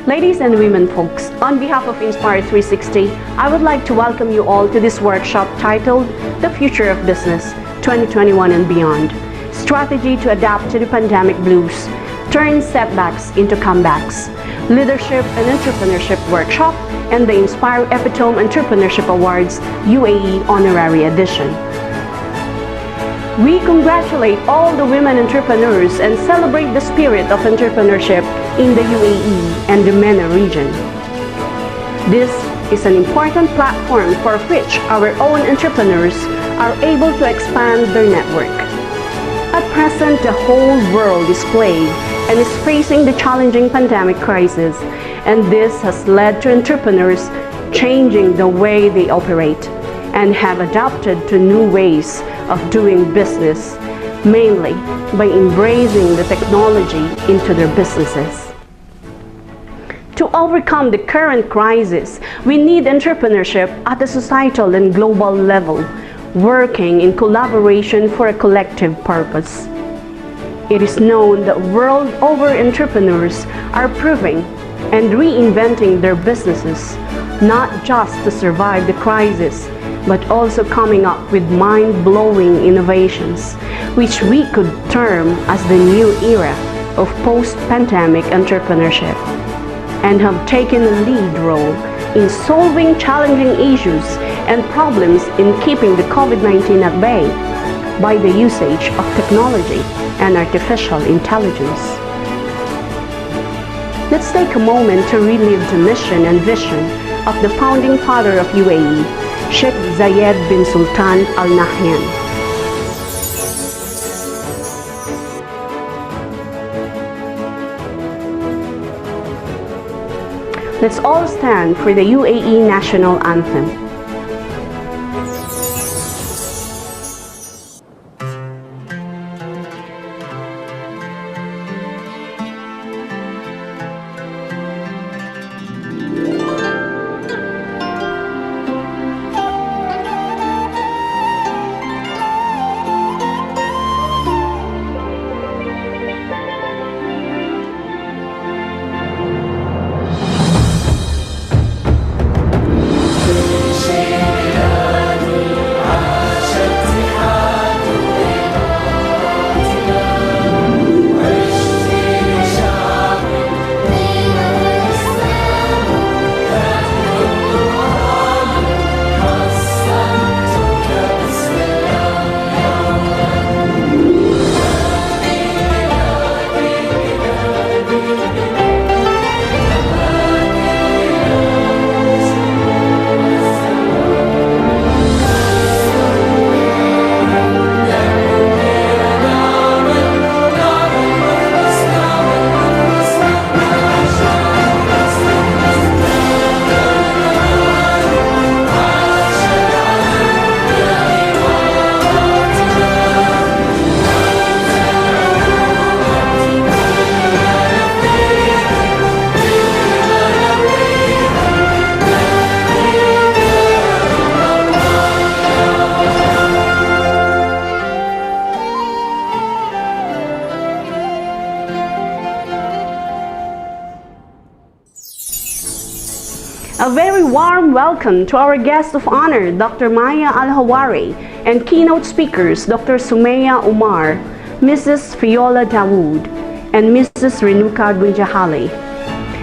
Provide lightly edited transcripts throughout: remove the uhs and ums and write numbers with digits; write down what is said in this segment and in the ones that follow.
Ladies and women folks, on behalf of Inspire 360, I would like to welcome you all to this workshop titled The Future of Business 2021 and Beyond, Strategy to Adapt to the Pandemic Blues, Turn Setbacks into Comebacks, Leadership and Entrepreneurship Workshop, and the Inspire Epitome Entrepreneurship Awards UAE Honorary Edition. We congratulate all the women entrepreneurs and celebrate the spirit of entrepreneurship in the UAE and the MENA region. This is an important platform for which our own entrepreneurs are able to expand their network. At present, the whole world is plagued and is facing the challenging pandemic crisis, and this has led to entrepreneurs changing the way they operate and have adapted to new ways of doing business, mainly by embracing the technology into their businesses. To overcome the current crisis, we need entrepreneurship at a societal and global level, working in collaboration for a collective purpose. It is known that world over entrepreneurs are proving and reinventing their businesses, not just to survive the crisis, but also coming up with mind-blowing innovations, which we could term as the new era of post-pandemic entrepreneurship, and have taken a lead role in solving challenging issues and problems in keeping the COVID-19 at bay by the usage of technology and artificial intelligence. Let's take a moment to relive the mission and vision of the founding father of UAE, Sheikh Zayed bin Sultan Al Nahyan. Let's all stand for the UAE National Anthem. warm welcome to our guest of honor, Dr. Maya Al-Hawari, and keynote speakers, Dr. Sumaya Umar, Mrs. Fiola Dawood, and Mrs. Renuka Gunjahali,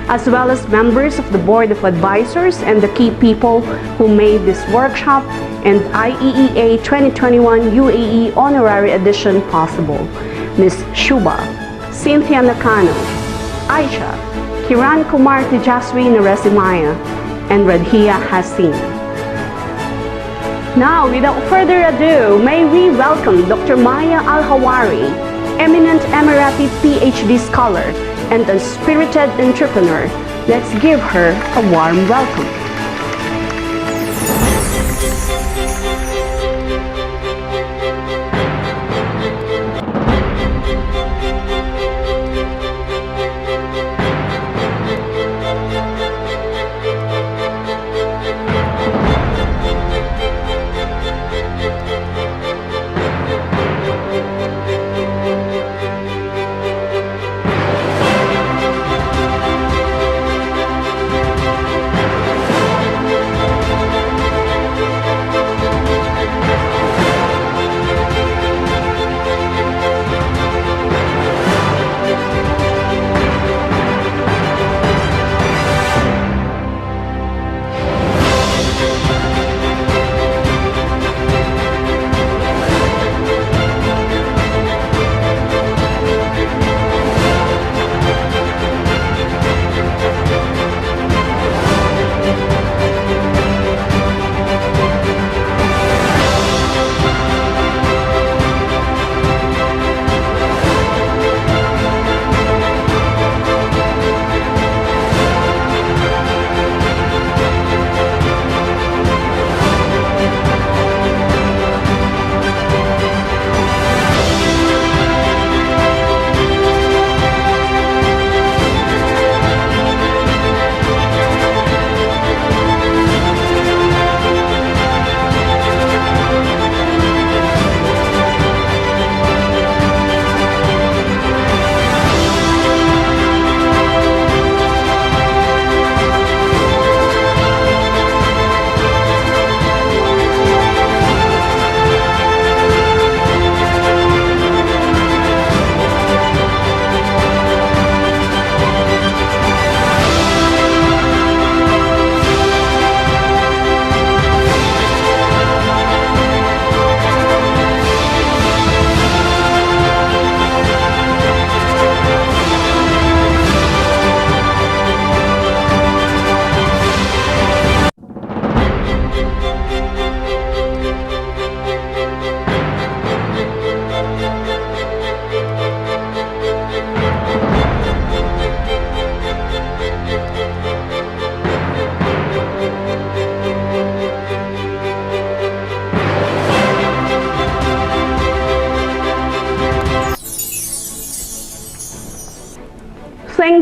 as well as members of the Board of Advisors and the key people who made this workshop and IEEA 2021 UAE Honorary Edition possible, Ms. Shuba, Cynthia Nakano, Aisha, Kiran Kumar Tejaswi Narasimaya, and Radhia Hassin. Now, without further ado, may we welcome Dr. Maya Al-Hawari, eminent Emirati PhD scholar and a spirited entrepreneur. Let's give her a warm welcome.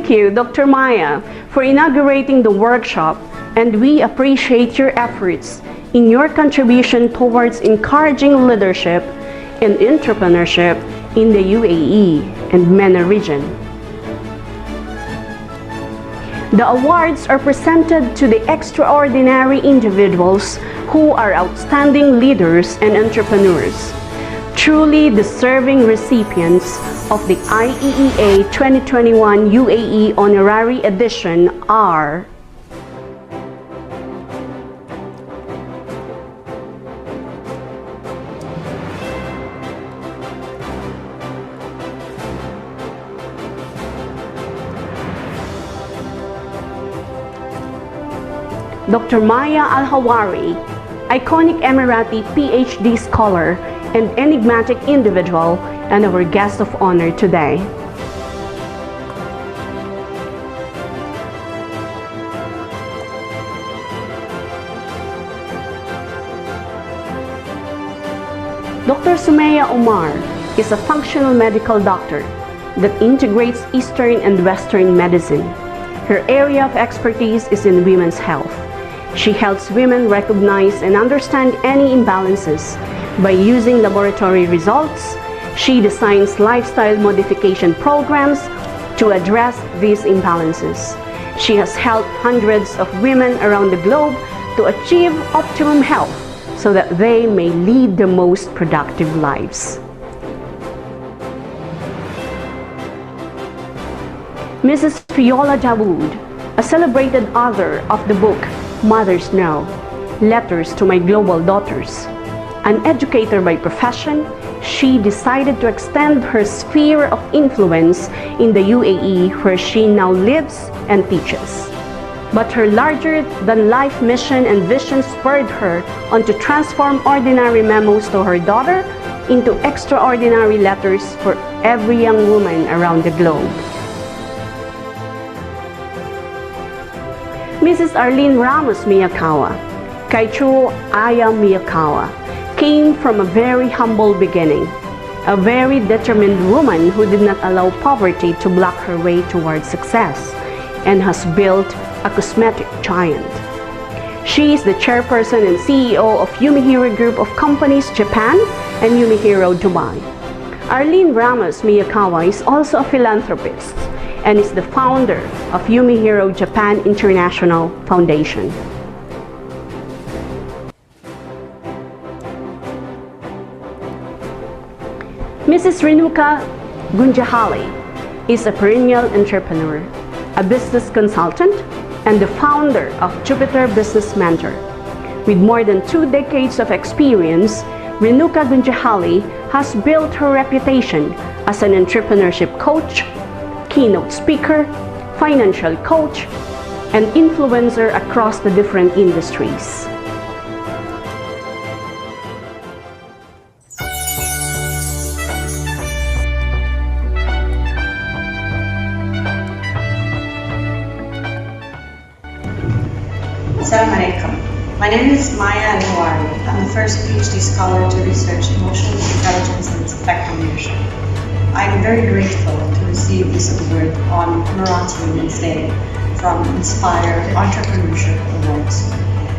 Thank you, Dr. Maya, for inaugurating the workshop, and we appreciate your efforts in your contribution towards encouraging leadership and entrepreneurship in the UAE and MENA region. The awards are presented to the extraordinary individuals who are outstanding leaders and entrepreneurs, truly deserving recipients of the IEEA 2021 UAE Honorary Edition are Dr. Maya Al-Hawari, iconic Emirati PhD scholar and enigmatic individual, and our guest of honor today. Dr. Sumaya Umar is a functional medical doctor that integrates Eastern and Western medicine. Her area of expertise is in women's health. She helps women recognize and understand any imbalances by using laboratory results. She designs lifestyle modification programs to address these imbalances. She has helped hundreds of women around the globe to achieve optimum health so that they may lead the most productive lives. Mrs. Viola Dawood, a celebrated author of the book Mothers Know, Letters to My Global Daughters. An educator by profession, she decided to extend her sphere of influence in the UAE, where she now lives and teaches. But her larger-than-life mission and vision spurred her on to transform ordinary memos to her daughter into extraordinary letters for every young woman around the globe. Mrs. Arlene Ramos Miyakawa, Kaichu Aya Miyakawa, came from a very humble beginning, a very determined woman who did not allow poverty to block her way towards success, and has built a cosmetic giant. She is the chairperson and CEO of Yumihiro Group of Companies Japan and Yumihiro Dubai. Arlene Ramos Miyakawa is also a philanthropist and is the founder of Yumihiro Japan International Foundation. Mrs. Renuka Gunjahali is a perennial entrepreneur, a business consultant, and the founder of Jupiter Business Mentor. With more than 2 decades of experience, Renuka Gunjahali has built her reputation as an entrepreneurship coach, keynote speaker, financial coach, and influencer across the different industries. Assalamu alaikum. My name is Maya Honorary. I'm the first PhD scholar to research emotional intelligence and effective leadership. I'm very grateful to receive this award on Emirati Women's Day from Inspire Entrepreneurship Awards.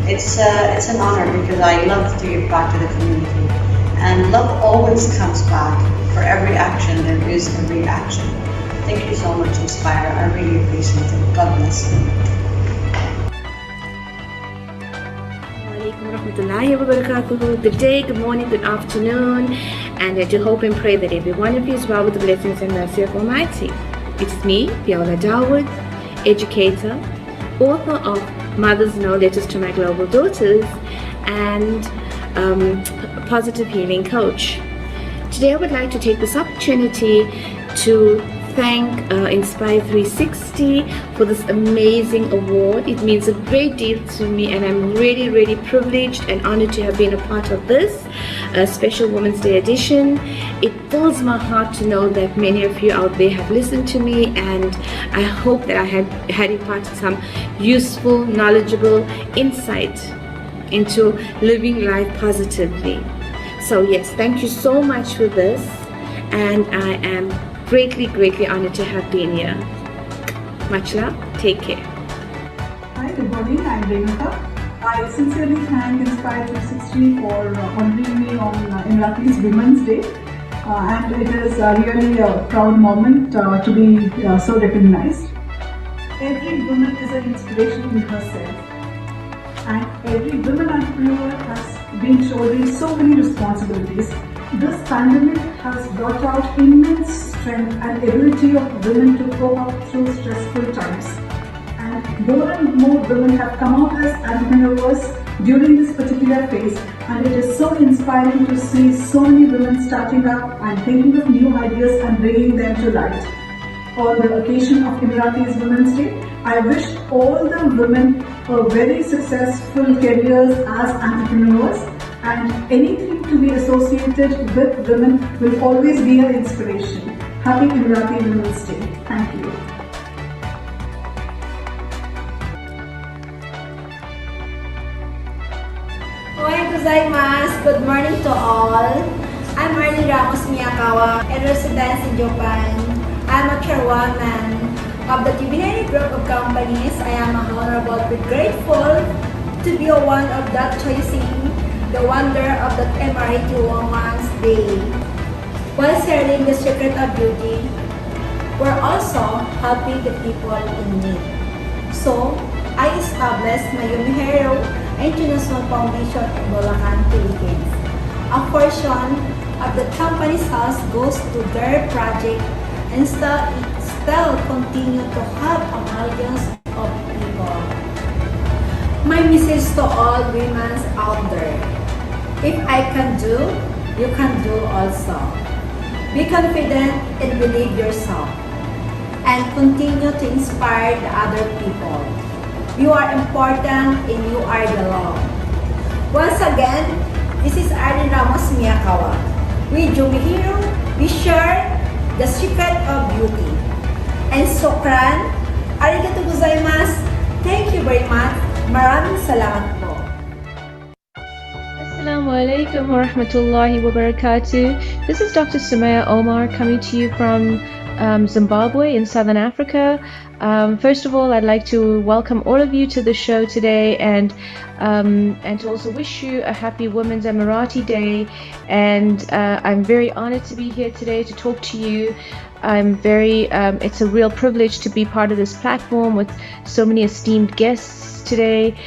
It's an honor because I love to give back to the community, and love always comes back. For every action, there is a reaction. Thank you so much, Inspire. I really appreciate it. God bless you. Good day, good morning, good afternoon, and I do hope and pray that every one of you is well with the blessings and mercy of Almighty. It's me, Viola Dawood, educator, author of Mothers Know, Letters to My Global Daughters, and positive healing coach. Today I would like to take this opportunity to thank Inspire 360 for this amazing award. It means a great deal to me, and I'm really privileged and honored to have been a part of this special Women's Day edition. It fills my heart to know that many of you out there have listened to me, and I hope that I had imparted some useful, knowledgeable insight into living life positively. So yes, thank you so much for this, and I am greatly honored to have been here. Much love. Take care. Hi, good morning. I'm Renuka. I sincerely thank Inspire 360 for honoring me on Emirati's Women's Day. And it is really a proud moment to be so recognized. Every woman is an inspiration in herself. And every woman entrepreneur has been shouldering so many responsibilities. This pandemic has brought out immense strength and ability of women to cope up through stressful times. And more women have come out as entrepreneurs during this particular phase, and it is so inspiring to see so many women starting up and thinking of new ideas and bringing them to light. On the occasion of Emirati's Women's Day, I wish all the women very successful careers as entrepreneurs, and anything to be associated with women will always be an inspiration. Happy Emirati Women's Day. Thank you. Ohayou gozaimasu. Good morning to all. I'm Arlene Ramos Miyakawa, a resident in Japan. I'm a chairwoman of the Yumihiro Group of Companies. I am honorable and grateful to be one of that choosing the wonder of the emiratiwomensday. While sharing the secret of beauty, we're also helping the people in need. So, I established my Yumihiro International Foundation in Bulacan, Philippines. A portion of the company's house goes to their project and still continue to help millions of people. My message to all women out there: if I can do, you can do also. Be confident and believe yourself, and continue to inspire the other people. You are important and you are the law. Once again, this is Arlene Ramos Miyakawa. With Jumihiro, we share the secret of beauty. And Sokran, arigato gozaimasu. Thank you very much. Maraming salamat po. Assalamu alaikum wa rahmatullahi wa barakatuh. This is Dr. Sumaya Omar coming to you from Zimbabwe in Southern Africa. First of all, I'd like to welcome all of you to the show today and to also wish you a happy Women's Emirati Day. And I'm very honored to be here today to talk to you. It's a real privilege to be part of this platform with so many esteemed guests today,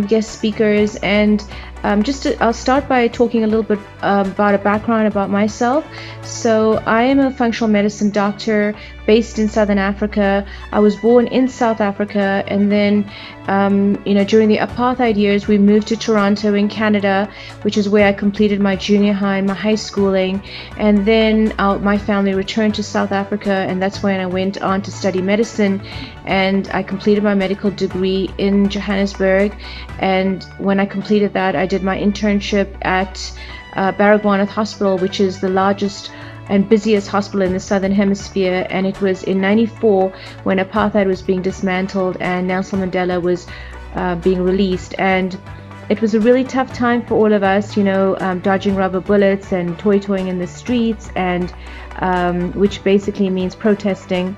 guest speakers, and I'll start by talking a little bit about a background about myself. So I am a functional medicine doctor based in Southern Africa. I was born in South Africa, and then during the apartheid years we moved to Toronto in Canada, which is where I completed my junior high and my high schooling, and then my family returned to South Africa, and that's when I went on to study medicine, and I completed my medical degree in Johannesburg. And when I completed that, I did my internship at Baragwanath Hospital, which is the largest and busiest hospital in the Southern Hemisphere, and it was in '94 when apartheid was being dismantled and Nelson Mandela was being released. And it was a really tough time for all of us, dodging rubber bullets and toy-toying in the streets, and which basically means protesting.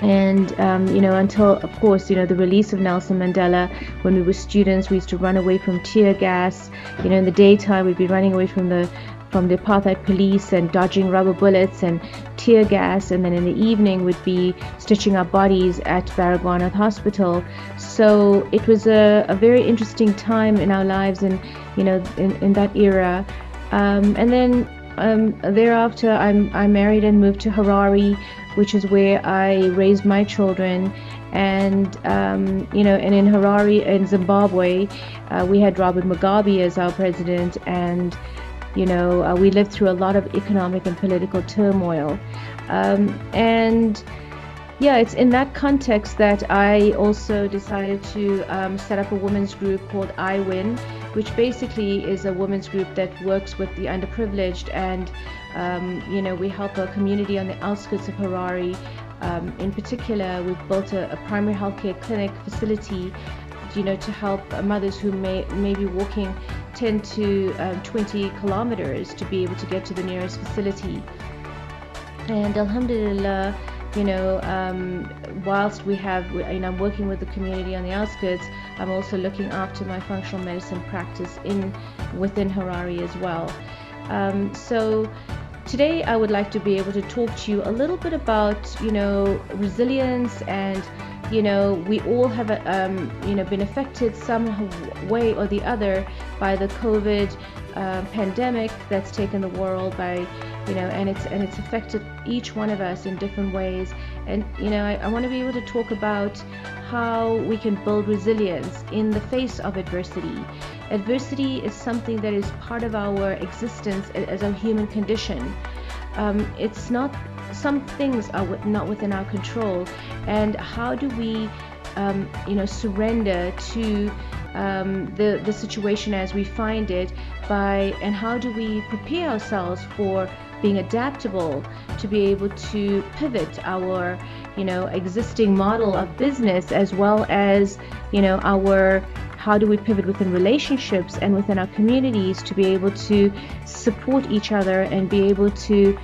And until, of course, the release of Nelson Mandela. When we were students, we used to run away from tear gas. In the daytime we'd be running away from the apartheid police and dodging rubber bullets and tear gas, and then in the evening we'd be stitching our bodies at Baragwanath Hospital. So it was a very interesting time in our lives, and in that era. And then thereafter I married and moved to Harare, which is where I raised my children. And and in Harare, in Zimbabwe, we had Robert Mugabe as our president, and we lived through a lot of economic and political turmoil. It's in that context that I also decided to set up a women's group called IWIN, which basically is a women's group that works with the underprivileged, and we help a community on the outskirts of Harare. In particular, we've built a primary healthcare clinic facility, to help mothers who may be walking 10 to 20 kilometers to be able to get to the nearest facility. And alhamdulillah, whilst I'm working with the community on the outskirts, I'm also looking after my functional medicine practice within Harare as well. So today I would like to be able to talk to you a little bit about resilience, and we all have been affected some way or the other by the COVID pandemic that's taken the world by, and it's affected each one of us in different ways. And I want to be able to talk about how we can build resilience in the face of adversity. Adversity is something that is part of our existence as a human condition. It's not, some things are not within our control, and how do we surrender to the situation as we find it, and how do we prepare ourselves for being adaptable, to be able to pivot our existing model of business, as well as how do we pivot within relationships and within our communities to be able to support each other and be able to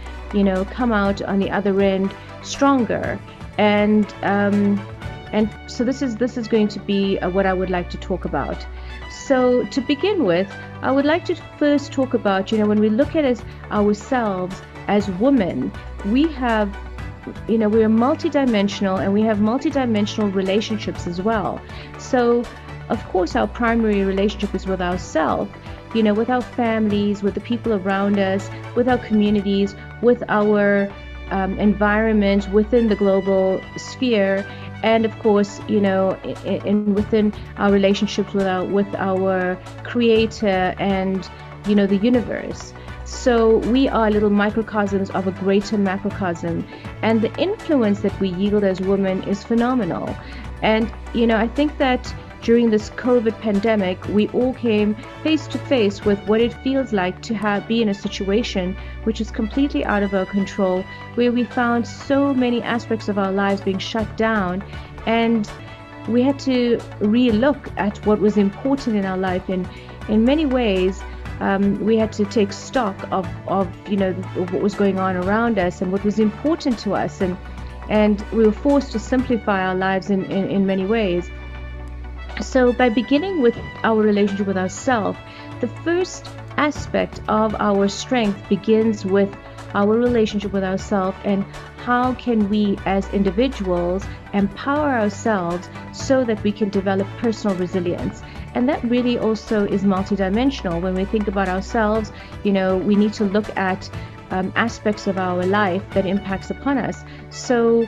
come out on the other end stronger. And so this is going to be what I would like to talk about. So to begin with, I would like to first talk about, when we look at ourselves as women, we have, we're multidimensional, and we have multidimensional relationships as well. So of course, our primary relationship is with ourselves, you know, with our families, with the people around us, with our communities, with our environment within the global sphere, and of course, you know, within our relationships with our creator and, you know, the universe. So we are little microcosms of a greater macrocosm, and the influence that we yield as women is phenomenal. And, you know, I think that during this COVID pandemic, we all came face to face with what it feels like to be in a situation which is completely out of our control, where we found so many aspects of our lives being shut down, and we had to re-look at what was important in our life. And in many ways, we had to take stock of you know, what was going on around us and what was important to us, and we were forced to simplify our lives in many ways. So by beginning with our relationship with ourselves, the first aspect of our strength begins with our relationship with ourselves, and how can we as individuals empower ourselves so that we can develop personal resilience. And that really also is multidimensional. When we think about ourselves, you know, we need to look at aspects of our life that impacts upon us. So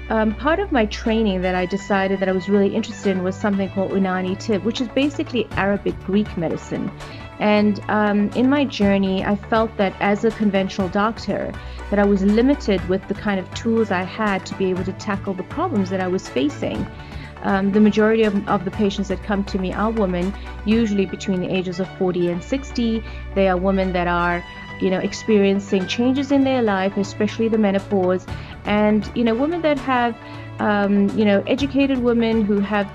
part of my training that I decided that I was really interested in was something called Unani Tib, which is basically Arabic Greek medicine. And in my journey, I felt that as a conventional doctor, that I was limited with the kind of tools I had to be able to tackle the problems that I was facing. The majority of the patients that come to me are women, usually between the ages of 40 and 60. They are women that are, you know, experiencing changes in their life, especially the menopause, and, you know, women that have, you know, educated women who have,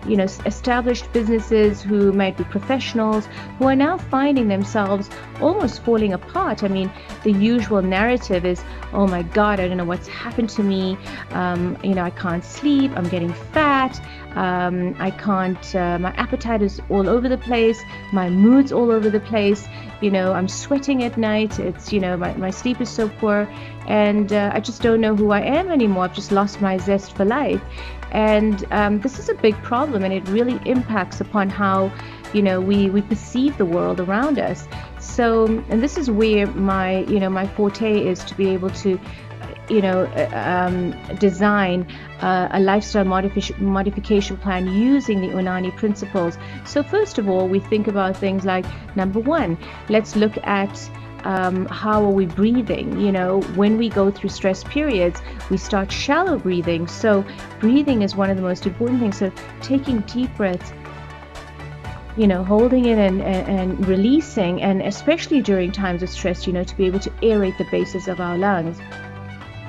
you know, established businesses, who might be professionals, who are now finding themselves almost falling apart. I mean, the usual narrative is, oh my God, I don't know what's happened to me. You know, I can't sleep, I'm getting fat, I can't, my appetite is all over the place, my mood's all over the place, you know, I'm sweating at night, it's, you know, my sleep is so poor, and I just don't know who I am anymore. I've just lost my zest for life. And this is a big problem, and it really impacts upon how, you know, we perceive the world around us. So, and this is where my, you know, my forte is to be able to, you know, design a lifestyle modification plan using the Unani principles. So first of all, we think about things like, number one, let's look at how are we breathing. You know, when we go through stress periods, we start shallow breathing. So breathing is one of the most important things. So taking deep breaths, you know, holding it and releasing, and especially during times of stress, you know, to be able to aerate the bases of our lungs.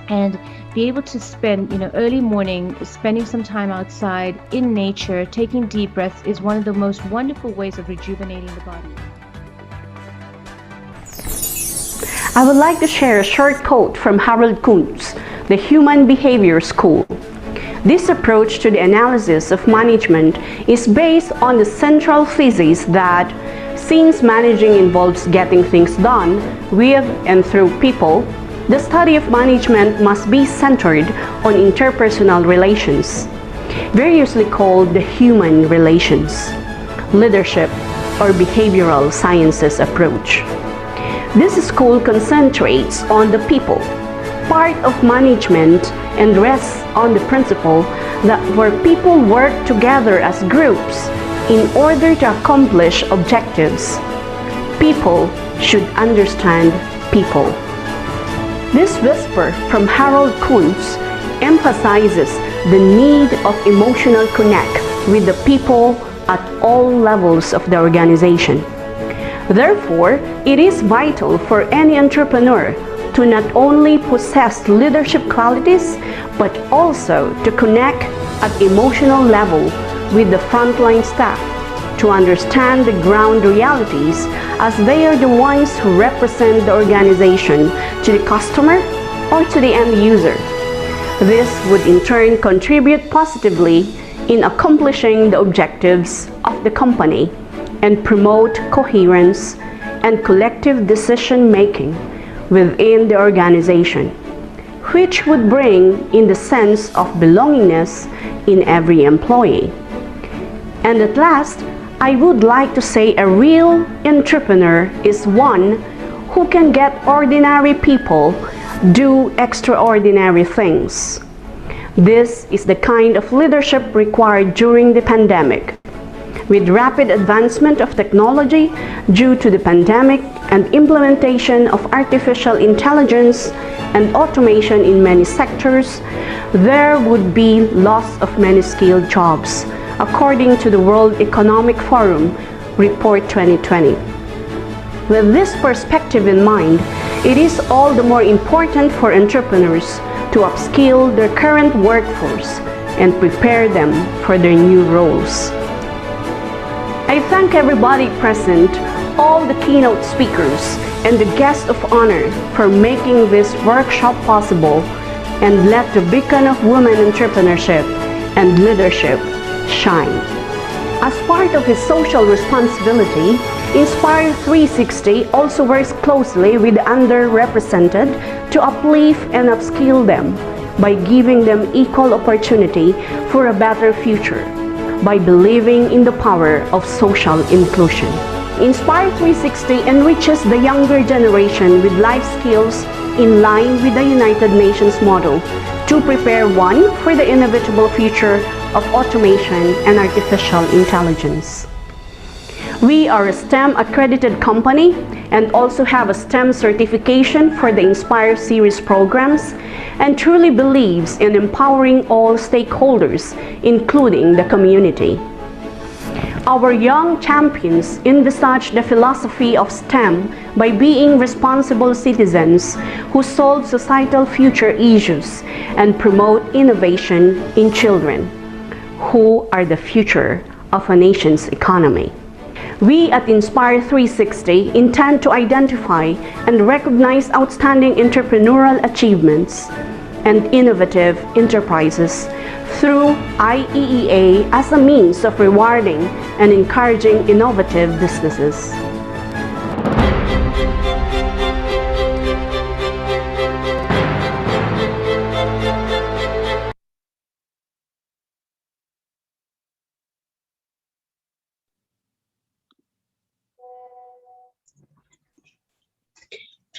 And be able to spend, you know, early morning, spending some time outside in nature, taking deep breaths is one of the most wonderful ways of rejuvenating the body. I would like to share a short quote from Harold Kuntz, the Human Behavior School. This approach to the analysis of management is based on the central thesis that since managing involves getting things done with and through people, the study of management must be centered on interpersonal relations, variously called the human relations, leadership, or behavioral sciences approach. This school concentrates on the people part of management and rests on the principle that where people work together as groups in order to accomplish objectives, people should understand people. This whisper from Harold Kuntz emphasizes the need of emotional connect with the people at all levels of the organization. Therefore, it is vital for any entrepreneur to not only possess leadership qualities, but also to connect at emotional level with the frontline staff to understand the ground realities, as they are the ones who represent the organization to the customer or to the end user. This would in turn contribute positively in accomplishing the objectives of the company and promote coherence and collective decision-making within the organization, which would bring in the sense of belongingness in every employee. And at last, I would like to say a real entrepreneur is one who can get ordinary people do extraordinary things. This is the kind of leadership required during the pandemic. With rapid advancement of technology due to the pandemic and implementation of artificial intelligence and automation in many sectors, there would be loss of many skilled jobs, according to the World Economic Forum Report 2020. With this perspective in mind, it is all the more important for entrepreneurs to upskill their current workforce and prepare them for their new roles. I thank everybody present, all the keynote speakers, and the guests of honor for making this workshop possible, and let the beacon of women entrepreneurship and leadership shine. As part of his social responsibility, Inspire 360 also works closely with underrepresented to uplift and upskill them by giving them equal opportunity for a better future, by believing in the power of social inclusion. Inspire 360 enriches the younger generation with life skills in line with the United Nations model to prepare one for the inevitable future of automation and artificial intelligence. We are a STEM accredited company and also have a STEM certification for the Inspire series programs, and truly believes in empowering all stakeholders, including the community. Our young champions envisage the philosophy of STEM by being responsible citizens who solve societal future issues and promote innovation in children, who are the future of a nation's economy. We at Inspire 360 intend to identify and recognize outstanding entrepreneurial achievements and innovative enterprises through IEEA as a means of rewarding and encouraging innovative businesses.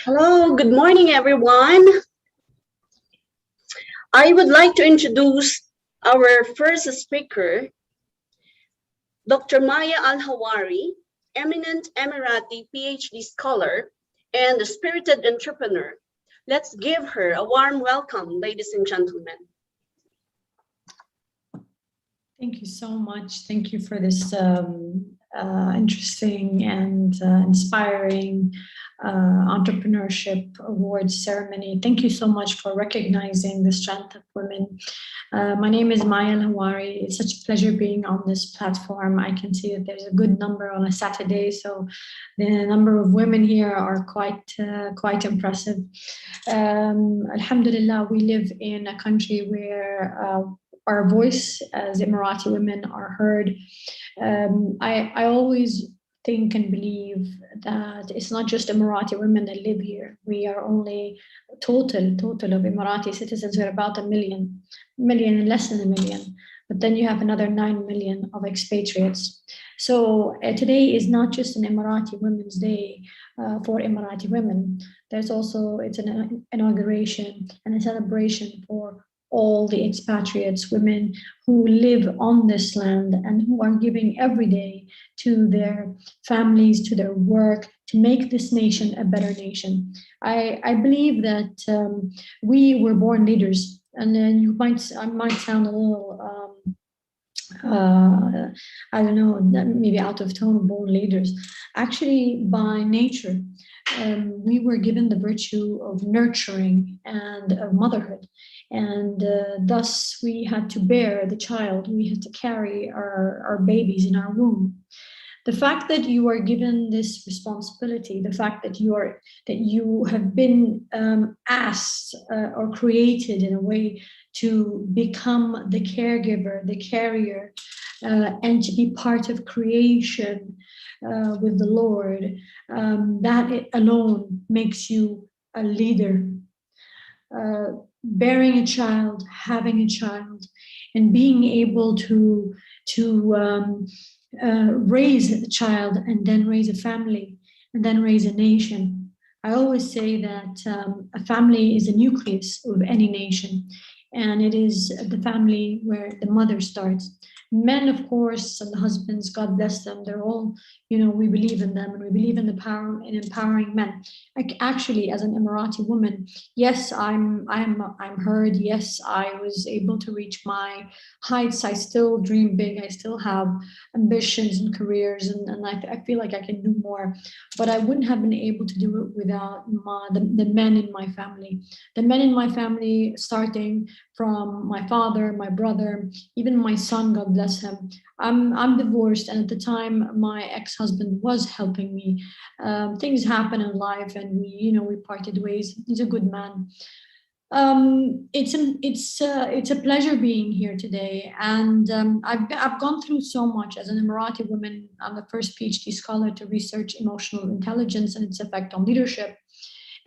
Hello, good morning, everyone. I would like to introduce our first speaker, Dr. Maya Al-Hawari, eminent Emirati PhD scholar and a spirited entrepreneur. Let's give her a warm welcome, ladies and gentlemen. Thank you so much. Thank you for this interesting and inspiring entrepreneurship awards ceremony. Thank you so much for recognizing the strength of women. My name is Maya Al-Hawari. It's such a pleasure being on this platform. I can see that there's a good number on a Saturday, so the number of women here are quite impressive. Alhamdulillah, we live in a country where our voice as Emirati women are heard. I always think and believe that it's not just Emirati women that live here. We are only total of Emirati citizens. We're about 1 million, less than 1 million. But then you have another 9 million of expatriates. So today is not just an Emirati Women's Day for Emirati women. There's also, it's an inauguration and a celebration for all the expatriates, women who live on this land and who are giving every day to their families, to their work, to make this nation a better nation. I believe that we were born leaders, and then I might sound a little, I don't know, maybe out of tone, born leaders. Actually, by nature, we were given the virtue of nurturing and of motherhood. And thus we had to bear the child, we had to carry our babies in our womb. The fact that you are given this responsibility, the fact that you have been asked or created in a way to become the caregiver, the carrier, and to be part of creation with the Lord, that alone makes you a leader. bearing a child, having a child, and being able to raise a child and then raise a family and then raise a nation. I always say that a family is a nucleus of any nation, and it is the family where the mother starts. Men, of course, and the husbands, God bless them, they're all, we believe in them and we believe in the power in empowering men. Actually, as an Emirati woman, yes, I'm heard. Yes, I was able to reach my heights. I still dream big. I still have ambitions and careers, and I feel like I can do more. But I wouldn't have been able to do it without the men in my family. The men in my family, starting from my father, my brother, even my son, God bless him. I'm divorced, and at the time, my ex-husband was helping me. Things happen in life, and we parted ways. He's a good man. It's a pleasure being here today, and I've gone through so much as an Emirati woman. I'm the first PhD scholar to research emotional intelligence and its effect on leadership,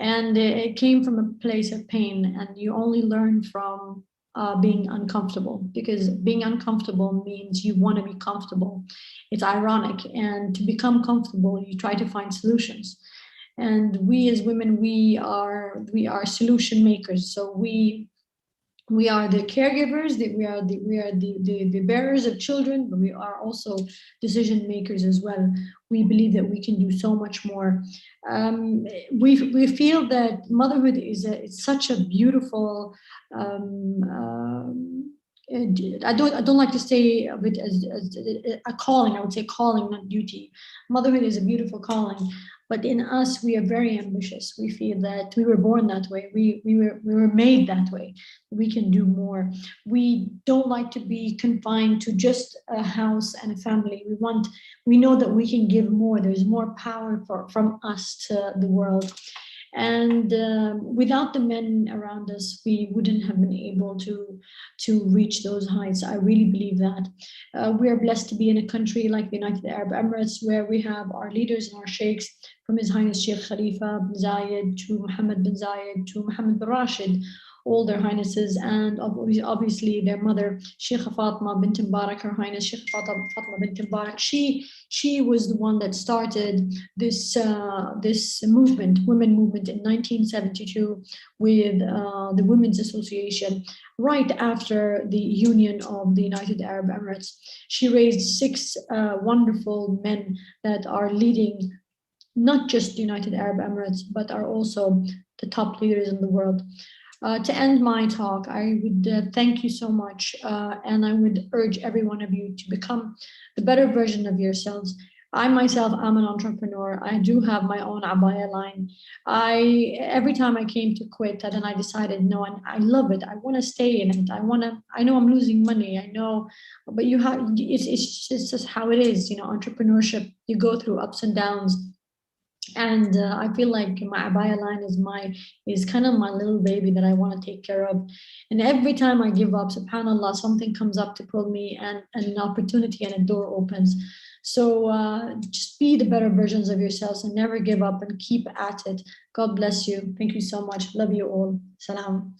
and it came from a place of pain. And you only learn from being uncomfortable, because being uncomfortable means you want to be comfortable. It's ironic, and to become comfortable, you try to find solutions. And we as women, we are solution makers. So we are the caregivers, we are the bearers of children, but we are also decision makers as well. We believe that we can do so much more. We feel that motherhood it's such a beautiful I don't like to say of it as a calling. I would say calling, not duty. Motherhood is a beautiful calling, but in us, we are very ambitious. We feel that we were born that way. We were made that way. We can do more. We don't like to be confined to just a house and a family. We know that we can give more. There's more power from us to the world. And without the men around us, we wouldn't have been able to reach those heights. I really believe that. We are blessed to be in a country like the United Arab Emirates, where we have our leaders and our sheikhs, from His Highness Sheikh Khalifa bin Zayed to Mohammed bin Zayed to Mohammed bin Rashid, all their highnesses, and obviously their mother, Sheikh Fatima bint Mubarak, Her Highness Sheikh Fatima bint Mubarak. She was the one that started this movement, women movement, in 1972 with the Women's Association, right after the union of the United Arab Emirates. She raised 6 wonderful men that are leading not just the United Arab Emirates, but are also the top leaders in the world. To end my talk, I would thank you so much, and I would urge every one of you to become the better version of yourselves. I myself am an entrepreneur. I do have my own abaya line. Every time I came to quit that, and I decided, no, and I love it. I want to stay in it. I know I'm losing money. I know, but it's just how it is. Entrepreneurship, you go through ups and downs. And I feel like my abaya line is kind of my little baby that I want to take care of. And every time I give up, subhanallah, something comes up to pull me, and an opportunity and a door opens. So just be the better versions of yourselves and never give up, and keep at it. God bless you. Thank you so much. Love you all. Salam.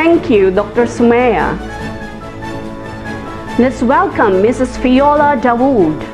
Thank you, Dr. Sumaya. Let's welcome Mrs. Viola Dawood.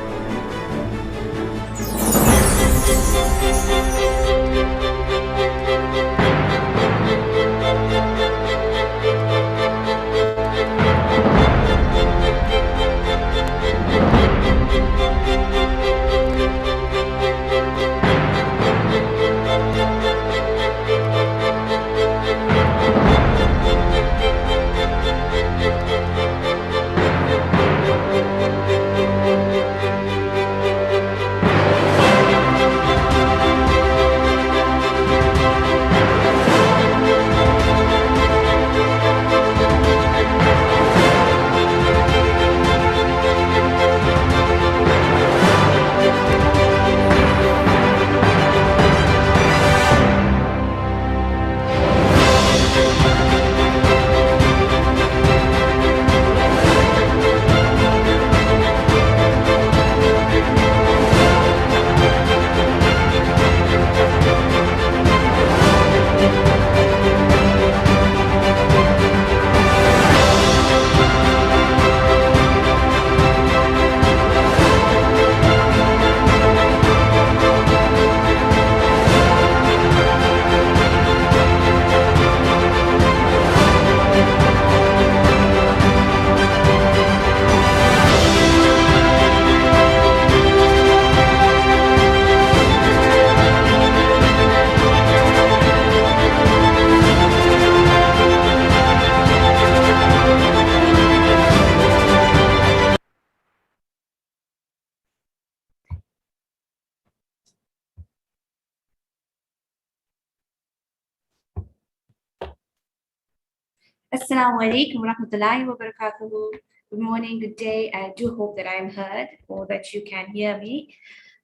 Assalamu alaikum wa rahmatullahi wa barakatuhu. Good morning, good day. I do hope that I am heard or that you can hear me.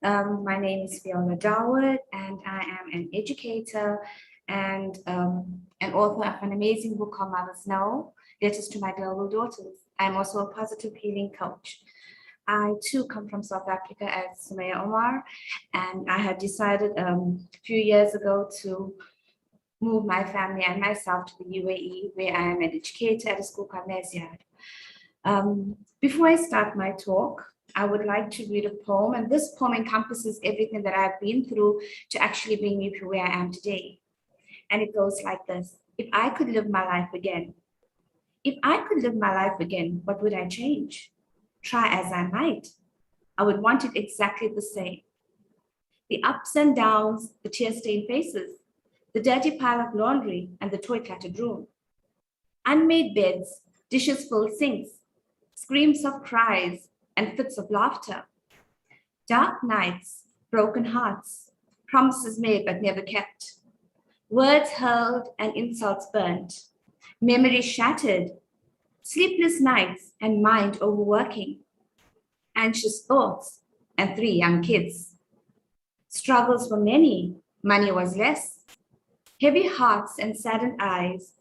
My name is Viola Dawood, and I am an educator and an author of an amazing book called Mothers Know, Letters to My Global Daughters. I'm also a positive healing coach. I too come from South Africa as Sumaya Omar, and I had decided a few years ago to move my family and myself to the UAE, where I am an educator at a school called Nesyad. Before I start my talk, I would like to read a poem, and this poem encompasses everything that I've been through to actually bring me to where I am today. And it goes like this: if I could live my life again, if I could live my life again, what would I change? Try as I might, I would want it exactly the same. The ups and downs, the tear-stained faces, the dirty pile of laundry and the toy-cluttered room. Unmade beds, dishes-filled sinks, screams of cries and fits of laughter. Dark nights, broken hearts, promises made but never kept. Words hurled and insults burnt, memories shattered, sleepless nights and mind overworking, anxious thoughts and 3 young kids. Struggles were many, money was less. Heavy hearts and saddened eyes,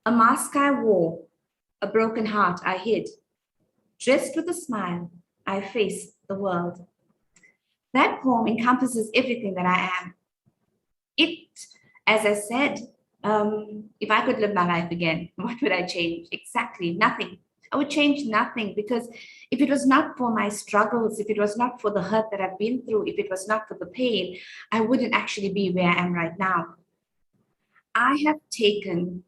a mask I wore, a broken heart I hid. Dressed with a smile, I faced the world. That poem encompasses everything that I am. It, as I said, if I could live my life again, what would I change? Exactly nothing. I would change nothing, because if it was not for my struggles, if it was not for the hurt that I've been through, if it was not for the pain, I wouldn't actually be where I am right now. I have taken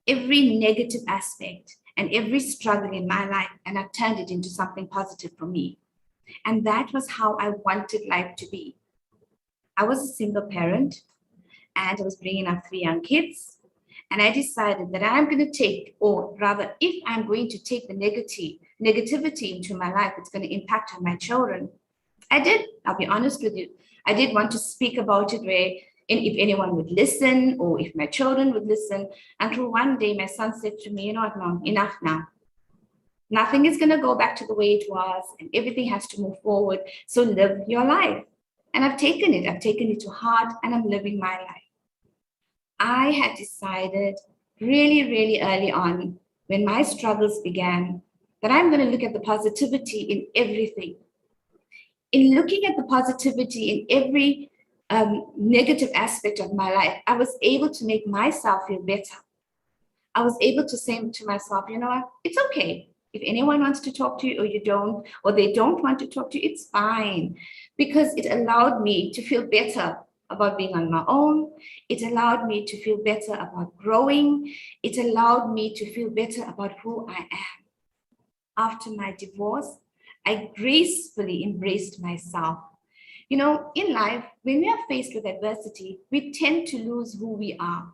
every negative aspect and every struggle in my life, and I've turned it into something positive for me. And that was how I wanted life to be. I was a single parent, and I was bringing up 3 young kids. And I decided that I'm going to take, or rather, if I'm going to take the negativity into my life, it's going to impact on my children. I'll be honest with you, I did want to speak about it where, and if anyone would listen, or if my children would listen, until one day my son said to me, you know what, Mom, enough now. Nothing is going to go back to the way it was, and everything has to move forward. So live your life. And I've taken it to heart, and I'm living my life. I had decided really, really early on, when my struggles began, that I'm going to look at the positivity in everything. In looking at the positivity in every negative aspect of my life, I was able to make myself feel better. I was able to say to myself, you know what, it's okay. If anyone wants to talk to you or you don't, or they don't want to talk to you, it's fine. Because it allowed me to feel better about being on my own. It allowed me to feel better about growing. It allowed me to feel better about who I am. After my divorce, I gracefully embraced myself. You know, in life, when we are faced with adversity, we tend to lose who we are.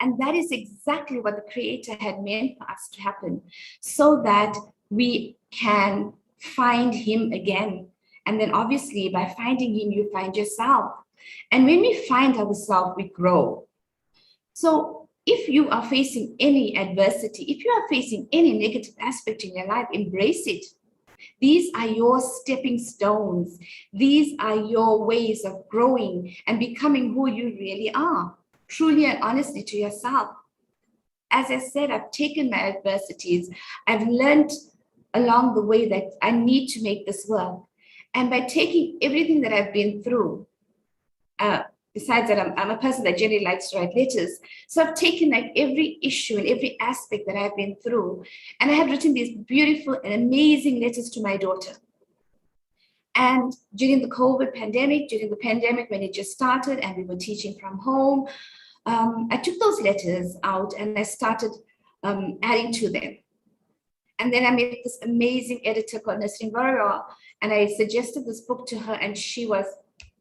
And that is exactly what the Creator had meant for us to happen, so that we can find Him again. And then obviously by finding Him, you find yourself. And when we find ourselves, we grow. So if you are facing any adversity, if you are facing any negative aspect in your life, embrace it. These are your stepping stones. These are your ways of growing and becoming who you really are, truly and honestly to yourself. As I said, I've taken my adversities. I've learned along the way that I need to make this work. And by taking everything that I've been through, besides that, I'm a person that generally likes to write letters. So I've taken like every issue and every aspect that I've been through, and I have written these beautiful and amazing letters to my daughter. And during the COVID pandemic, during the pandemic when it just started and we were teaching from home, I took those letters out and I started adding to them. And then I met this amazing editor called Nasrin Varra, and I suggested this book to her, and she was,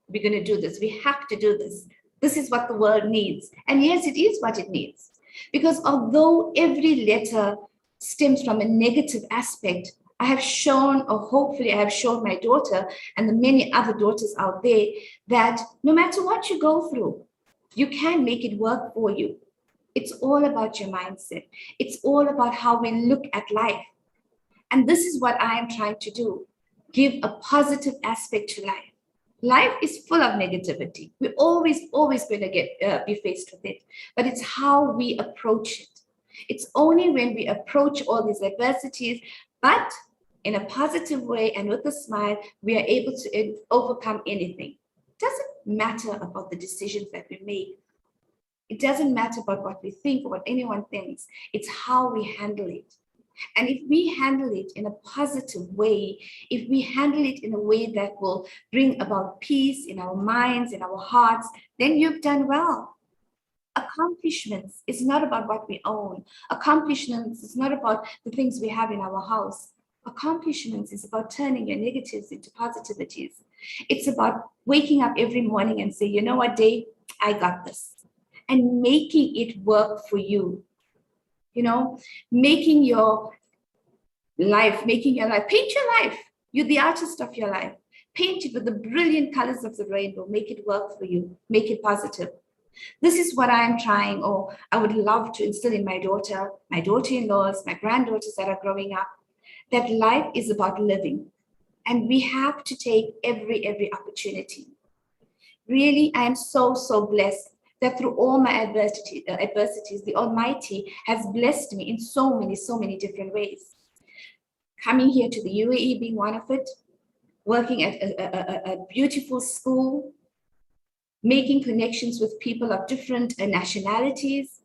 we're going to do this. We have to do this. This is what the world needs. And yes, it is what it needs. Because although every letter stems from a negative aspect, I have shown, or hopefully I have shown my daughter and the many other daughters out there, that no matter what you go through, you can make it work for you. It's all about your mindset. It's all about how we look at life. And this is what I am trying to do. Give a positive aspect to life. Life is full of negativity. We're always going to be faced with it. But it's how we approach it. It's only when we approach all these adversities, but in a positive way and with a smile, we are able to overcome anything. It doesn't matter about the decisions that we make. It doesn't matter about what we think or what anyone thinks. It's how we handle it. And if we handle it in a positive way, if we handle it in a way that will bring about peace in our minds, in our hearts, then you've done well. Accomplishments is not about what we own. Accomplishments is not about the things we have in our house. Accomplishments is about turning your negatives into positivities. It's about waking up every morning and say, you know what, day, I got this. And making it work for you. You know, making your life, paint your life. You're the artist of your life. Paint it with the brilliant colors of the rainbow. Make it work for you. Make it positive. This is what I'm trying, or I would love to instill in my daughter-in-laws, my granddaughters that are growing up, that life is about living. And we have to take every opportunity. Really, I am so blessed that through all my adversities, the Almighty has blessed me in so many different ways. Coming here to the UAE being one of it, working at a beautiful school, making connections with people of different nationalities,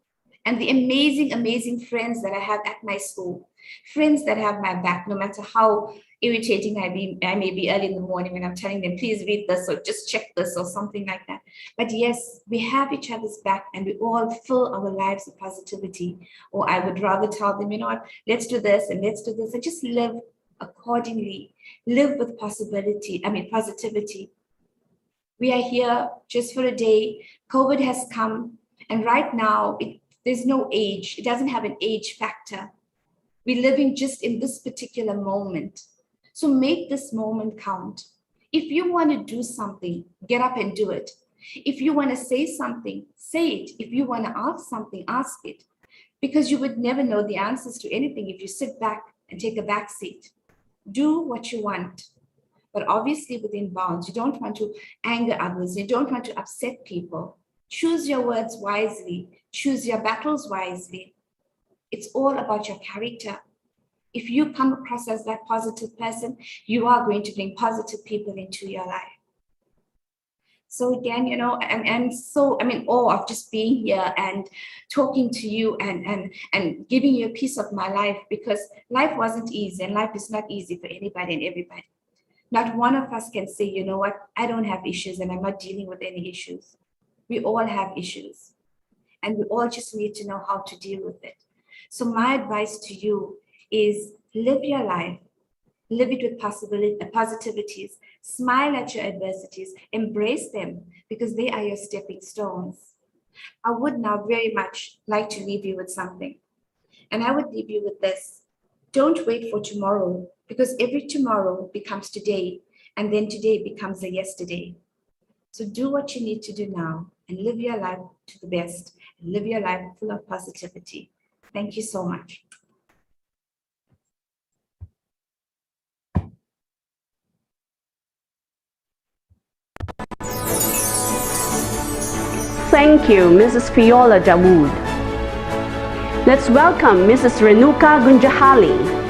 and the amazing friends that I have at my school. Friends that have my back, no matter how irritating I may be early in the morning when I'm telling them, please read this or just check this or something like that. But yes, we have each other's back and we all fill our lives with positivity. Or I would rather tell them, you know what, let's do this and let's do this, and just live accordingly. Live with positivity. We are here just for a day. COVID has come, and right now there's no age. It doesn't have an age factor. We're living just in this particular moment. So make this moment count. If you want to do something, get up and do it. If you want to say something, say it. If you want to ask something, ask it. Because you would never know the answers to anything if you sit back and take a back seat. Do what you want, but obviously within bounds. You don't want to anger others. You don't want to upset people. Choose your words wisely. Choose your battles wisely. It's all about your character. If you come across as that positive person, you are going to bring positive people into your life. So again, I'm so I'm in awe of just being here and talking to you and giving you a piece of my life, because life wasn't easy and life is not easy for anybody and everybody. Not one of us can say, you know what, I don't have issues and I'm not dealing with any issues. We all have issues and we all just need to know how to deal with it. So my advice to you is live your life. Live it with positivities. Smile at your adversities. Embrace them because they are your stepping stones. I would now very much like to leave you with something. And I would leave you with this. Don't wait for tomorrow, because every tomorrow becomes today, and then today becomes a yesterday. So do what you need to do now and live your life to the best and live your life full of positivity. Thank you so much. Thank you, Mrs. Fiola Dawood. Let's welcome Mrs. Renuka Gunjahali.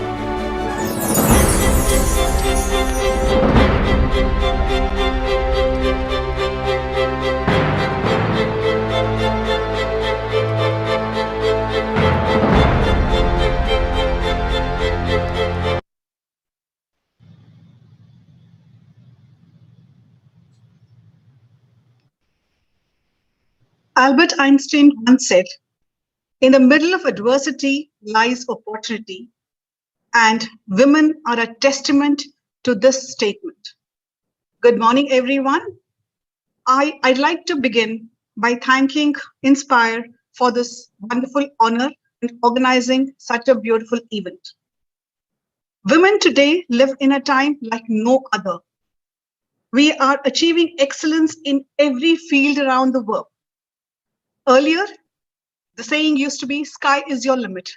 Albert Einstein once said, "In the middle of adversity lies opportunity," and women are a testament to this statement. Good morning, everyone. I'd like to begin by thanking Inspire for this wonderful honor in organizing such a beautiful event. Women today live in a time like no other. We are achieving excellence in every field around the world. Earlier, the saying used to be, sky is your limit.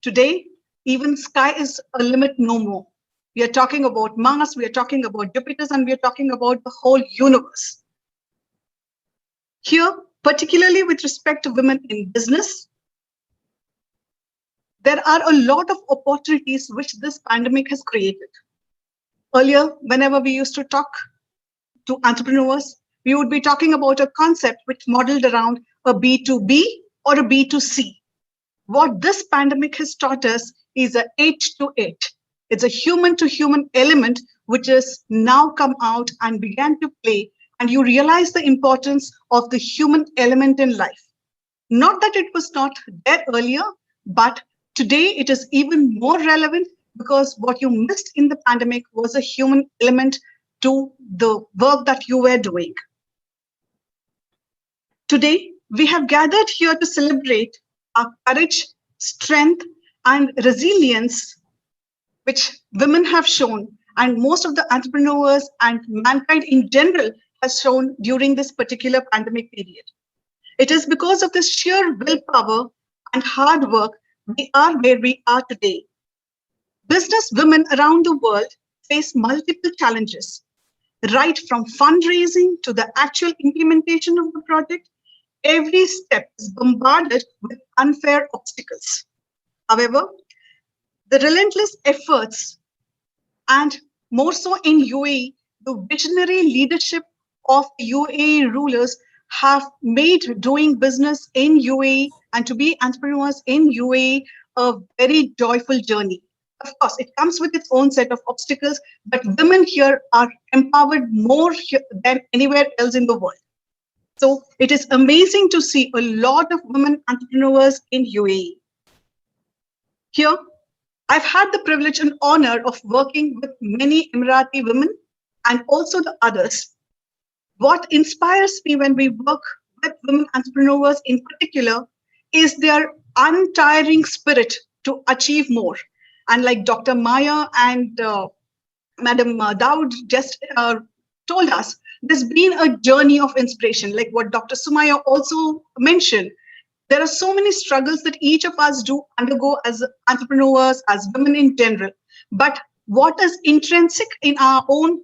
Today, even sky is a limit no more. We are talking about Mars, we are talking about Jupiter, and we are talking about the whole universe. Here, particularly with respect to women in business, there are a lot of opportunities which this pandemic has created. Earlier, whenever we used to talk to entrepreneurs, we would be talking about a concept which modeled around a B2B or a B2C. What this pandemic has taught us is a H2H. It's a human-to-human element which has now come out and began to play, and you realize the importance of the human element in life. Not that it was not there earlier, but today it is even more relevant because what you missed in the pandemic was a human element to the work that you were doing. Today, we have gathered here to celebrate our courage, strength, and resilience, which women have shown, and most of the entrepreneurs and mankind in general has shown during this particular pandemic period. It is because of this sheer willpower and hard work we are where we are today. Business women around the world face multiple challenges, right from fundraising to the actual implementation of the project. Every step is bombarded with unfair obstacles. However, the relentless efforts, and more so in UAE, the visionary leadership of the UAE rulers have made doing business in UAE and to be entrepreneurs in UAE a very joyful journey. Of course, it comes with its own set of obstacles, but women here are empowered more than anywhere else in the world. So it is amazing to see a lot of women entrepreneurs in UAE. Here, I've had the privilege and honor of working with many Emirati women and also the others. What inspires me when we work with women entrepreneurs in particular is their untiring spirit to achieve more. And like Dr. Maya and Madam Dawood just told us, there's been a journey of inspiration, like what Dr. Sumaya also mentioned. There are so many struggles that each of us do undergo as entrepreneurs, as women in general. But what is intrinsic in our own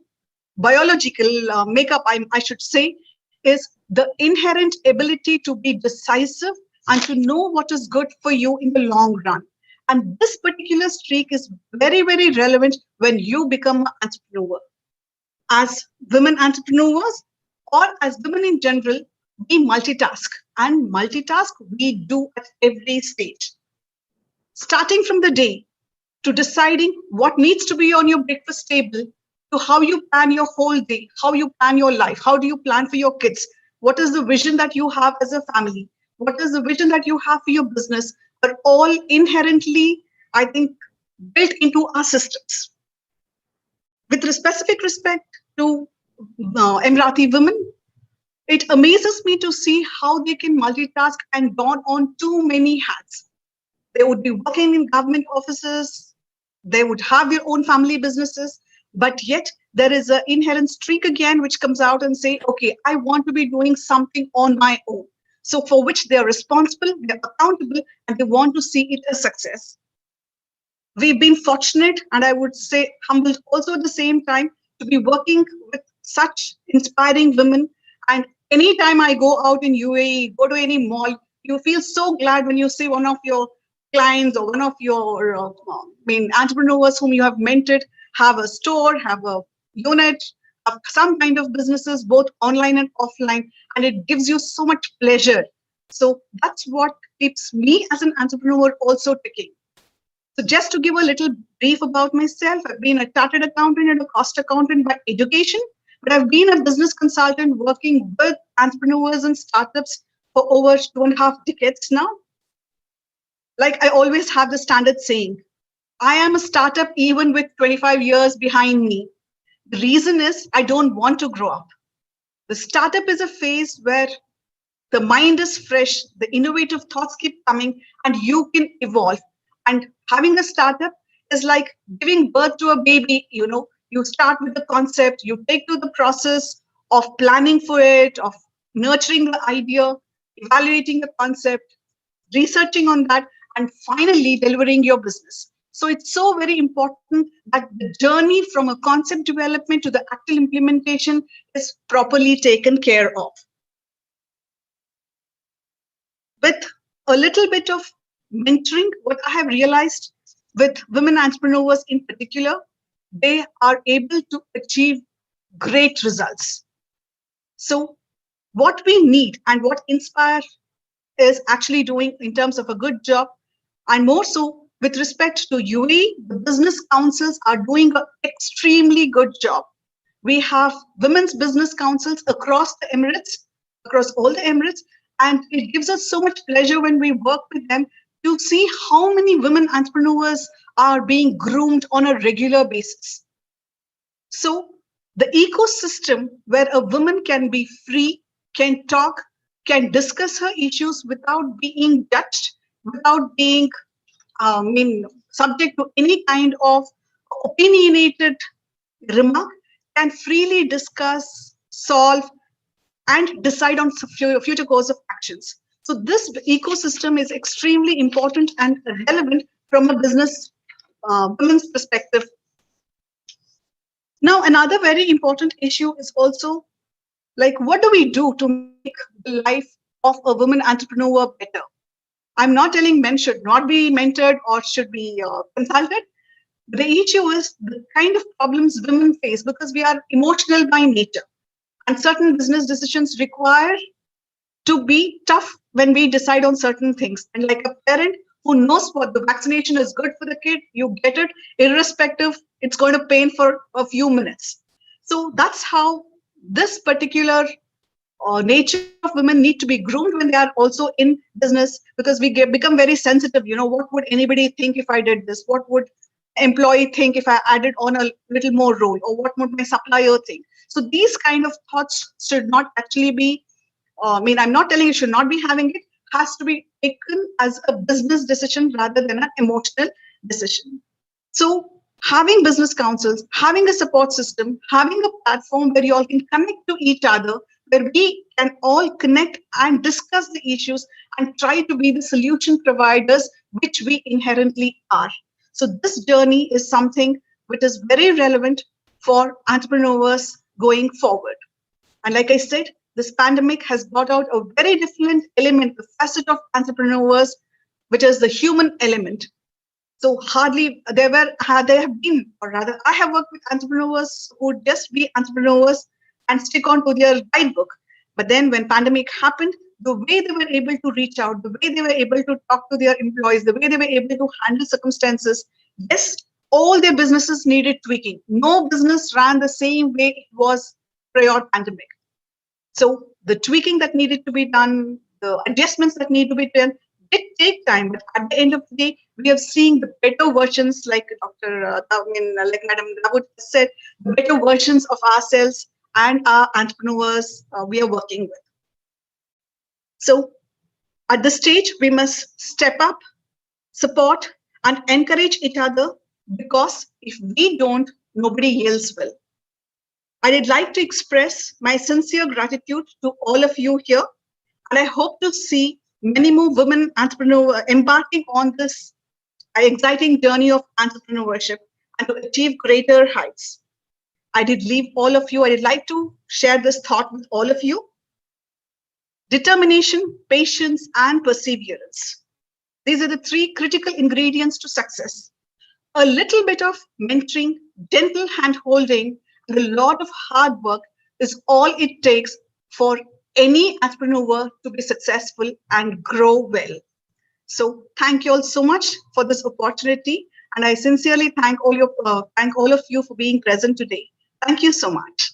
biological makeup, I should say, is the inherent ability to be decisive and to know what is good for you in the long run. And this particular streak is very, very relevant when you become an entrepreneur. As women entrepreneurs, or as women in general, we multitask, and multitask we do at every stage. Starting from the day, to deciding what needs to be on your breakfast table, to how you plan your whole day, how you plan your life, how do you plan for your kids, what is the vision that you have as a family, what is the vision that you have for your business, are all inherently, I think, built into our systems. With specific respect to Emirati women, it amazes me to see how they can multitask and don on too many hats. They would be working in government offices, they would have their own family businesses, but yet there is an inherent streak again which comes out and say, okay, I want to be doing something on my own. So for which they're responsible, they're accountable, and they want to see it a success. We've been fortunate, and I would say humbled also at the same time, to be working with such inspiring women. And anytime I go out in UAE, go to any mall, you feel so glad when you see one of your clients or one of your entrepreneurs whom you have mentored have a store, have a unit, have some kind of businesses, both online and offline, and it gives you so much pleasure. So that's what keeps me as an entrepreneur also ticking. So just to give a little brief about myself, I've been a chartered accountant and a cost accountant by education, but I've been a business consultant working with entrepreneurs and startups for over 2.5 decades now. Like I always have the standard saying, I am a startup even with 25 years behind me. The reason is I don't want to grow up. The startup is a phase where the mind is fresh, the innovative thoughts keep coming, and you can evolve. And having a startup is like giving birth to a baby. You start with the concept, you take to the process of planning for it, of nurturing the idea, evaluating the concept, researching on that, and finally delivering your business. So it's so very important that the journey from a concept development to the actual implementation is properly taken care of. With a little bit of mentoring, what I have realized with women entrepreneurs in particular, they are able to achieve great results. So what we need and what Inspire is actually doing in terms of a good job, and more so with respect to UAE, the business councils are doing an extremely good job. We have women's business councils across the Emirates, across all the Emirates, and it gives us so much pleasure when we work with them to see how many women entrepreneurs are being groomed on a regular basis. So the ecosystem where a woman can be free, can talk, can discuss her issues without being judged, without being subject to any kind of opinionated remark, can freely discuss, solve, and decide on future course of actions. So this ecosystem is extremely important and relevant from a business women's perspective. Now, another very important issue is also like, what do we do to make the life of a woman entrepreneur better? I'm not telling men should not be mentored or should be consulted. The issue is the kind of problems women face because we are emotional by nature. And certain business decisions require to be tough when we decide on certain things. And like a parent who knows what the vaccination is good for the kid, you get it, irrespective, it's going to pain for a few minutes. So that's how this particular nature of women need to be groomed when they are also in business, because we become very sensitive. What would anybody think if I did this? What would employee think if I added on a little more role? Or what would my supplier think? So these kind of thoughts should not actually be, I'm not telling you should not be having it, has to be taken as a business decision rather than an emotional decision. So having business councils, having a support system, having a platform where you all can connect to each other, where we can all connect and discuss the issues and try to be the solution providers, which we inherently are. So this journey is something which is very relevant for entrepreneurs going forward. And like I said, this pandemic has brought out a very different element, the facet of entrepreneurs, which is the human element. So hardly there have been, or rather, I have worked with entrepreneurs who would just be entrepreneurs and stick on to their guidebook. But then when pandemic happened, the way they were able to reach out, the way they were able to talk to their employees, the way they were able to handle circumstances, yes, all their businesses needed tweaking. No business ran the same way it was prior pandemic. So the tweaking that needed to be done, the adjustments that need to be done, did take time. But at the end of the day, we have seen the better versions, like like Madam Dawood said, the better versions of ourselves and our entrepreneurs we are working with. So at this stage, we must step up, support, and encourage each other, because if we don't, nobody else will. I'd like to express my sincere gratitude to all of you here, and I hope to see many more women entrepreneurs embarking on this exciting journey of entrepreneurship and to achieve greater heights. I did leave all of you. I would like to share this thought with all of you. Determination, patience, and perseverance. These are the three critical ingredients to success. A little bit of mentoring, gentle hand-holding, and a lot of hard work is all it takes for any entrepreneur to be successful and grow well. So thank you all so much for this opportunity, and I sincerely thank all of you for being present today. Thank you so much.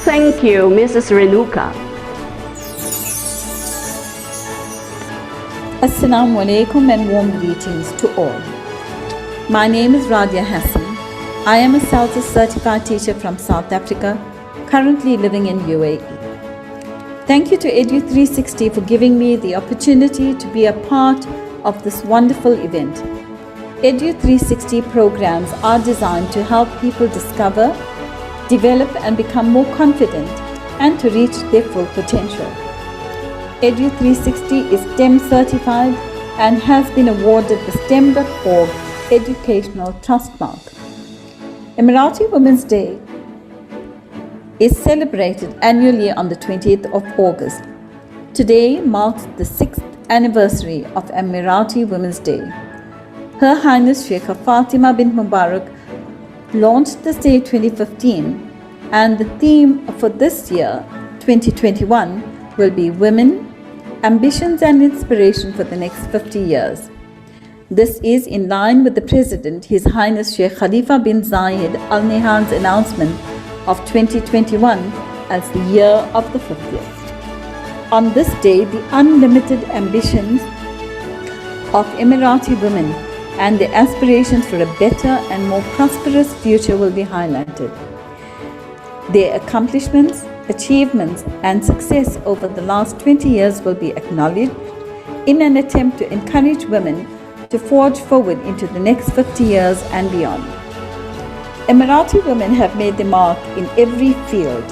Thank you, Mrs. Renuka. Assalamu alaikum and warm greetings to all. My name is Radia Hassan. I am a CELTA certified teacher from South Africa, currently living in UAE. Thank you to Edu360 for giving me the opportunity to be a part of this wonderful event. Edu360 programs are designed to help people discover, develop and become more confident and to reach their full potential. Edu360 is STEM certified and has been awarded the STEM.org Educational Trust Mark. Emirati Women's Day is celebrated annually on the 20th of August. Today marks the 6th anniversary of Emirati Women's Day. Her Highness Sheikh Fatima bint Mubarak launched this day 2015, and the theme for this year, 2021, will be Women, Ambitions and Inspiration for the next 50 years. This is in line with the President, His Highness Sheikh Khalifa bin Zayed Al Nahyan's announcement of 2021 as the year of the 50th. On this day, the unlimited ambitions of Emirati women and their aspirations for a better and more prosperous future will be highlighted. Their accomplishments, achievements and success over the last 20 years will be acknowledged in an attempt to encourage women to forge forward into the next 50 years and beyond. Emirati women have made their mark in every field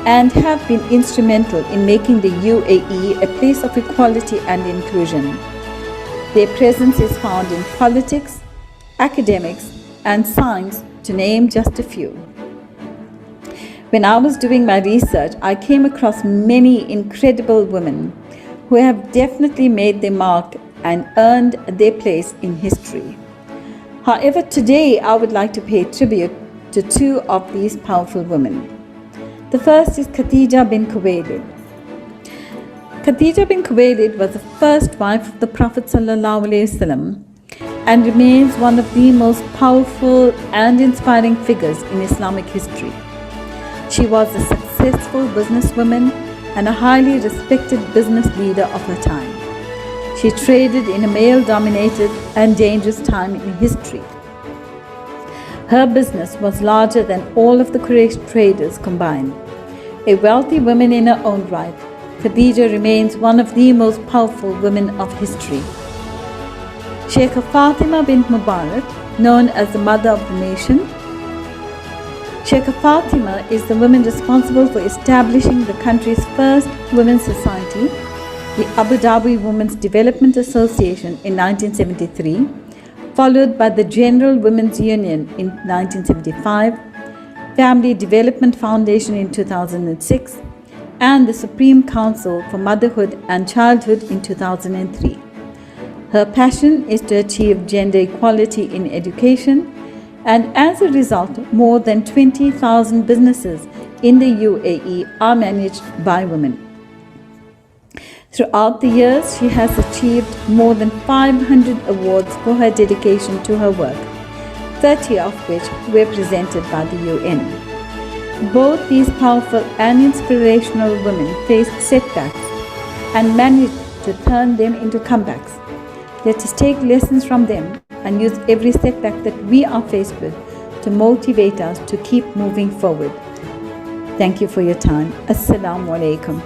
and have been instrumental in making the UAE a place of equality and inclusion. Their presence is found in politics, academics, and science, to name just a few. When I was doing my research, I came across many incredible women who have definitely made their mark and earned their place in history. However, today I would like to pay tribute to two of these powerful women. The first is Khadija bin Khuwaylid. Khadija bin Khuwaylid was the first wife of the Prophet ﷺ and remains one of the most powerful and inspiring figures in Islamic history. She was a successful businesswoman and a highly respected business leader of her time. She traded in a male-dominated and dangerous time in history. Her business was larger than all of the Quraysh traders combined. A wealthy woman in her own right, Khadija remains one of the most powerful women of history. Sheikh Fatima bint Mubarak, known as the Mother of the Nation. Sheikh Fatima is the woman responsible for establishing the country's first women's society, the Abu Dhabi Women's Development Association in 1973, followed by the General Women's Union in 1975, Family Development Foundation in 2006, and the Supreme Council for Motherhood and Childhood in 2003. Her passion is to achieve gender equality in education, and as a result, more than 20,000 businesses in the UAE are managed by women. Throughout the years, she has achieved more than 500 awards for her dedication to her work, 30 of which were presented by the UN. Both these powerful and inspirational women faced setbacks and managed to turn them into comebacks. Let us take lessons from them and use every setback that we are faced with to motivate us to keep moving forward. Thank you for your time. Assalamu alaikum.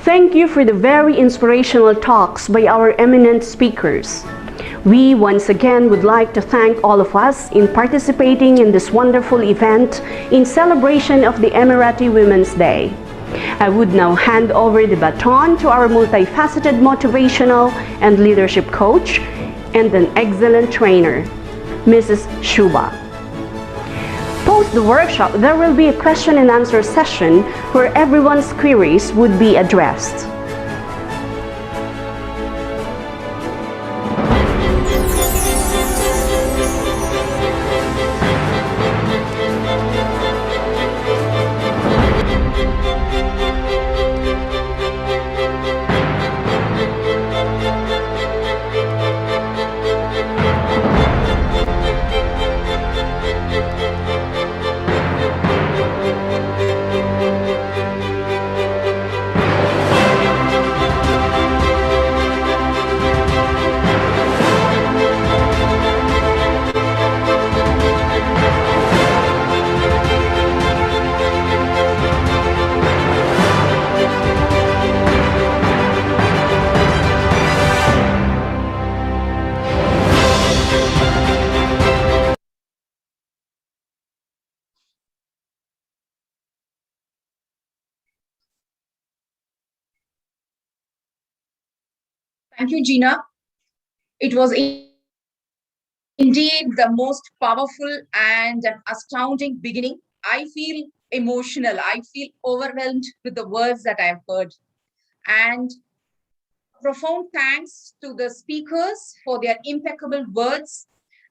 Thank you for the very inspirational talks by our eminent speakers. We once again would like to thank all of us in participating in this wonderful event in celebration of the Emirati Women's Day. I would now hand over the baton to our multifaceted motivational and leadership coach and an excellent trainer, Mrs. Shuba. Post the workshop, there will be a question and answer session where everyone's queries would be addressed. Thank you, Gina. It was indeed the most powerful and an astounding beginning. I feel emotional. I feel overwhelmed with the words that I have heard. And profound thanks to the speakers for their impeccable words,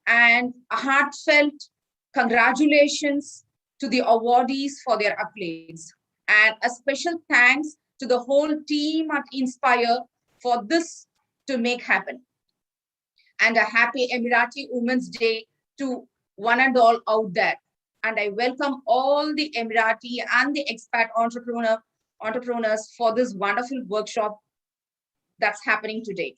and a heartfelt congratulations to the awardees for their accolades. And a special thanks to the whole team at Inspire for this to make happen. And a happy Emirati Women's Day to one and all out there. And I welcome all the Emirati and the expat entrepreneurs for this wonderful workshop that's happening today.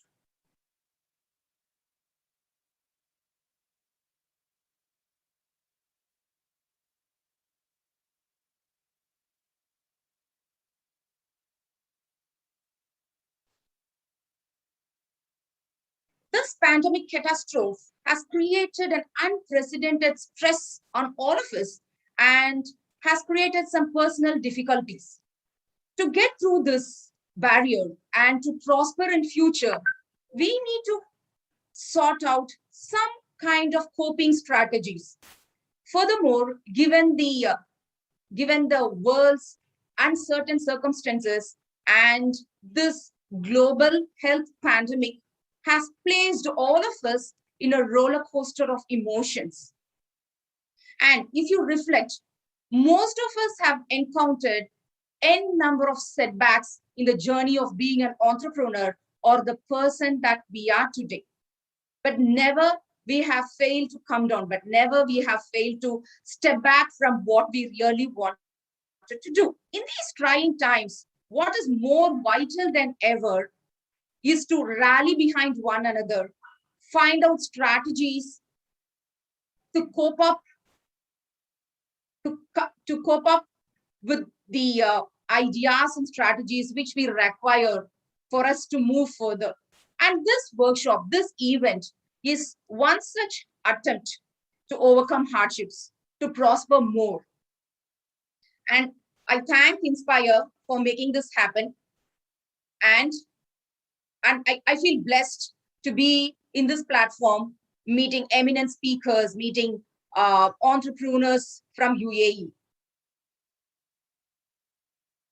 This pandemic catastrophe has created an unprecedented stress on all of us and has created some personal difficulties. To get through this barrier and to prosper in future, we need to sort out some kind of coping strategies. Furthermore, given the world's uncertain circumstances and this global health pandemic has placed all of us in a roller coaster of emotions. And if you reflect, most of us have encountered n number of setbacks in the journey of being an entrepreneur or the person that we are today. But never we have failed to come down, but never we have failed to step back from what we really wanted to do. In these trying times, what is more vital than ever is to rally behind one another, find out strategies to cope up with the ideas and strategies which we require for us to move further. And this workshop, this event is one such attempt to overcome hardships, to prosper more. And I thank Inspire for making this happen. And I feel blessed to be in this platform meeting eminent speakers, meeting entrepreneurs from UAE.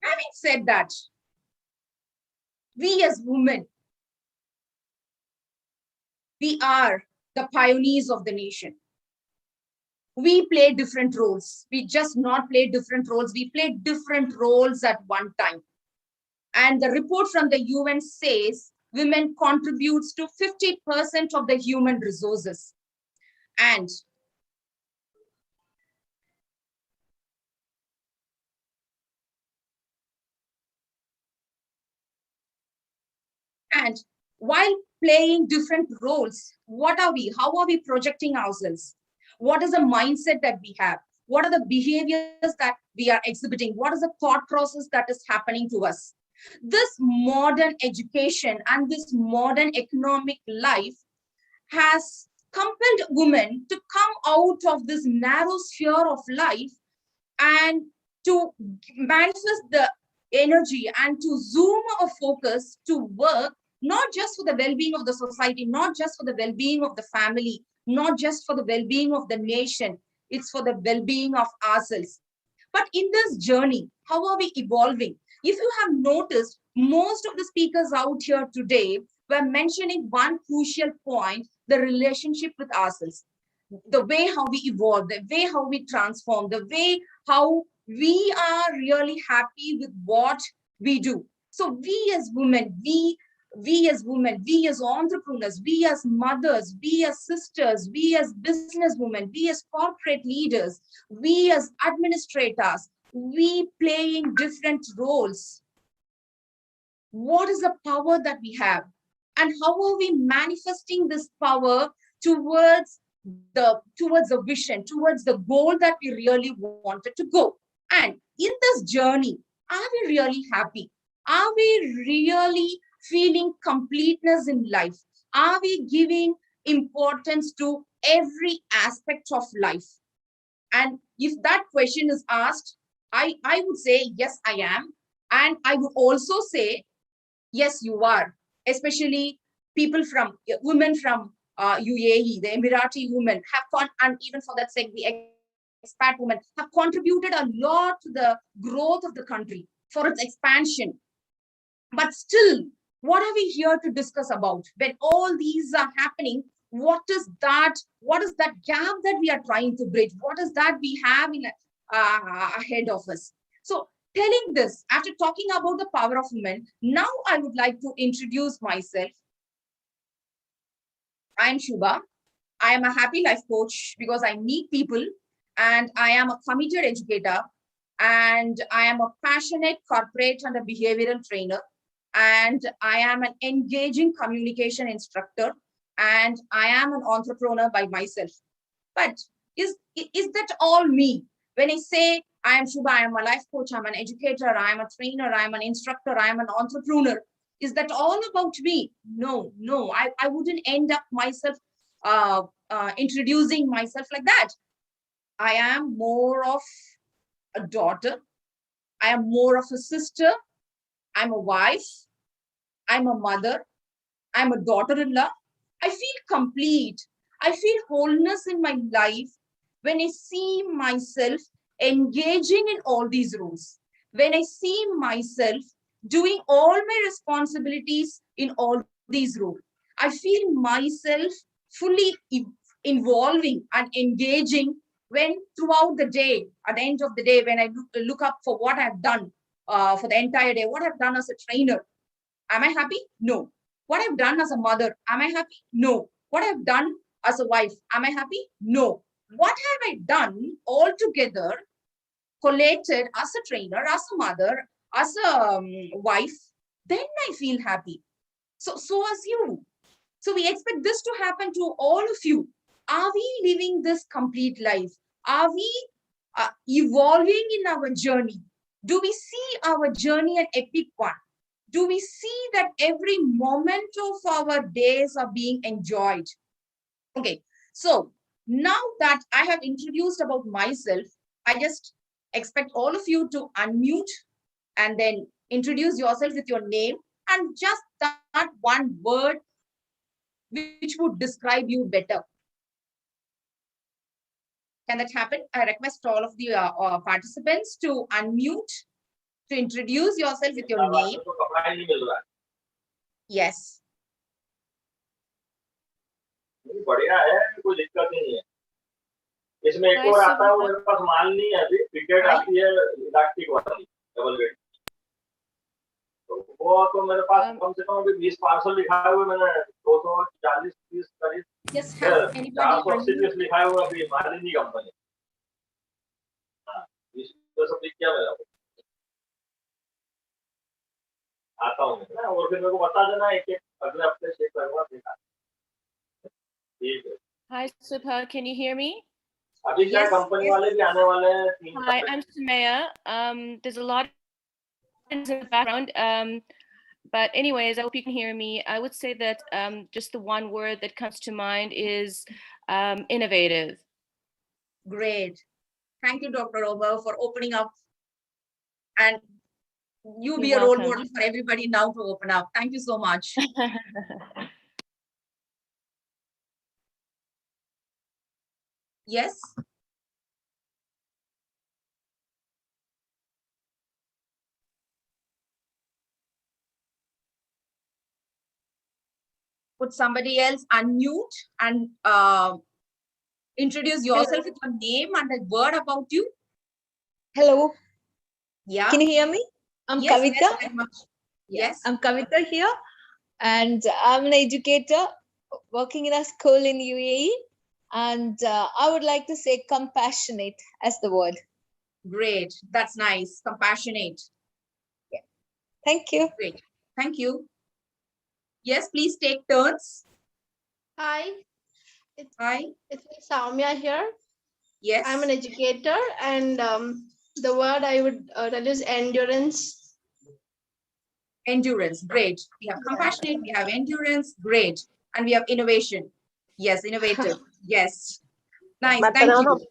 Having said that, we as women, we are the pioneers of the nation. We play different roles. We just not play different roles. We play different roles at one time. And the report from the UN says women contributes to 50% of the human resources. And while playing different roles, what are we? How are we projecting ourselves? What is the mindset that we have? What are the behaviors that we are exhibiting? What is the thought process that is happening to us? This modern education and this modern economic life has compelled women to come out of this narrow sphere of life and to manifest the energy and to zoom a focus to work, not just for the well-being of the society, not just for the well-being of the family, not just for the well-being of the nation, it's for the well-being of ourselves. But in this journey, how are we evolving? If you have noticed, most of the speakers out here today were mentioning one crucial point, the relationship with ourselves. The way how we evolve, the way how we transform, the way how we are really happy with what we do. So we as women, we as women, we as entrepreneurs, we as mothers, we as sisters, we as businesswomen, we as corporate leaders, we as administrators, we playing different roles. What is the power that we have? And how are we manifesting this power towards the vision, towards the goal that we really wanted to go? And in this journey, are we really happy? Are we really feeling completeness in life? Are we giving importance to every aspect of life? And if that question is asked, I would say, yes, I am. And I would also say, yes, you are. Especially women from UAE, the Emirati women have, and even for that sake, the expat women have contributed a lot to the growth of the country, for its expansion. But still, what are we here to discuss about? When all these are happening, what is that gap that we are trying to bridge? What is that we have ahead of us? So telling this, after talking about the power of women, now I would like to introduce myself. I am Shubha. I am a happy life coach because I meet people, and I am a committed educator, and I am a passionate corporate and a behavioral trainer, and I am an engaging communication instructor, and I am an entrepreneur by myself. But is that all me? When I say I am Shubha, I am a life coach, I'm an educator, I am a trainer, I am an instructor, I am an entrepreneur, is that all about me? No, I wouldn't end up myself introducing myself like that. I am more of a daughter. I am more of a sister. I'm a wife. I'm a mother. I'm a daughter-in-law. I feel complete. I feel wholeness in my life when I see myself engaging in all these roles. When I see myself doing all my responsibilities in all these roles. I feel myself fully involving and engaging when throughout the day, at the end of the day, when I look up for what I've done for the entire day, what I've done as a trainer. Am I happy? No. What I've done as a mother, am I happy? No. What I've done as a wife, am I happy? No. What have I done all together, collated as a trainer, as a mother, as a wife, then I feel happy. So as you. So we expect this to happen to all of you. Are we living this complete life? Are we evolving in our journey? Do we see our journey an epic one? Do we see that every moment of our days are being enjoyed? Okay, so now that I have introduced about myself, I just expect all of you to unmute and then introduce yourself with your name and just that one word which would describe you better. Can that happen? I request all of the participants to unmute, to introduce yourself with your name. Yes. बढ़िया है, कोई दिक्कत नहीं है। इसमें एक और आता है, वो मेरे पास माल नहीं है अभी, टिकट आती है इलास्टिक वाली डबल बेड, तो वो तो मेरे पास कम से कम 20 पार्सल लिखा हुआ है मैंने, 240 पीस करीब 480 पीस लिखा हुआ है, अभी माल ही नहीं कंपनी। हाँ, इसको सब लिख क्या मेरा आता हूँ ना, और फिर मेरे को बता देना, एक अगले हफ्ते चेक करूंगा देखा। Hi, Subha. Can you hear me? Yes. Hi, I'm Sumaya. There's a lot in the background. But anyways, I hope you can hear me. I would say that just the one word that comes to mind is innovative. Great. Thank you, Dr. Ober, for opening up. And you be a role model for everybody now to open up. Thank you so much. Yes. Could somebody else unmute and introduce yourself with your name and a word about you? Hello. Yeah. Can you hear me? I'm Kavita. Very much. Yes. I'm Kavita here, and I'm an educator working in a school in UAE. And I would like to say compassionate as the word. Great. That's nice. Compassionate. Yeah. Thank you. Great. Thank you. Yes, please take turns. Hi. Hi. It's Soumya here. Yes. I'm an educator, and the word I would tell is endurance. Endurance. Great. We have compassionate, we have endurance. Great. And we have innovation. Yes, innovative. Yes. Nice. Thank you.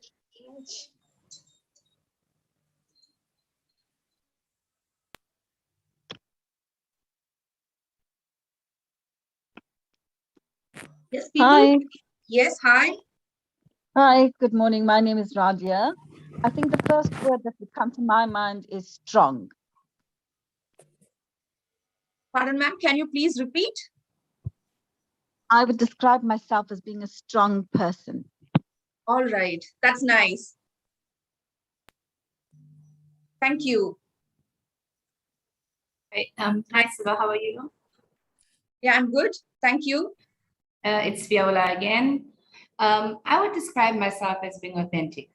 Yes, people. Hi. Yes, hi. Hi, good morning. My name is Radia. I think the first word that would come to my mind is strong. Pardon, ma'am, can you please repeat? I would describe myself as being a strong person. All right, that's nice. Thank you. Hi, Subha, how are you? Yeah, I'm good. Thank you. It's Viola again. I would describe myself as being authentic.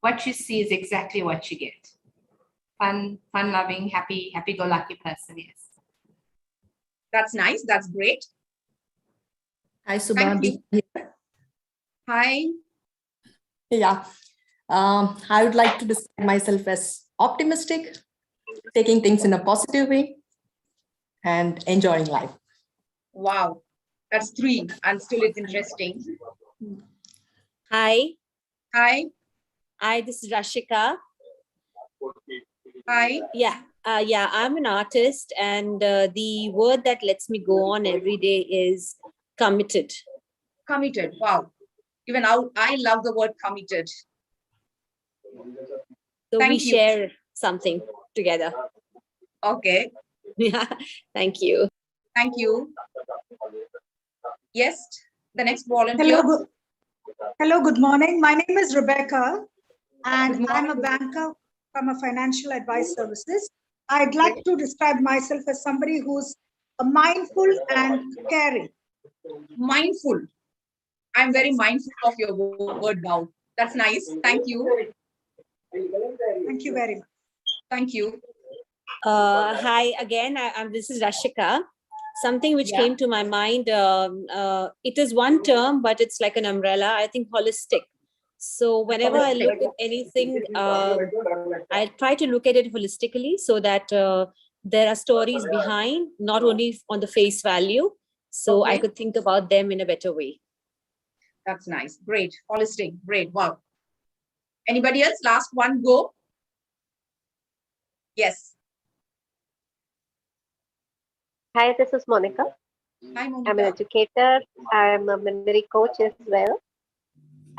What you see is exactly what you get. Fun-loving, happy-go-lucky person, yes. That's nice. That's great. Hi, Subha. Hi. Yeah. I would like to describe myself as optimistic, taking things in a positive way, and enjoying life. Wow. That's 3, and still it's interesting. Hi. Hi. Hi, this is Rashika. Hi. Yeah, I'm an artist, and the word that lets me go on every day is committed. Committed. Wow. Even I love the word committed. So we share something together. Okay. Yeah. Thank you. Thank you. Yes, the next volunteer. Hello, good morning. My name is Rebecca, and I'm a banker from a financial advice services. I'd like to describe myself as somebody who's mindful and caring. Mindful. I'm very mindful of your word now. That's nice. Thank you. Thank you very much. Thank you. Hi again. This is Rashika. Something which came to my mind, it is one term, but it's like an umbrella. I think holistic. So whenever I look at anything, I try to look at it holistically so that there are stories behind, not only on the face value. So I could think about them in a better way. That's nice. Great. Holistic. Great. Wow. Anybody else? Last one, go. Yes. Hi, this is Monica. Hi, Monica. I'm an educator. I'm a memory coach as well.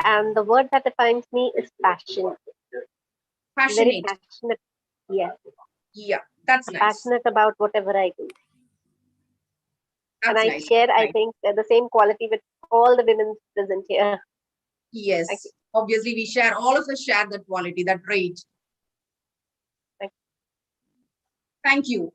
And the word that defines me is passion. Very Passionate. passionate. Yes. Yeah, that's I'm nice. passionate about whatever I do. And That's I nice. share, I Nice. think, the same quality with all the women present here. Yes, obviously we share, all of us share that quality, that trait. Thank you.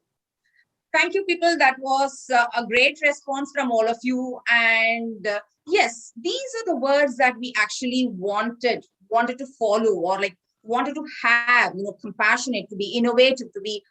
Thank you, people. That was a great response from all of you. And yes, these are the words that we actually wanted to follow, or like wanted to have, compassionate, to be innovative, to be,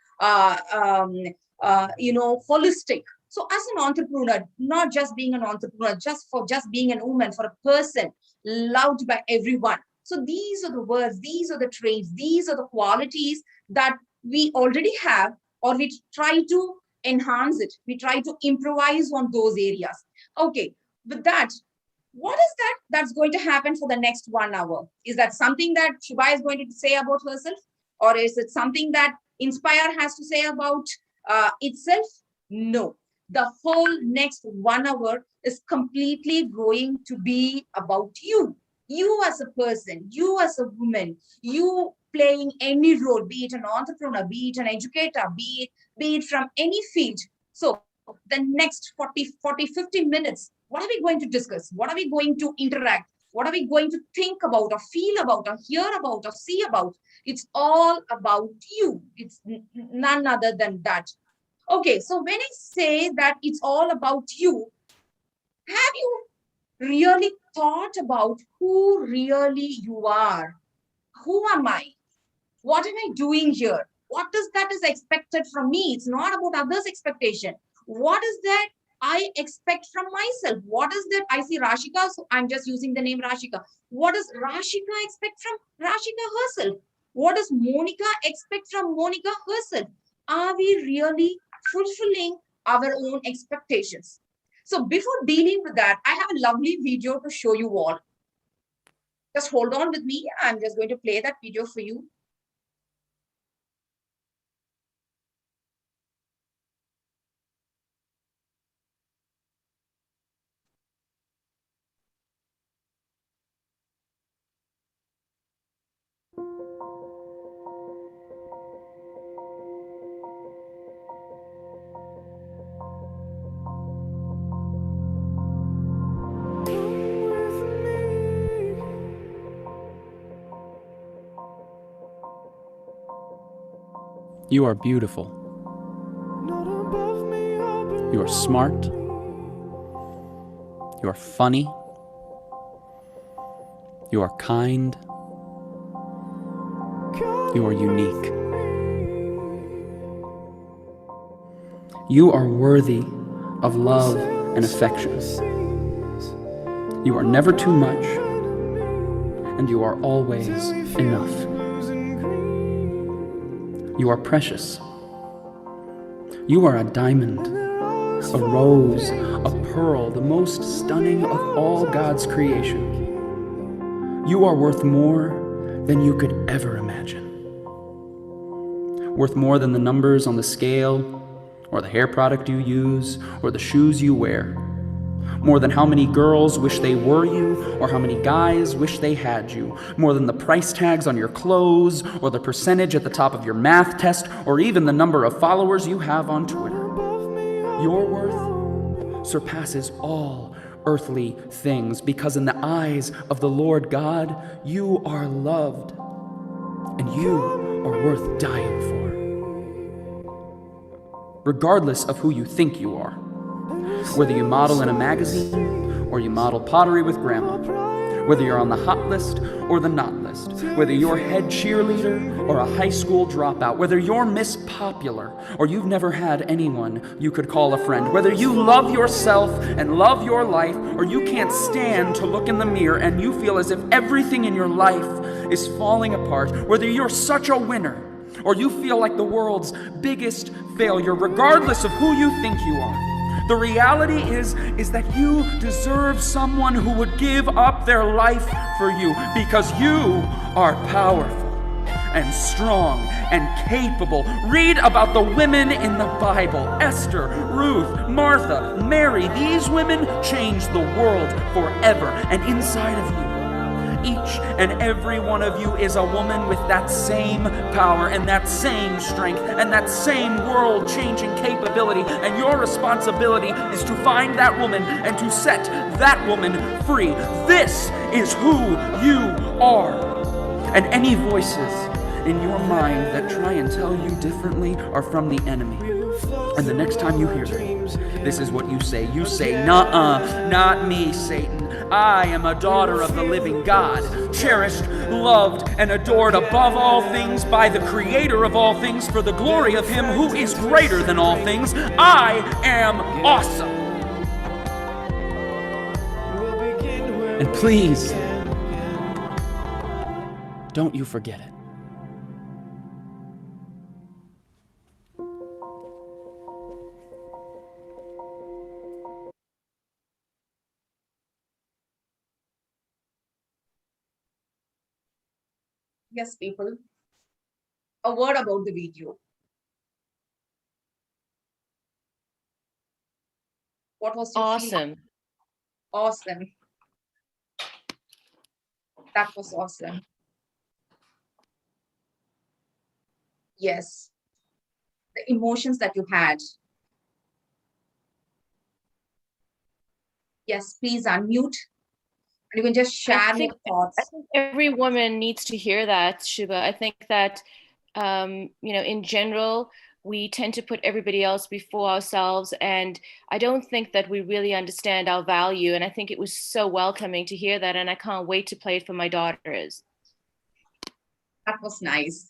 holistic. So as an entrepreneur, not just being an entrepreneur, just being a woman, for a person loved by everyone. So these are the words, these are the traits, these are the qualities that we already have, or we try to enhance it. We try to improvise on those areas. Okay, with that, what is that's going to happen for the next 1 hour? Is that something that Shubha is going to say about herself? Or is it something that Inspire has to say about itself? No. The whole next 1 hour is completely going to be about you. You as a person, you as a woman, you playing any role, be it an entrepreneur, be it an educator, be it from any field. So the next 40, 50 minutes, what are we going to discuss? What are we going to interact? What are we going to think about, or feel about, or hear about, or see about? It's all about you. It's none other than that. Okay, so when I say that it's all about you, have you really thought about who really you are? Who am I? What am I doing here? What is that is expected from me? It's not about others' expectation. What is that I expect from myself? What is that I see Rashika? So I'm just using the name Rashika. What does Rashika expect from Rashika herself? What does Monica expect from Monica herself? Are we really fulfilling our own expectations? So before dealing with that, I have a lovely video to show you all. Just hold on with me. I'm just going to play that video for you. You are beautiful. You are smart. You are funny. You are kind. You are unique. You are worthy of love and affection. You are never too much, and you are always enough. You are precious. You are a diamond, a rose, a pearl, the most stunning of all God's creation. You are worth more than you could ever imagine. Worth more than the numbers on the scale, or the hair product you use, or the shoes you wear. More than how many girls wish they were you, or how many guys wish they had you. More than the price tags on your clothes, or the percentage at the top of your math test, or even the number of followers you have on Twitter. Your worth surpasses all earthly things, because in the eyes of the Lord God, you are loved, and you are worth dying for. Regardless of who you think you are. Whether you model in a magazine, or you model pottery with grandma. Whether you're on the hot list or the not list. Whether you're head cheerleader or a high school dropout. Whether you're Miss Popular or you've never had anyone you could call a friend. Whether you love yourself and love your life, or you can't stand to look in the mirror and you feel as if everything in your life is falling apart. Whether you're such a winner or you feel like the world's biggest failure, regardless of who you think you are. The reality is that you deserve someone who would give up their life for you, because you are powerful and strong and capable. Read about the women in the Bible: Esther, Ruth, Martha, Mary. These women changed the world forever. And inside of you, each and every one of you is a woman with that same power and that same strength and that same world-changing capability. And your responsibility is to find that woman and to set that woman free. This is who you are. And any voices in your mind that try and tell you differently are from the enemy. And the next time you hear them, this is what you say. You say, "Nuh-uh, not me, Satan. I am a daughter of the living God, cherished, loved, and adored above all things by the Creator of all things for the glory of Him who is greater than all things. I am awesome." And please, don't you forget it. Yes, people. A word about the video. What was your feeling? Awesome. That was awesome. Yes. The emotions that you had. Yes, please unmute. And you can just share your thoughts. I think every woman needs to hear that, Shubha. I think that, in general, we tend to put everybody else before ourselves. And I don't think that we really understand our value. And I think it was so welcoming to hear that. And I can't wait to play it for my daughters. That was nice.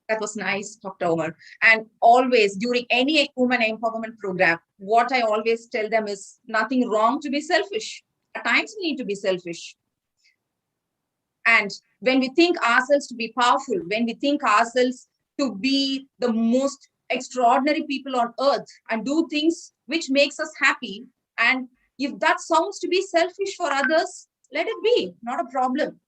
That was nice, Dr. Omar. And always during any women empowerment program, what I always tell them is nothing wrong to be selfish. At times we need to be selfish. And when we think ourselves to be powerful, when we think ourselves to be the most extraordinary people on earth and do things which makes us happy, and if that sounds to be selfish for others, let it be, not a problem.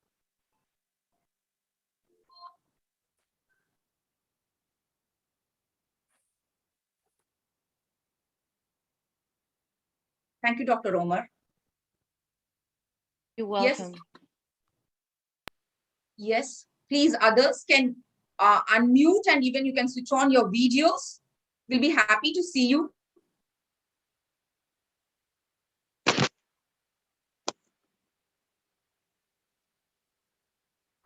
Thank you, Dr. Omar. You're welcome. Yes, please, others can unmute and even you can switch on your videos. We'll be happy to see you.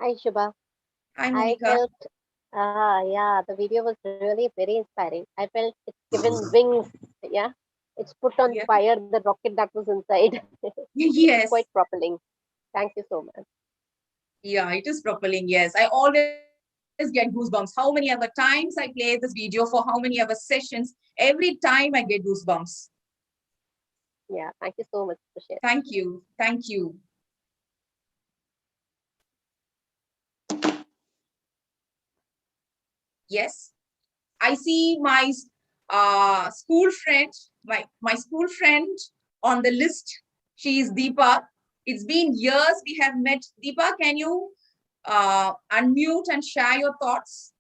Hi, Shubha. Hi, Monica. I felt, the video was really very inspiring. I felt it's given wings. Yeah, it's put on fire the rocket that was inside. Yes. It's quite propelling. Thank you so much. Yeah, it is propelling. Yes, I always get goosebumps. How many other times I play this video for how many other sessions? Every time I get goosebumps. Yeah, thank you so much for sharing. Thank you. Thank you. Yes, I see my school friend, my school friend on the list. She is Deepa. It's been years we have met. Deepa, can you unmute and share your thoughts?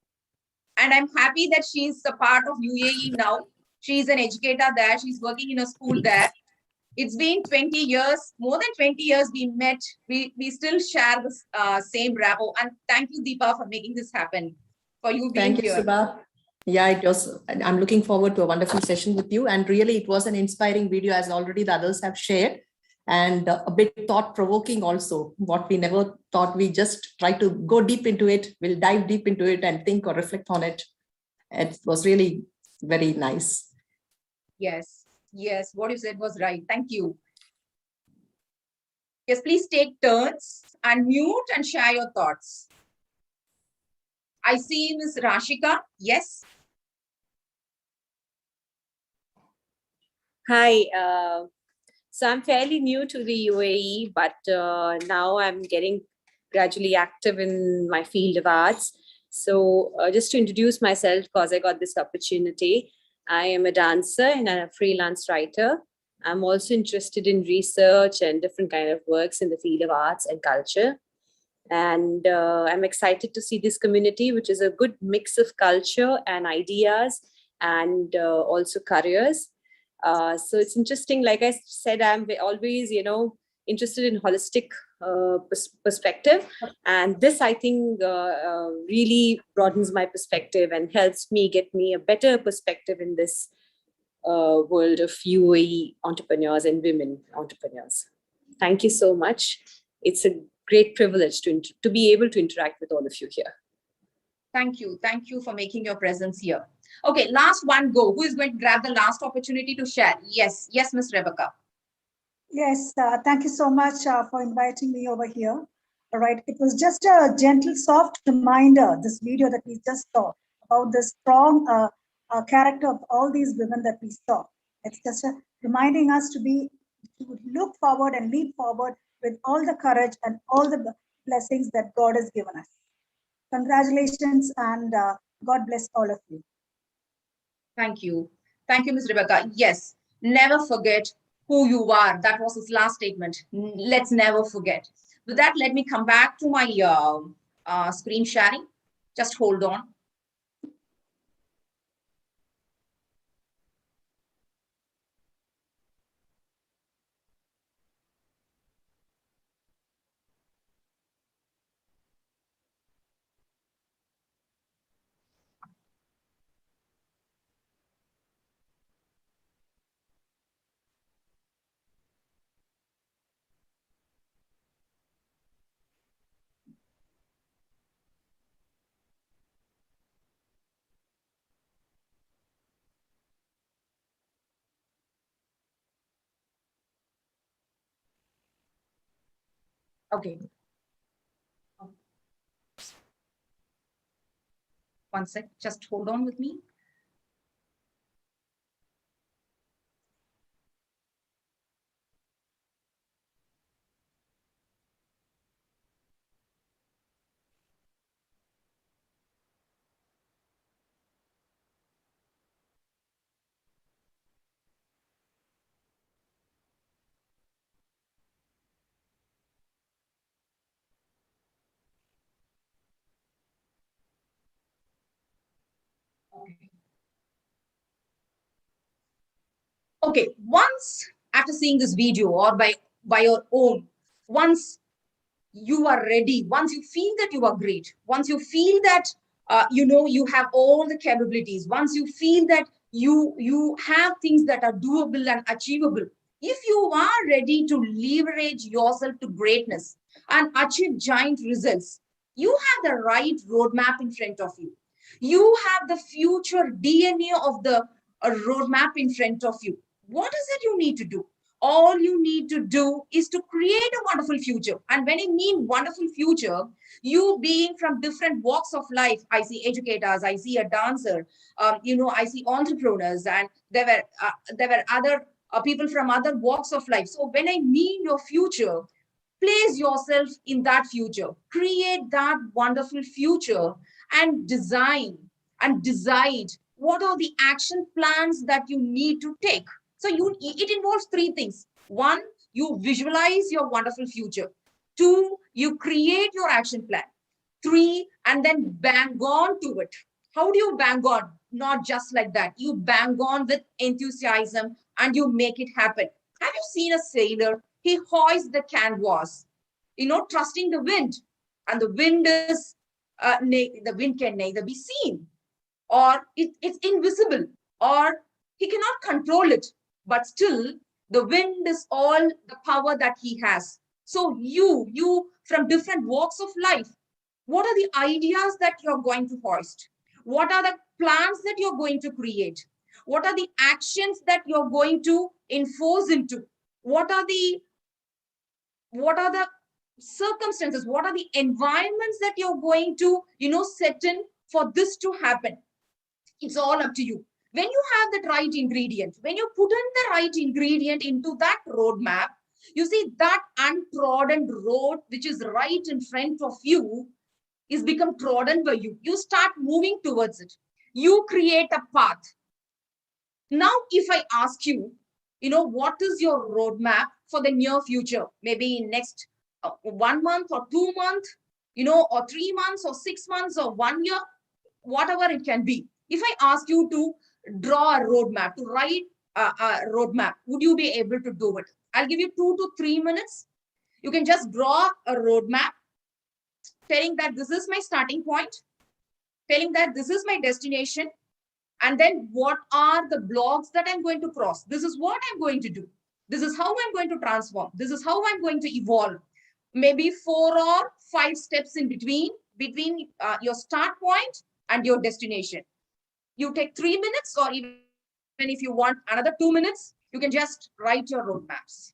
And I'm happy that she's a part of UAE now. She's an educator there. She's working in a school there. It's been 20 years, more than 20 years we met. We still share the same rapport. And thank you, Deepa, for making this happen. For you being Thank you, here. Subha. Yeah, it was. I'm looking forward to a wonderful session with you. And really, it was an inspiring video, as already the others have shared, and a bit thought-provoking also. What we never thought, we just try to go deep into it. We'll dive deep into it and think or reflect on it. It was really very nice. Yes, yes, what you said was right. Thank you. Yes, please take turns, unmute and share your thoughts. I see Ms. Rashika. Yes. Hi. So I'm fairly new to the UAE, but now I'm getting gradually active in my field of arts. So just to introduce myself, because I got this opportunity, I am a dancer and a freelance writer. I'm also interested in research and different kind of works in the field of arts and culture. And I'm excited to see this community, which is a good mix of culture and ideas and also careers. So it's interesting. Like I said, I'm always, interested in holistic perspective. And this, I think, really broadens my perspective and helps me get me a better perspective in this world of UAE entrepreneurs and women entrepreneurs. Thank you so much. It's a great privilege to be able to interact with all of you here. Thank you. Thank you for making your presence here. Okay, last one go. Who is going to grab the last opportunity to share? Yes, yes, Ms. Rebecca. Yes, thank you so much for inviting me over here. All right, it was just a gentle, soft reminder, this video that we just saw, about the strong character of all these women that we saw. It's just reminding us to look forward and leap forward with all the courage and all the blessings that God has given us. Congratulations, and God bless all of you. Thank you. Thank you, Ms. Rebecca. Yes, never forget who you are. That was his last statement. Let's never forget. With that, let me come back to my screen sharing. Just hold on. Okay. One sec, just hold on with me. Okay, once after seeing this video or by your own, once you are ready, once you feel that you are great, once you feel that you have all the capabilities, once you feel that you have things that are doable and achievable, if you are ready to leverage yourself to greatness and achieve giant results, you have the right roadmap in front of you. You have the future DNA of the roadmap in front of you. What is it you need to do? All you need to do is to create a wonderful future. And when I mean wonderful future, you being from different walks of life, I see educators, I see a dancer, I see entrepreneurs, and there were other people from other walks of life. So when I mean your future, place yourself in that future, create that wonderful future, and design and decide what are the action plans that you need to take. So it involves three things. One, you visualize your wonderful future. Two, you create your action plan. Three, and then bang on to it. How do you bang on? Not just like that. You bang on with enthusiasm and you make it happen. Have you seen a sailor? He hoists the canvas, trusting the wind. And the wind is, the wind can neither be seen, or it's invisible, or he cannot control it. But still, the wind is all the power that he has. So you from different walks of life, what are the ideas that you're going to hoist? What are the plans that you're going to create? What are the actions that you're going to enforce into? What are the circumstances? What are the environments that you're going to, set in for this to happen? It's all up to you. When you have the right ingredient, when you put in the right ingredient into that roadmap, you see that untrodden road, which is right in front of you, is become trodden by you. You start moving towards it. You create a path. Now, if I ask you, what is your roadmap for the near future? Maybe in next 1 month or 2 months, or 3 months or 6 months or 1 year, whatever it can be. If I ask you to draw a roadmap, to write a roadmap, would you be able to do it? I'll give you 2 to 3 minutes. You can just draw a roadmap telling that this is my starting point, telling that this is my destination, and then what are the blocks that I'm going to cross. This is what I'm going to do. This is how I'm going to transform. This is how I'm going to evolve. Maybe 4 or 5 steps in between your start point and your destination. You take 3 minutes, or even if you want another 2 minutes, you can just write your roadmaps.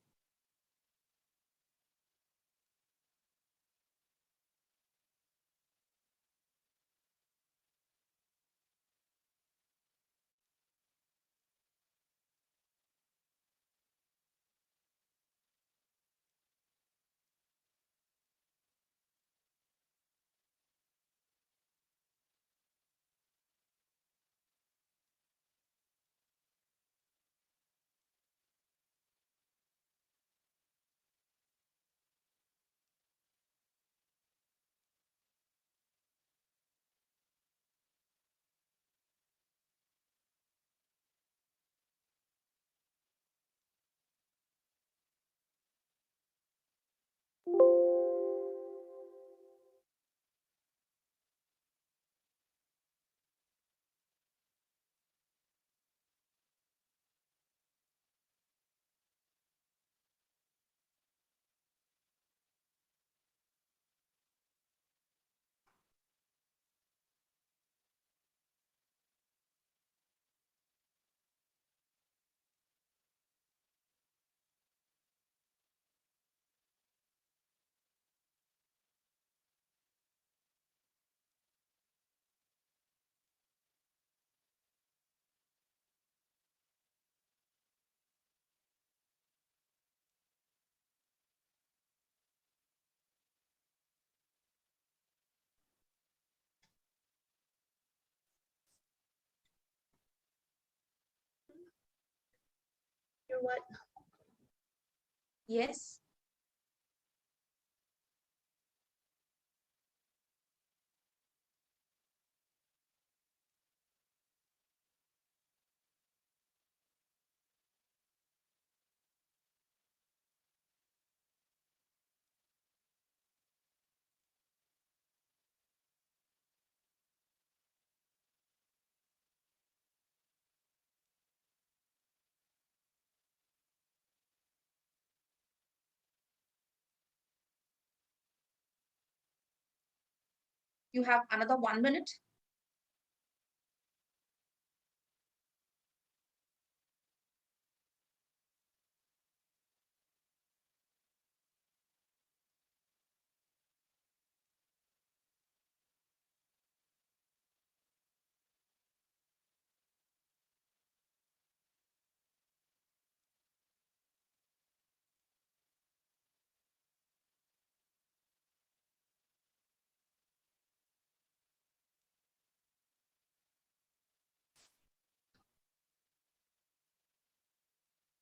You what? Yes. You have another 1 minute.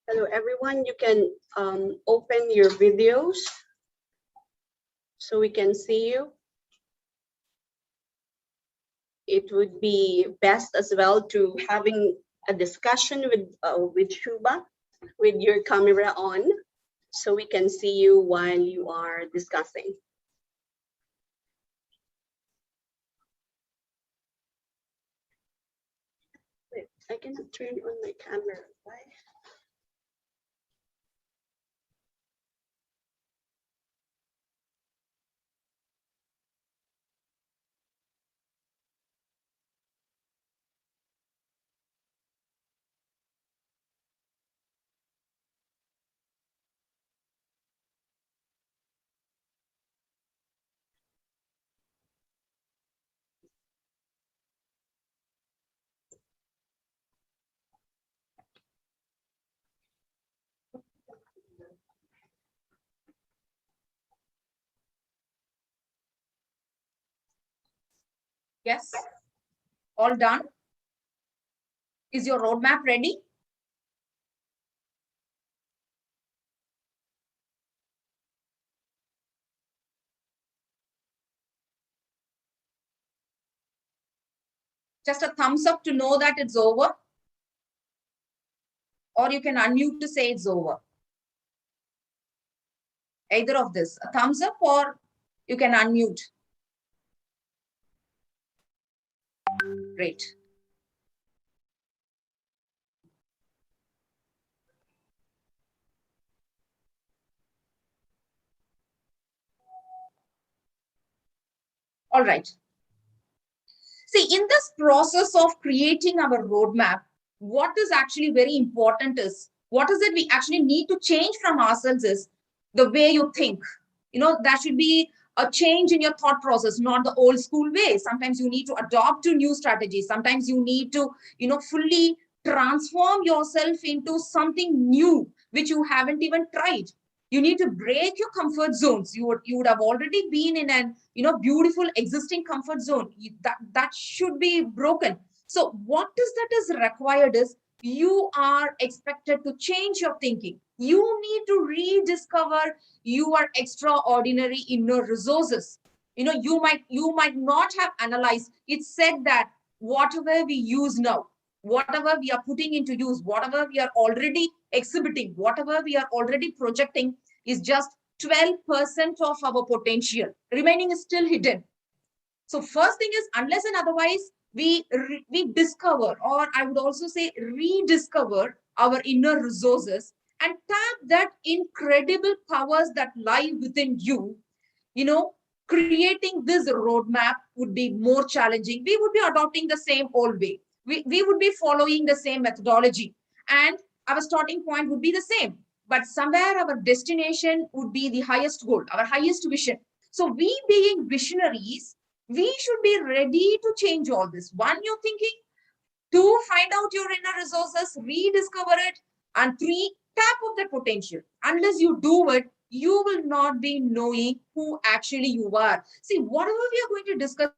Hello, everyone. You can open your videos so we can see you. It would be best as well to having a discussion with Shuba with your camera on so we can see you while you are discussing. Wait, I cannot turn on my camera. Why? Yes. All done? Is your roadmap ready? Just a thumbs up to know that it's over. Or you can unmute to say it's over. Either of this, a thumbs up or you can unmute. Great. All right. See, in this process of creating our roadmap, what is actually very important is, what is it we actually need to change from ourselves is the way you think. You know, that should be a change in your thought process, not the old school way. Sometimes you need to adopt to new strategies. Sometimes you need to, fully transform yourself into something new, which you haven't even tried. You need to break your comfort zones. You would have already been in an beautiful existing comfort zone. That should be broken. So what is that is required is you are expected to change your thinking. You need to rediscover your extraordinary inner resources. You might not have analyzed. It's said that whatever we use now, whatever we are putting into use, whatever we are already exhibiting, whatever we are already projecting is just 12% of our potential. Remaining is still hidden. So first thing is, unless and otherwise, we discover, or I would also say rediscover our inner resources and tap that incredible powers that lie within you, creating this roadmap would be more challenging. We would be adopting the same old way. We would be following the same methodology, and our starting point would be the same. But somewhere our destination would be the highest goal, our highest vision. So we being visionaries, we should be ready to change all this. One, new thinking. Two, find out your inner resources, rediscover it. And three, tap of the potential. Unless you do it, you will not be knowing who actually you are. See, whatever we are going to discuss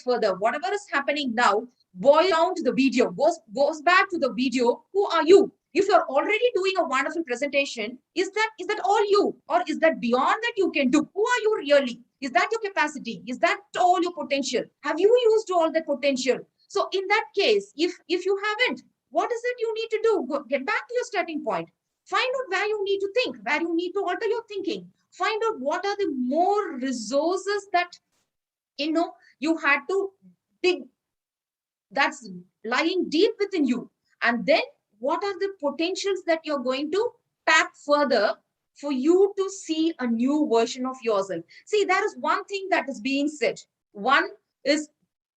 further, whatever is happening now, boil down to the video, goes back to the video. Who are you? If you're already doing a wonderful presentation, is that all you? Or is that beyond that you can do? Who are you really? Is that your capacity? Is that all your potential? Have you used all that potential? So in that case, if you haven't, what is it you need to do? Get back to your starting point. Find out where you need to think, where you need to alter your thinking. Find out what are the more resources that you had to dig, that's lying deep within you. And then what are the potentials that you're going to tap further for you to see a new version of yourself. See, there is one thing that is being said. One is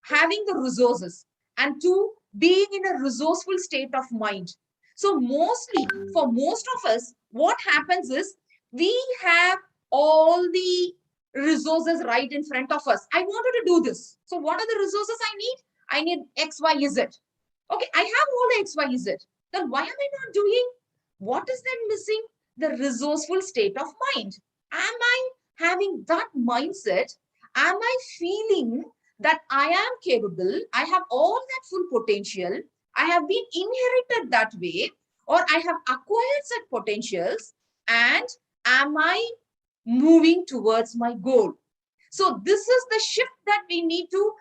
having the resources, and two, being in a resourceful state of mind. So mostly, for most of us, what happens is we have all the resources right in front of us. I wanted to do this. So what are the resources I need? I need X, Y, Z. Okay, I have all the X, Y, Z. Then why am I not doing? What is then missing? The resourceful state of mind. Am I having that mindset? Am I feeling that I am capable? I have all that full potential. I have been inherited that way, or I have acquired such potentials. And am I moving towards my goal? So this is the shift that we need to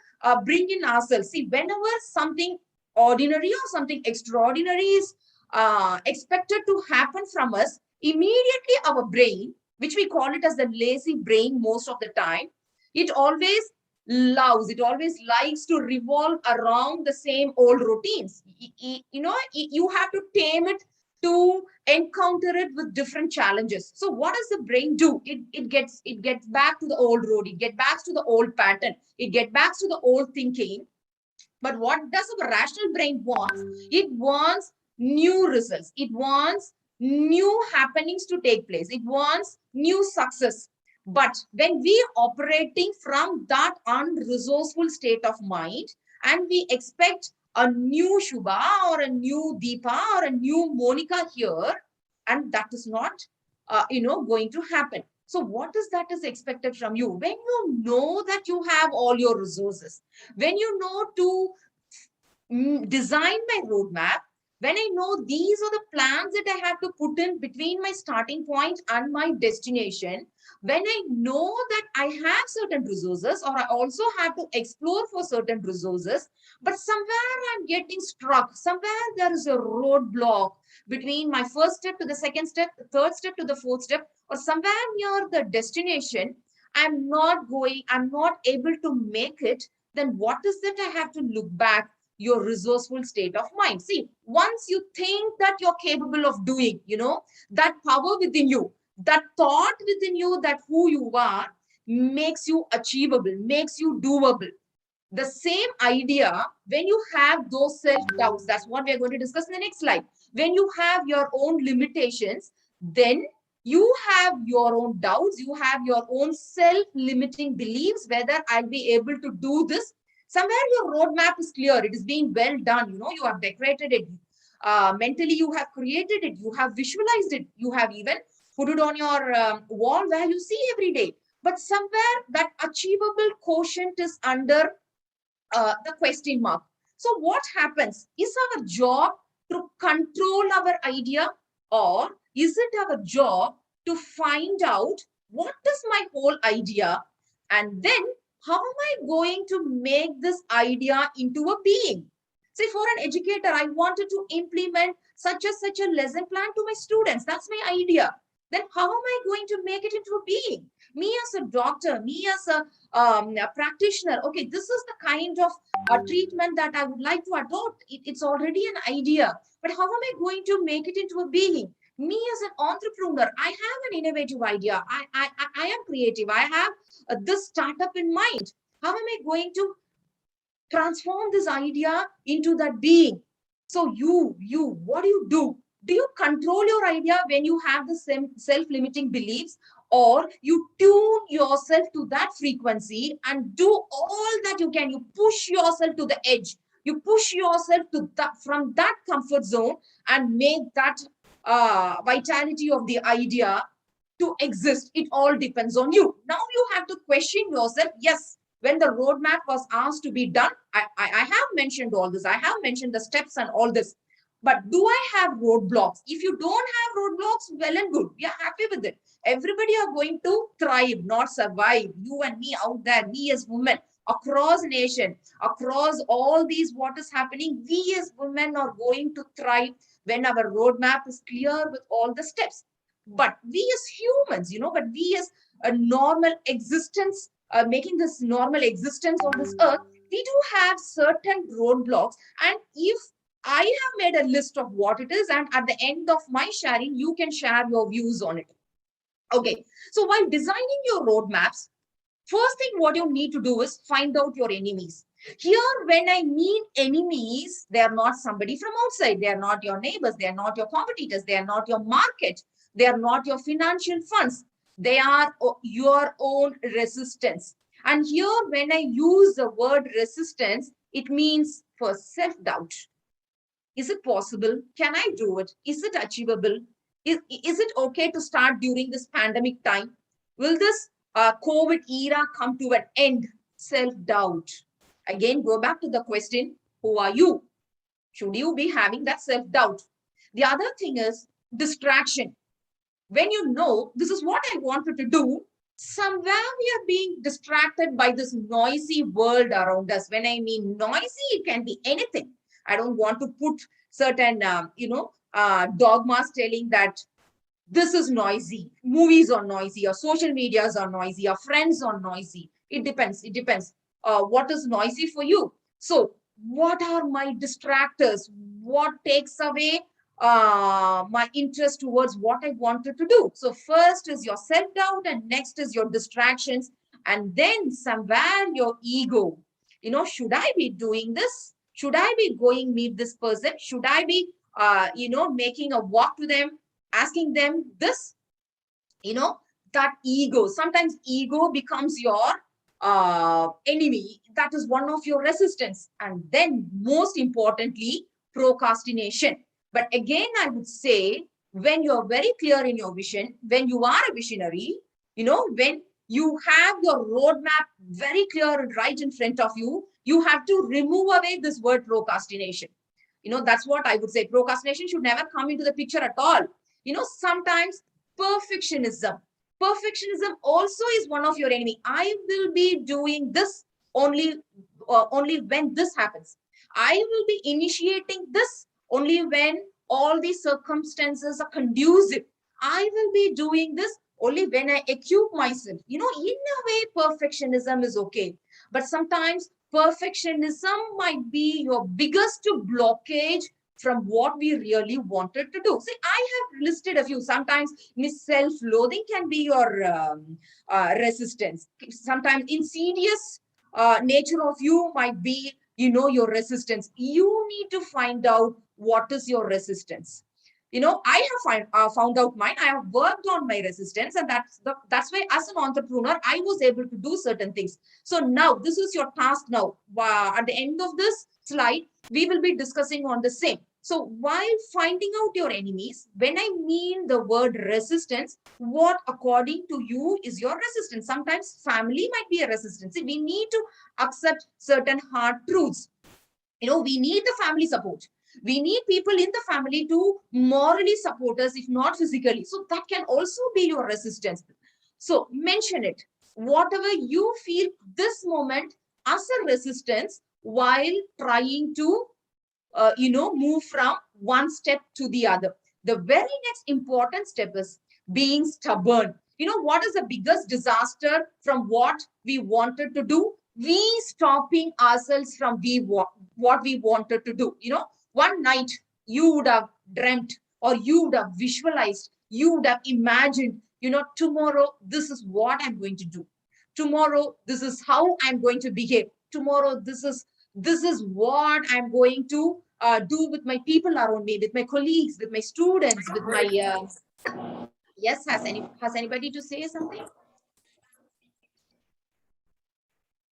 bring in ourselves. See, whenever something ordinary or something extraordinary is expected to happen from us, immediately our brain, which we call it as the lazy brain most of the time, it always likes to revolve around the same old routines. You have to tame it to encounter it with different challenges. So what does the brain do? It gets back to the old road. It gets back to the old pattern. It gets back to the old thinking. But what does our rational brain want? It wants new results. It wants new happenings to take place. It wants new success. But when we are operating from that unresourceful state of mind, and we expect a new Shubha or a new Deepa or a new Monica here, and that is not, going to happen. So what is that is expected from you? When you know that you have all your resources, when you know to design my roadmap, when I know these are the plans that I have to put in between my starting point and my destination, when I know that I have certain resources, or I also have to explore for certain resources, but somewhere I'm getting struck, somewhere there is a roadblock between my first step to the second step, the third step to the fourth step, or somewhere near the destination, I'm not able to make it, then what is that I have to look back? Your resourceful state of mind. See, once you think that you're capable of doing, that power within you, that thought within you, that who you are makes you achievable, makes you doable. The same idea, when you have those self-doubts, that's what we're going to discuss in the next slide. When you have your own limitations, then you have your own doubts, you have your own self-limiting beliefs, whether I'll be able to do this. Somewhere your roadmap is clear, it is being well done, you have decorated it. Mentally, you have created it, you have visualized it, you have even put it on your wall where you see every day. But somewhere that achievable quotient is under the question mark. So what happens? Is our job to control our idea, or is it our job to find out what is my whole idea, and then how am I going to make this idea into a being? Say, for an educator, I wanted to implement such a lesson plan to my students. That's my idea. Then how am I going to make it into a being? Me as a doctor, me as a practitioner, okay, this is the kind of treatment that I would like to adopt. It's already an idea, but how am I going to make it into a being? Me as an entrepreneur, I have an innovative idea. I am creative. I have this startup in mind. How am I going to transform this idea into that being? So what do you do? Do you control your idea when you have the same self-limiting beliefs, or you tune yourself to that frequency and do all that you can? You push yourself to the edge. You push yourself to from that comfort zone and make that vitality of the idea to exist. It all depends on you. Now you have to question yourself. Yes, when the roadmap was asked to be done, I have mentioned all this. I have mentioned the steps and all this. But do I have roadblocks? If you don't have roadblocks, well and good. We are happy with it. Everybody are going to thrive, not survive. You and me out there, we as women, across nation, across all these, what is happening, we as women are going to thrive when our roadmap is clear with all the steps. But we as humans, but we as a normal existence, making this normal existence on this earth, we do have certain roadblocks. And if I have made a list of what it is, and at the end of my sharing, you can share your views on it. Okay, so while designing your roadmaps, first thing what you need to do is find out your enemies. Here, when I mean enemies, they are not somebody from outside. They are not your neighbors. They are not your competitors. They are not your market. They are not your financial funds. They are your own resistance. And here, when I use the word resistance, it means for self-doubt. Is it possible? Can I do it? Is it achievable? Is it okay to start during this pandemic time? Will this COVID era come to an end? Self-doubt. Again, go back to the question, who are you? Should you be having that self-doubt? The other thing is distraction. When you know this is what I wanted to do, somewhere we are being distracted by this noisy world around us. When I mean noisy, it can be anything. I don't want to put certain, dogmas telling that this is noisy. Movies are noisy, or social medias are noisy, or friends are noisy. It depends. It depends. What is noisy for you? So what are my distractors? What takes away my interest towards what I wanted to do? So first is your self-doubt, and next is your distractions, and then somewhere your ego. Should I be doing this? Should I be going meet this person? Should I be, making a walk to them, asking them this? That ego. Sometimes ego becomes your enemy. That is one of your resistance. And then most importantly, procrastination. But again, I would say, when you're very clear in your vision, when you are a visionary, when you have your roadmap very clear and right in front of you, you have to remove away this word procrastination. That's what I would say. Procrastination should never come into the picture at all. Sometimes perfectionism also is one of your enemy. I will be doing this only when this happens. I will be initiating this only when all the circumstances are conducive. I will be doing this only when I equip myself. In a way, perfectionism is okay. But sometimes perfectionism might be your biggest blockage from what we really wanted to do. See, I have listed a few. Sometimes self-loathing can be your resistance. Sometimes insidious nature of you might be, your resistance. You need to find out what is your resistance. I have found out mine. I have worked on my resistance, and that's why as an entrepreneur, I was able to do certain things. So now this is your task now. At the end of this slide, we will be discussing on the same. So while finding out your enemies, when I mean the word resistance, what according to you is your resistance? Sometimes family might be a resistance. See, we need to accept certain hard truths. We need the family support. We need people in the family to morally support us, if not physically. So that can also be your resistance. So mention it. Whatever you feel this moment as a resistance while trying to, move from one step to the other. The very next important step is being stubborn. What is the biggest disaster from what we wanted to do? We stopping ourselves from what we wanted to do. One night you would have dreamt, or you would have visualized, you would have imagined, tomorrow this is what I'm going to do. Tomorrow this is how I'm going to behave. Tomorrow this is what I'm going to do with my people around me, with my colleagues, with my students, with my yes, has anybody to say something?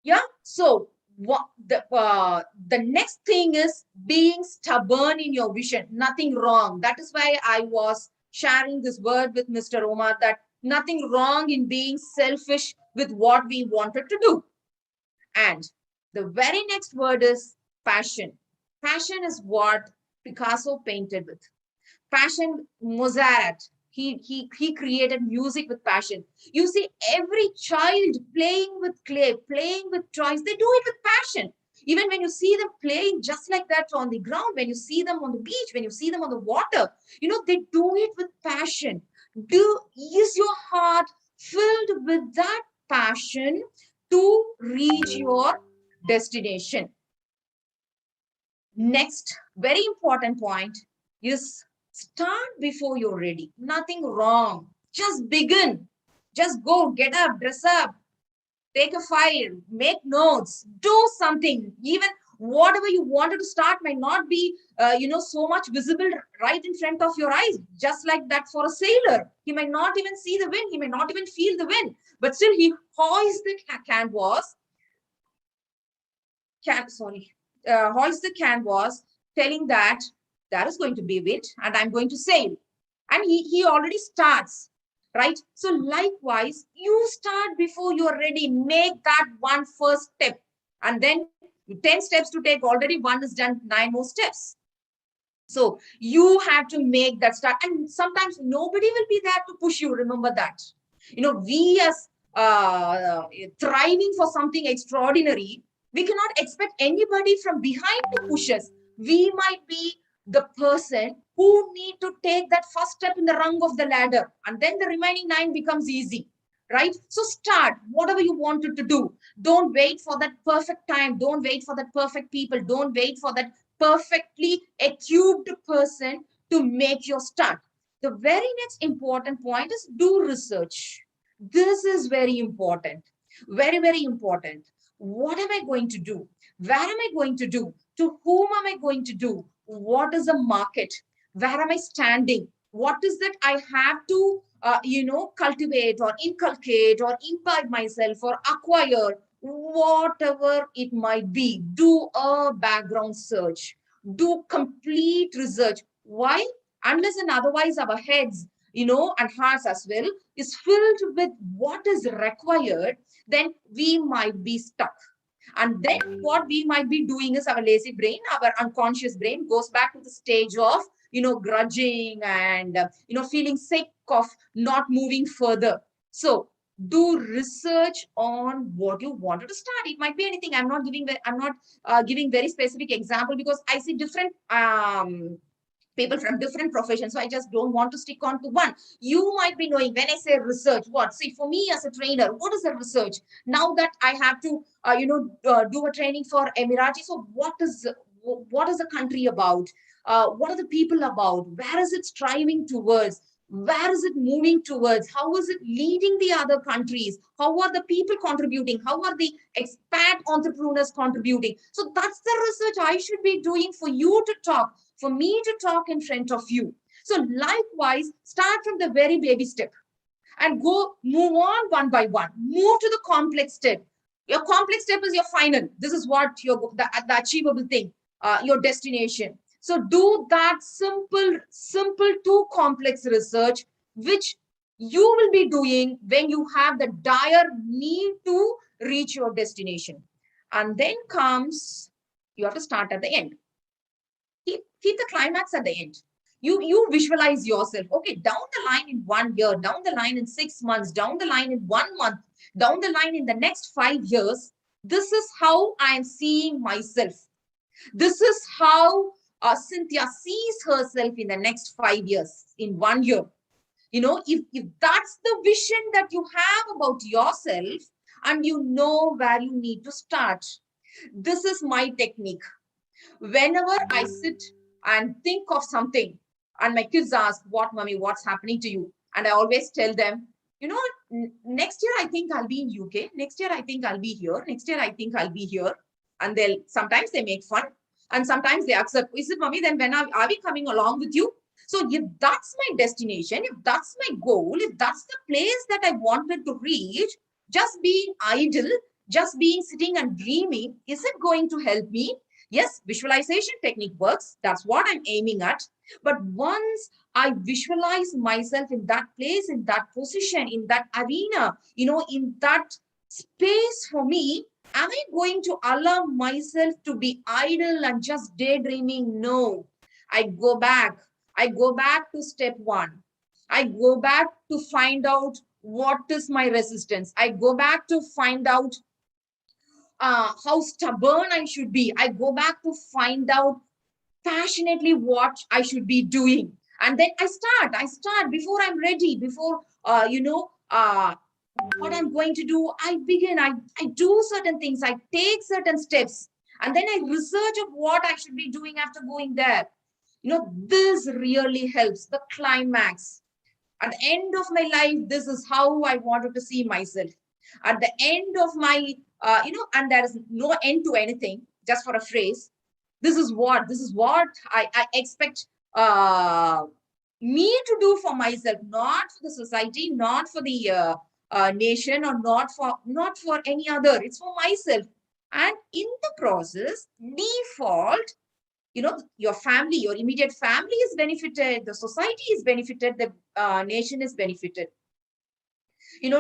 Yeah. So what the next thing is being stubborn in your vision. Nothing wrong. That is why I was sharing this word with Mr. Omar, that nothing wrong in being selfish with what we wanted to do. And the very next word is passion. Passion is what Picasso painted with. Passion, Mozart, he created music with passion. You see, every child playing with clay, playing with toys, they do it with passion. Even when you see them playing just like that on the ground, when you see them on the beach, when you see them on the water, they do it with passion. Is your heart filled with that passion to reach your destination? Next, very important point is start before you're ready. Nothing wrong. Just begin. Just go, get up, dress up, take a file, make notes, do something. Even whatever you wanted to start might not be, so much visible right in front of your eyes. Just like that for a sailor, he might not even see the wind. He may not even feel the wind, but still he hoists the canvas. Hoist the canvas, telling that there is going to be wind and I'm going to sail. And he already starts, right? So likewise, you start before you're ready. Make that one first step. And then 10 steps to take, already one is done, 9 more steps. So you have to make that start. And sometimes nobody will be there to push you. Remember that. We as thriving for something extraordinary, we cannot expect anybody from behind to push us. We might be the person who need to take that first step in the rung of the ladder, and then the remaining 9 becomes easy, right? So start whatever you wanted to do. Don't wait for that perfect time. Don't wait for that perfect people. Don't wait for that perfectly equipped person to make your start. The very next important point is do research. This is very important. Very, very important. What am I going to do? Where am I going to do? To whom am I going to do? What is the market? Where am I standing? What is that I have to, cultivate or inculcate or imbibe myself or acquire? Whatever it might be, do a background search. Do complete research. Why? Unless and otherwise our heads, and hearts as well, is filled with what is required, then we might be stuck. And then what we might be doing is our lazy brain, our unconscious brain goes back to the stage of, grudging and, feeling sick of not moving further. So do research on what you wanted to start. It might be anything. I'm not giving very specific example because I see different people from different professions. So I just don't want to stick on to one. You might be knowing when I say research, what? See, for me as a trainer, what is a research? Now that I have to, do a training for Emiratis. So what is the country about? What are the people about? Where is it striving towards? Where is it moving towards? How is it leading the other countries? How are the people contributing? How are the expat entrepreneurs contributing? So that's the research I should be doing for you to talk, for me to talk in front of you. So likewise, start from the very baby step and move on one by one. Move to the complex step. Your complex step is your final. This is what the achievable thing, your destination. So do that simple to complex research, which you will be doing when you have the dire need to reach your destination. And then comes, you have to start at the end. Keep the climax at the end. You visualize yourself. Okay, down the line in 1 year, down the line in 6 months, down the line in 1 month, down the line in the next 5 years, this is how I am seeing myself. This is how Cynthia sees herself in the next 5 years, in 1 year. If that's the vision that you have about yourself and you know where you need to start, this is my technique. Whenever I sit and think of something and my kids ask, what, mommy, what's happening to you? And I always tell them, next year I think I'll be in UK. Next year I think I'll be here. Next year I think I'll be here. And sometimes they make fun. And sometimes they accept, is it, mommy, then when are we coming along with you? So if that's my destination, if that's my goal, if that's the place that I wanted to reach, just being idle, just being sitting and dreaming, is it going to help me? Yes, visualization technique works. That's what I'm aiming at. But once I visualize myself in that place, in that position, in that arena, in that space for me, am I going to allow myself to be idle and just daydreaming? No. I go back to step one. I go back to find out what is my resistance. I go back to find out how stubborn I should be. I go back to find out passionately what I should be doing. And then I start before I'm ready, before, what I'm going to do, I begin, I do certain things, I take certain steps, and then I research of what I should be doing after going there. This really helps. The climax. At the end of my life, this is how I wanted to see myself. At the end of my, and there is no end to anything, just for a phrase. This is what I expect me to do for myself, not for the society, not for the nation, or not for any other. It's for myself. And in the process, default, your family, your immediate family is benefited, the society is benefited, the nation is benefited.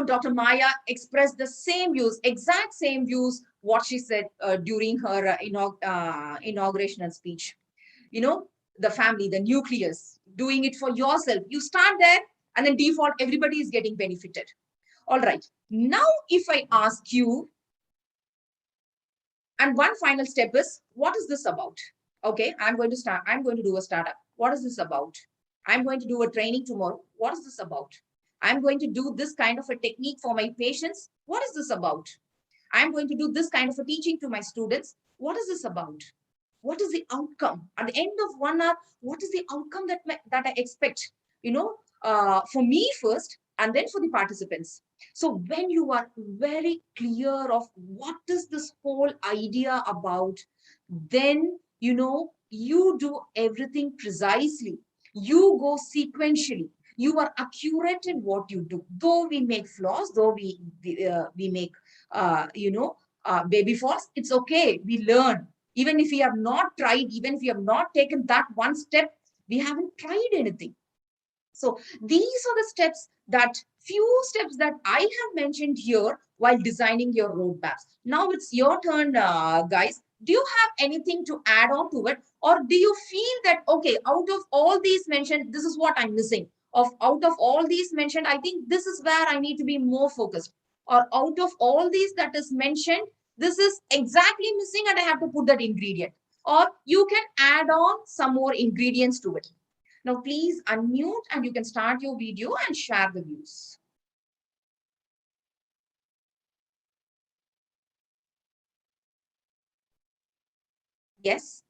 Dr. Maya expressed the same views, exact same views, what she said during her inaugurational speech. The family, the nucleus, doing it for yourself. You start there, and then default, everybody is getting benefited. All right. Now, if I ask you, and one final step is, what is this about? Okay, I'm going to do a startup. What is this about? I'm going to do a training tomorrow. What is this about? I'm going to do this kind of a technique for my patients. What is this about? I'm going to do this kind of a teaching to my students. What is this about? What is the outcome? At the end of 1 hour, what is the outcome that I expect? For me first, and then for the participants. So when you are very clear of what is this whole idea about, then, you do everything precisely. You go sequentially. You are accurate in what you do. Though we make flaws, though we make, baby falls, it's okay. We learn. Even if we have not tried, even if we have not taken that one step, we haven't tried anything. So these are the steps that few steps that I have mentioned here while designing your roadmaps. Now it's your turn, guys. Do you have anything to add on to it? Or do you feel that, okay, out of all these mentioned, this is what I'm missing? Out of all these mentioned, I think this is where I need to be more focused. Or out of all these that is mentioned, this is exactly missing and I have to put that ingredient. Or you can add on some more ingredients to it. Now, please unmute and you can start your video and share the views. Yes.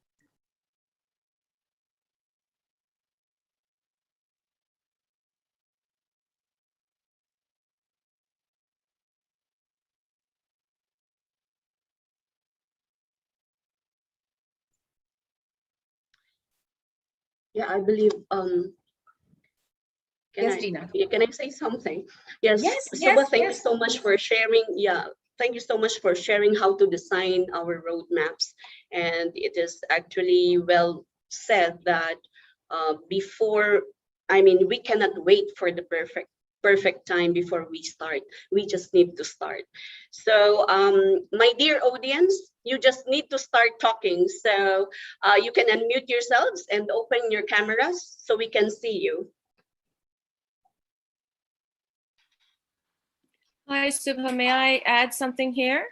Yeah, I believe Yes, Tina. Can I say something? Yes, Yes, Suba, yes, thank you yes. so much for sharing. Yeah, thank you so much for sharing how to design our roadmaps. And it is actually well said that we cannot wait for the perfect time before we start. We just need to start. So my dear audience, you just need to start talking. So you can unmute yourselves and open your cameras so we can see you. Hi, Subha. May I add something here?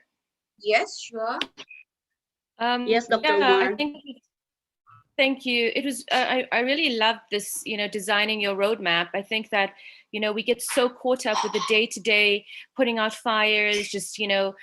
Yes, sure. Yes, Dr. Yeah, Umar. I think. Thank you. It was I really loved this, designing your roadmap. I think that, we get so caught up with the day-to-day, putting out fires, just, sort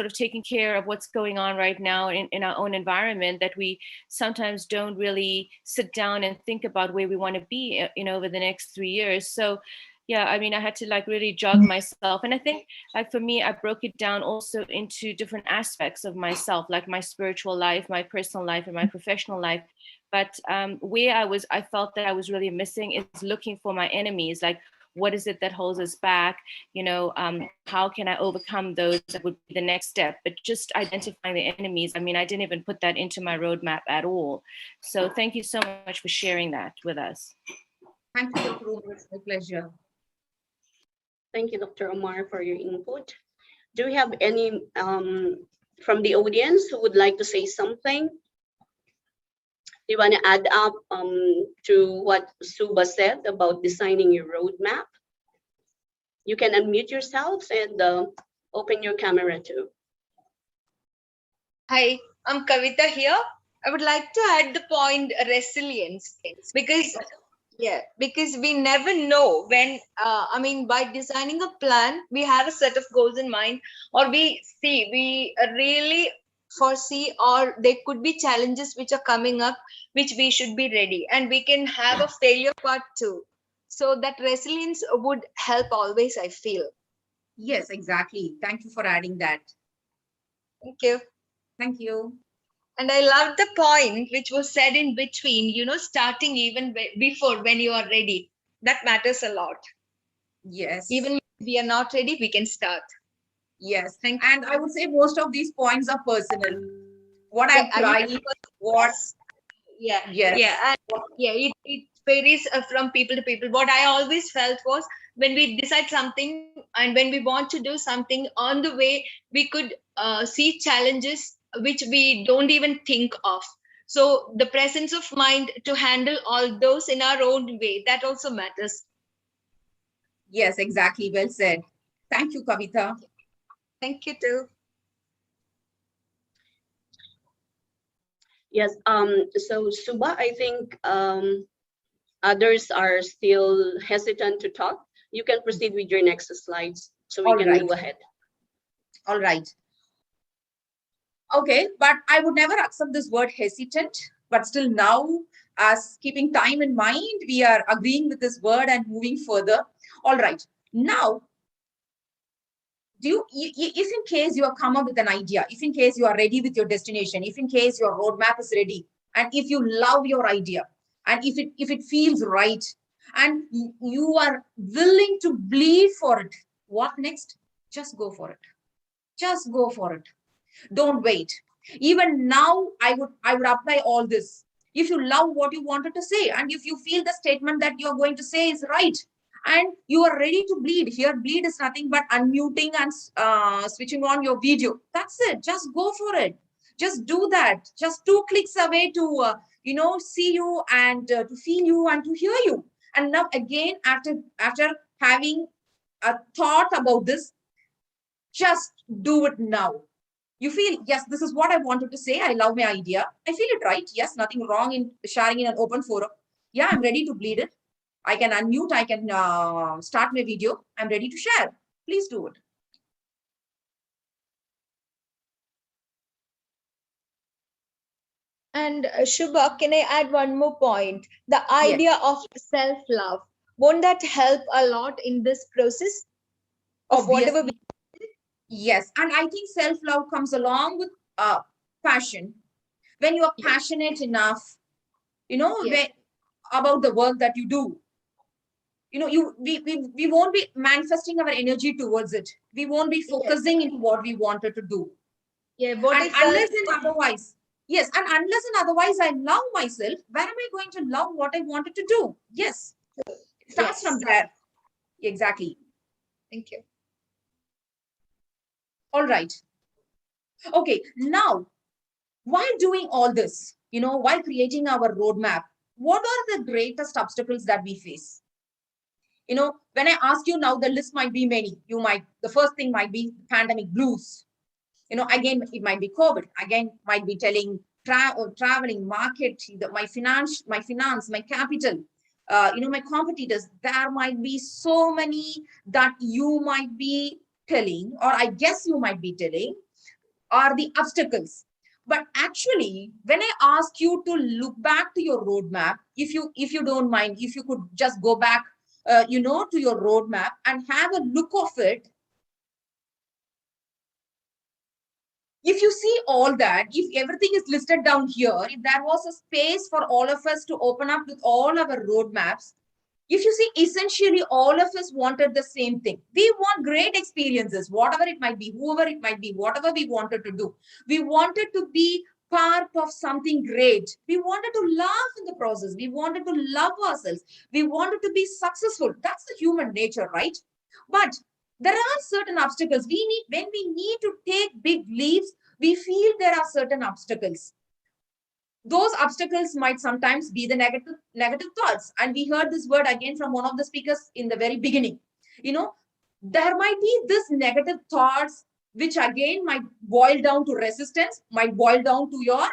of taking care of what's going on right now in our own environment, that we sometimes don't really sit down and think about where we want to be, over the next 3 years. So yeah, I mean, I had to really jog myself. And I think for me, I broke it down also into different aspects of myself, like my spiritual life, my personal life, and my professional life. But where I felt that I was really missing is looking for my enemies. Like, what is it that holds us back? How can I overcome those? That would be the next step. But just identifying the enemies, I mean, I didn't even put that into my roadmap at all. So thank you so much for sharing that with us. Thank you, Dr. Umar. It's my pleasure. Thank you, Dr. Omar, for your input. Do we have any from the audience who would like to say something? Do you want to add up to what Suba said about designing your roadmap? You can unmute yourselves and open your camera too. Hi, I'm Kavita here. I would like to add the point resilience, because we never know when, by designing a plan, we have a set of goals in mind, or we really foresee, or there could be challenges which are coming up, which we should be ready, and we can have a failure part too. So that resilience would help always, I feel. Yes, exactly. Thank you for adding that. Thank you. Thank you. And I love the point which was said in between, starting even before, when you are ready. That matters a lot. Yes. Even if we are not ready, we can start. Yes. And I would say most of these points are personal. What I tried, it varies from people to people. What I always felt was, when we decide something and when we want to do something, on the way, we could see challenges which we don't even think of. So the presence of mind to handle all those in our own way, that also matters. Yes, exactly. Well said. Thank you, Kavita. Thank you too. Yes, so Suba, I think others are still hesitant to talk. You can proceed with your next slides so we can move ahead. All right. Okay, but I would never accept this word hesitant, but still now, as keeping time in mind, we are agreeing with this word and moving further. All right. Now, if in case you have come up with an idea, if in case you are ready with your destination, if in case your roadmap is ready, and if you love your idea, and if it feels right, and you are willing to bleed for it, what next? Just go for it. Just go for it. Don't wait. Even now, I would apply all this. If you love what you wanted to say, and if you feel the statement that you're going to say is right, and you are ready to bleed. Here, bleed is nothing but unmuting and switching on your video. That's it. Just go for it. Just do that. Just 2 clicks away to, see you and to feel you and to hear you. And now again, after having a thought about this, just do it now. You feel, yes, this is what I wanted to say. I love my idea. I feel it right. Yes, nothing wrong in sharing in an open forum. Yeah, I'm ready to bleed it. I can unmute. I can start my video. I'm ready to share. Please do it. And Shubha, can I add one more point? The idea of self-love. Won't that help a lot in this process of whatever? Yes, and I think self-love comes along with passion. When you are passionate enough, about the work that you do, we won't be manifesting our energy towards it. We won't be focusing into what we wanted to do. Yeah, unless and otherwise, yes, and unless and otherwise I love myself, where am I going to love what I wanted to do? Yes, it starts from there. Exactly. Thank you. All right. Okay, now, while doing all this, while creating our roadmap, what are the greatest obstacles that we face? When I ask you now, the list might be many. The first thing might be pandemic blues. Again, it might be COVID. Again, might be telling traveling, market, my finance, my capital, my competitors. There might be so many that you might be telling, or I guess you might be telling, are the obstacles. But actually, when I ask you to look back to your roadmap, if you don't mind, if you could just go back, to your roadmap and have a look of it. If you see all that, if everything is listed down here, if there was a space for all of us to open up with all our roadmaps, if you see, essentially all of us wanted the same thing. We want great experiences, whatever it might be, whoever it might be, whatever we wanted to do. We wanted to be part of something great. We wanted to laugh in the process. We wanted to love ourselves. We wanted to be successful. That's the human nature, right? But there are certain obstacles. When we need to take big leaps, we feel there are certain obstacles. Those obstacles might sometimes be the negative thoughts. And we heard this word again from one of the speakers in the very beginning. There might be this negative thoughts, which again might boil down to resistance, might boil down to your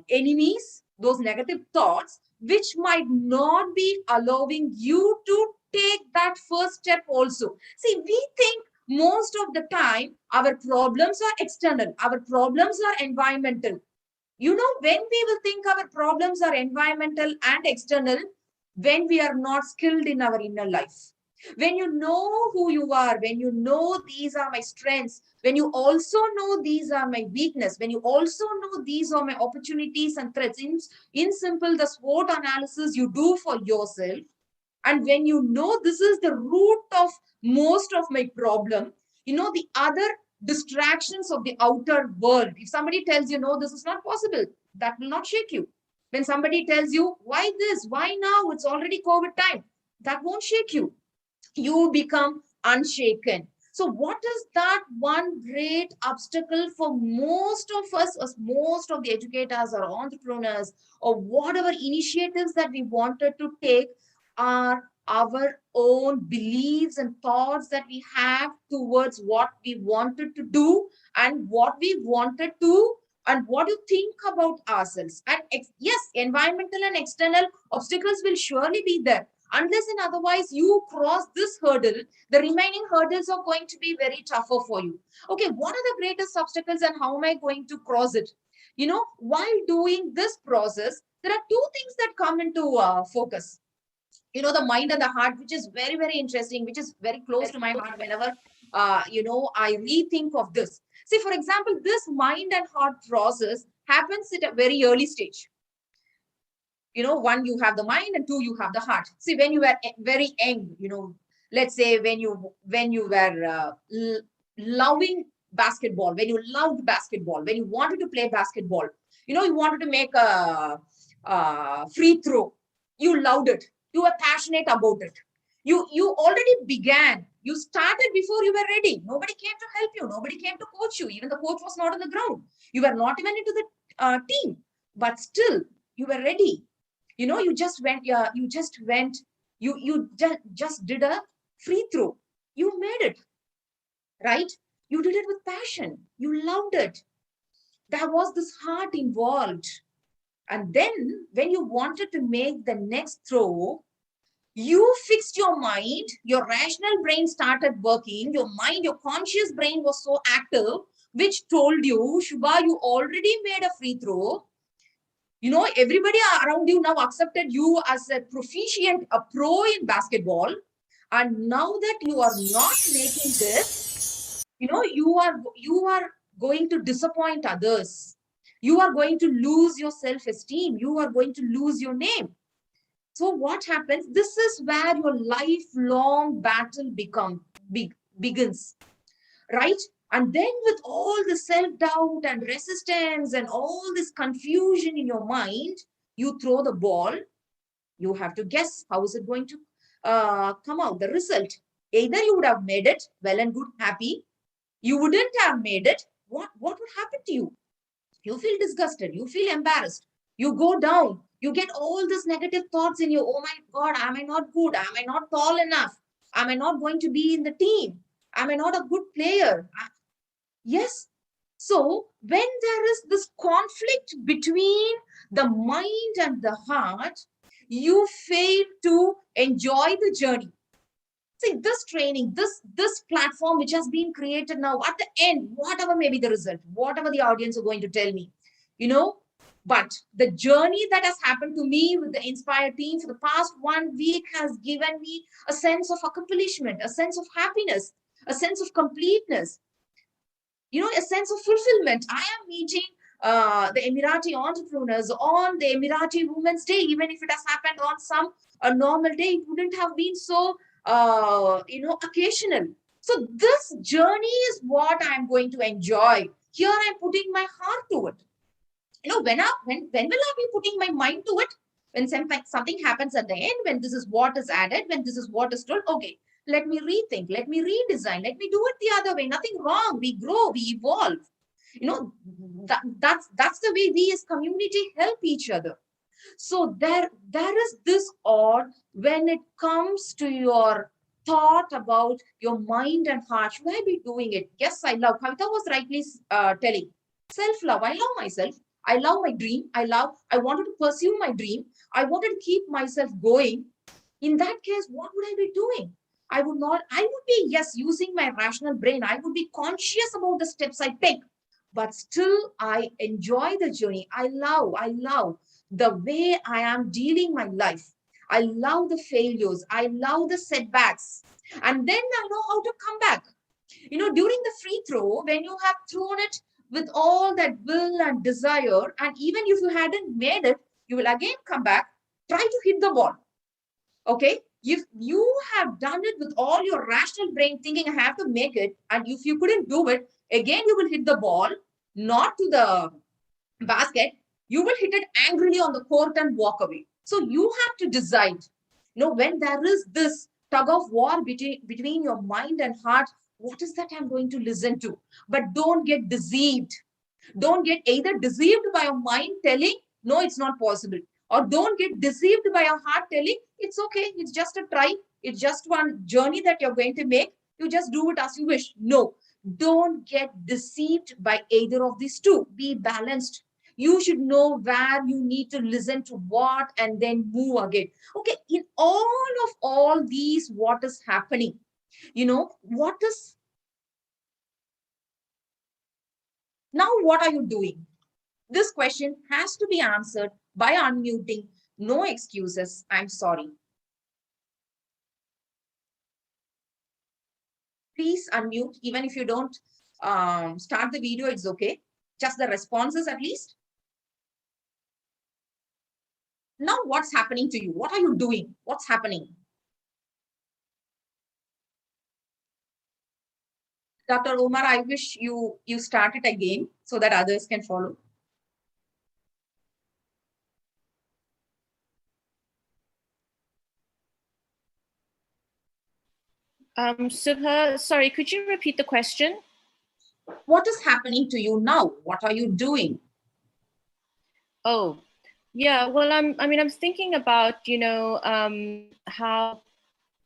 enemies, those negative thoughts, which might not be allowing you to take that first step also. See, we think most of the time our problems are external, our problems are environmental. When we will think our problems are environmental and external, when we are not skilled in our inner life. When you know who you are, when you know these are my strengths, when you also know these are my weakness, when you also know these are my opportunities and threats, in simple, the SWOT analysis you do for yourself, and when you know this is the root of most of my problem, the other distractions of the outer world, if somebody tells you, no, this is not possible, that will not shake you. When somebody tells you, why this, why now, it's already COVID time, that won't shake you. You become unshaken. So what is that one great obstacle for most of us, as most of the educators or entrepreneurs or whatever initiatives that we wanted to take, are our own beliefs and thoughts that we have towards what we wanted to do and what we wanted to and what you think about ourselves. And yes, environmental and external obstacles will surely be there. Unless and otherwise you cross this hurdle, the remaining hurdles are going to be very tougher for you. Okay, what are the greatest obstacles and how am I going to cross it? While doing this process, there are two things that come into focus. The mind and the heart, which is very, very interesting, which is very close to my heart whenever, I rethink of this. See, for example, this mind and heart process happens at a very early stage. One, you have the mind, and two, you have the heart. See, when you were very young, let's say when you were loving basketball, when you loved basketball, when you wanted to play basketball, you wanted to make a free throw, you loved it. You were passionate about it. You already began. You started before you were ready. Nobody came to help you. Nobody came to coach you. Even the coach was not on the ground. You were not even into the team, but still you were ready. You just went. You just did a free throw. You made it, right? You did it with passion. You loved it. There was this heart involved. And then when you wanted to make the next throw, you fixed your mind, your rational brain started working, your mind, your conscious brain was so active, which told you, Shubha, you already made a free throw. Everybody around you now accepted you as a proficient, a pro in basketball. And now that you are not making this, you are going to disappoint others. You are going to lose your self-esteem. You are going to lose your name. So what happens? This is where your lifelong battle begins, right? And then with all the self-doubt and resistance and all this confusion in your mind, you throw the ball. You have to guess how is it going to come out, the result. Either you would have made it, well and good, happy. You wouldn't have made it. What would happen to you? You feel disgusted. You feel embarrassed. You go down. You get all these negative thoughts in you. Oh my God, am I not good? Am I not tall enough? Am I not going to be in the team? Am I not a good player? Yes. So when there is this conflict between the mind and the heart, you fail to enjoy the journey. See, this training, this platform which has been created now, at the end, whatever may be the result, whatever the audience are going to tell me, but the journey that has happened to me with the Inspire team for the past 1 week has given me a sense of accomplishment, a sense of happiness, a sense of completeness, a sense of fulfillment. I am meeting the Emirati entrepreneurs on the Emirati Women's Day. Even if it has happened on a normal day, it wouldn't have been so occasional. So this journey is what I'm going to enjoy. Here I'm putting my heart to it. When will I be putting my mind to it? When something happens at the end, when this is what is added, when this is what is told, okay, let me rethink, let me redesign, let me do it the other way. Nothing wrong. We grow, we evolve. That's the way we as community help each other. So there is this odd when it comes to your thought about your mind and heart. Should I be doing it? Yes, I love. Kavita was rightly telling. Self-love. I love myself. I love my dream. I wanted to pursue my dream. I wanted to keep myself going. In that case, what would I be doing? I would be, yes, using my rational brain. I would be conscious about the steps I take. But still, I enjoy the journey. I love the way I am dealing my life. I love the failures. I love the setbacks. And then I know how to come back. During the free throw, when you have thrown it with all that will and desire, and even if you hadn't made it, you will again come back, try to hit the ball. Okay? If you have done it with all your rational brain thinking, I have to make it, and if you couldn't do it, again, you will hit the ball, not to the basket. You will hit it angrily on the court and walk away. So you have to decide, when there is this tug of war between your mind and heart, what is that I'm going to listen to? But don't get deceived. Don't get either deceived by your mind telling, no, it's not possible. Or don't get deceived by your heart telling, it's okay, it's just a try. It's just one journey that you're going to make. You just do it as you wish. No, don't get deceived by either of these two. Be balanced. You should know where you need to listen to what and then move again. Okay, in all these, what is happening? What are you doing? This question has to be answered by unmuting. No excuses. I'm sorry. Please unmute. Even if you don't start the video, it's okay. Just the responses at least. Now, what's happening to you? What are you doing? What's happening? Dr. Omar, I wish you start it again so that others can follow. Subha, sorry, could you repeat the question? What is happening to you now? What are you doing? Oh, yeah. Well, I'm thinking about, how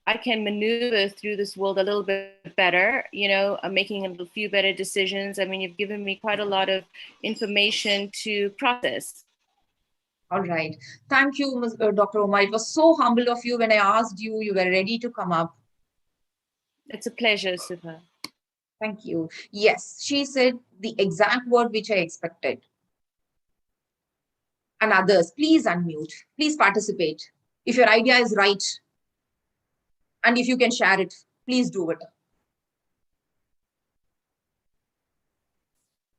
I can maneuver through this world a little bit better, I'm making a few better decisions. I mean, you've given me quite a lot of information to process. All right. Thank you, Dr. Omar. It was so humble of you when I asked you, you were ready to come up. It's a pleasure, Subha. Thank you. Yes, she said the exact word which I expected. And others, please unmute. Please participate. If your idea is right, and if you can share it, please do it.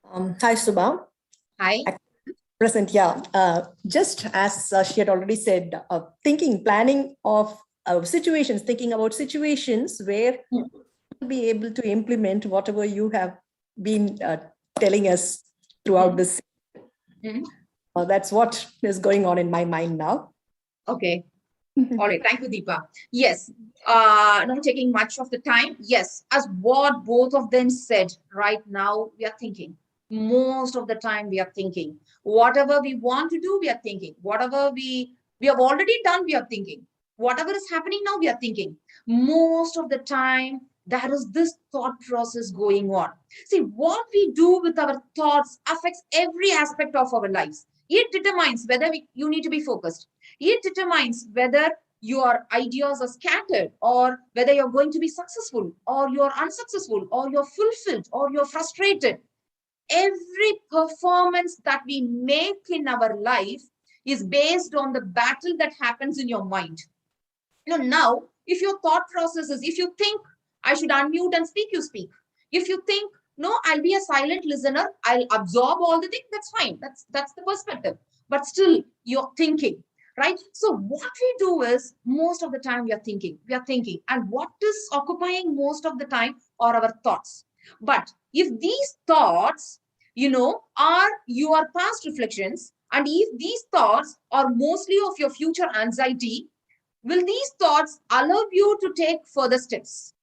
Hi, Subha. Hi. Present, yeah. Just as she had already said, planning of situations, thinking about situations where you'll be able to implement whatever you have been telling us throughout this. That's what is going on in my mind now. Okay. All right. Thank you, Deepa. Yes. Not taking much of the time. Yes. As what both of them said, right now we are thinking. Most of the time we are thinking. Whatever we want to do, we are thinking. Whatever we have already done, we are thinking. Whatever is happening now, we are thinking. Most of the time, there is this thought process going on. See, what we do with our thoughts affects every aspect of our lives. It determines whether you need to be focused. It determines whether your ideas are scattered, or whether you're going to be successful, or you're unsuccessful, or you're fulfilled, or you're frustrated. Every performance that we make in our life is based on the battle that happens in your mind. Now, if your thought process is, if you think I should unmute and speak, you speak. If you think, no, I'll be a silent listener, I'll absorb all the things, that's fine. That's the perspective. But still, you're thinking, right? So what we do is, most of the time we are thinking. And what is occupying most of the time are our thoughts. But if these thoughts, are your past reflections, and if these thoughts are mostly of your future anxiety, will these thoughts allow you to take further steps?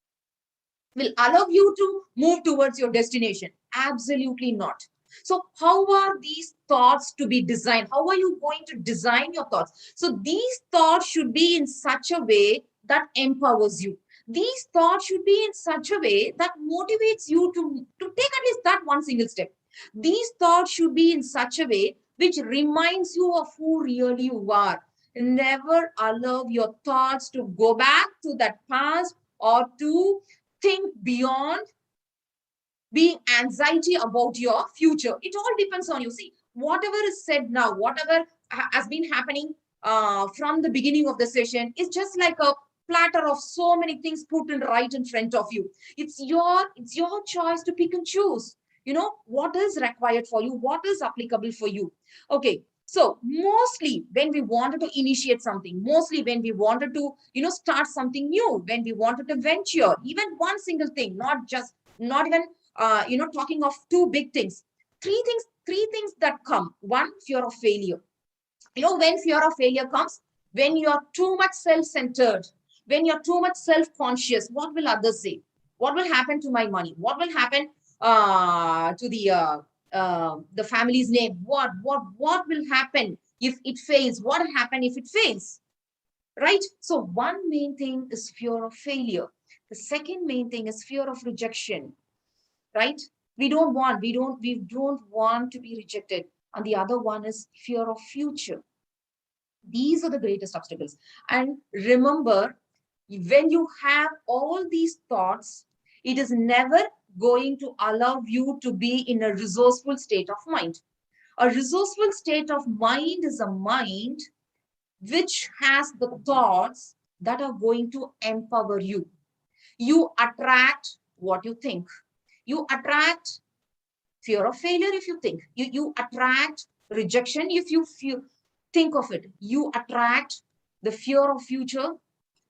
Will allow you to move towards your destination? Absolutely not. So how are these thoughts to be designed? How are you going to design your thoughts? So these thoughts should be in such a way that empowers you. These thoughts should be in such a way that motivates you to take at least that one single step. These thoughts should be in such a way which reminds you of who really you are. Never allow your thoughts to go back to that past, or to think beyond being anxiety about your future. It all depends on you. See, whatever is said now, whatever has been happening from the beginning of the session is just like a platter of so many things put in right in front of you. It's your choice to pick and choose. What is required for you, what is applicable for you. Okay. So mostly when we wanted to initiate something, mostly when we wanted to, start something new, when we wanted to venture, even one single thing, not even, talking of two big things, three things that come. One, fear of failure. When fear of failure comes, when you're too much self-centered, when you're too much self-conscious, what will others say? What will happen to my money? What will happen to the family's name? What will happen if it fails? What will happen if it fails? Right? So one main thing is fear of failure. The second main thing is fear of rejection. Right? We don't want to be rejected. And the other one is fear of future. These are the greatest obstacles. And remember, when you have all these thoughts, it is never going to allow you to be in a resourceful state of mind. A resourceful state of mind is a mind which has the thoughts that are going to empower you. You attract what you think. You attract fear of failure if you think. You attract rejection if you think of it. You attract the fear of future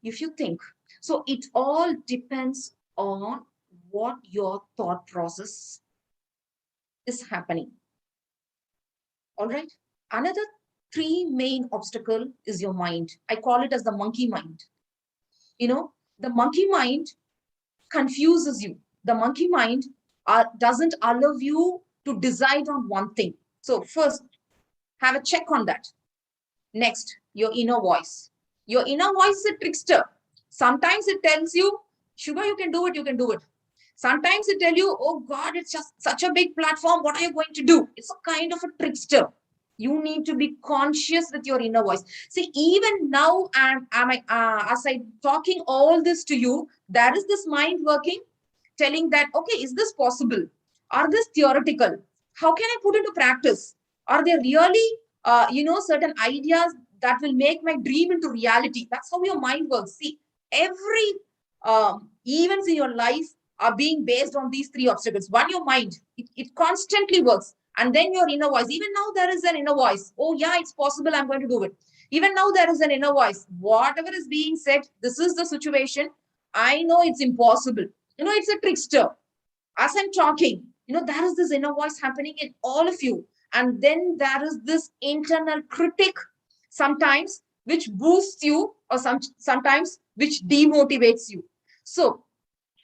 if you think. So it all depends on what your thought process is happening. All right. Another three main obstacle is your mind. I call it as the monkey mind. The monkey mind confuses you. The monkey mind doesn't allow you to decide on one thing. So first, have a check on that. Next, your inner voice. Your inner voice is a trickster. Sometimes it tells you, Sugar, you can do it, you can do it. Sometimes it tells you, oh God, it's just such a big platform. What are you going to do? It's a kind of a trickster. You need to be conscious with your inner voice. See, even now, as I'm talking all this to you, there is this mind working, telling that, okay, is this possible? Are this theoretical? How can I put into practice? Are there really, certain ideas that will make my dream into reality? That's how your mind works. See, every events in your life are being based on these three obstacles. One, your mind, it constantly works. And then your inner voice. Even now there is an inner voice. Oh yeah, it's possible, I'm going to do it. Even now there is an inner voice. Whatever is being said, this is the situation. I know it's impossible. It's a trickster. As I'm talking, there is this inner voice happening in all of you. And then there is this internal critic, sometimes which boosts you, or sometimes which demotivates you. So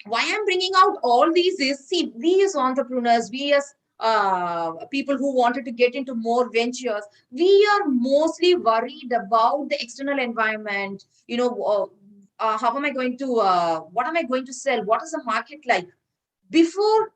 why I'm bringing out all these is, see, we as entrepreneurs, we as people who wanted to get into more ventures, we are mostly worried about the external environment. How am I going to, what am I going to sell? What is the market like? Before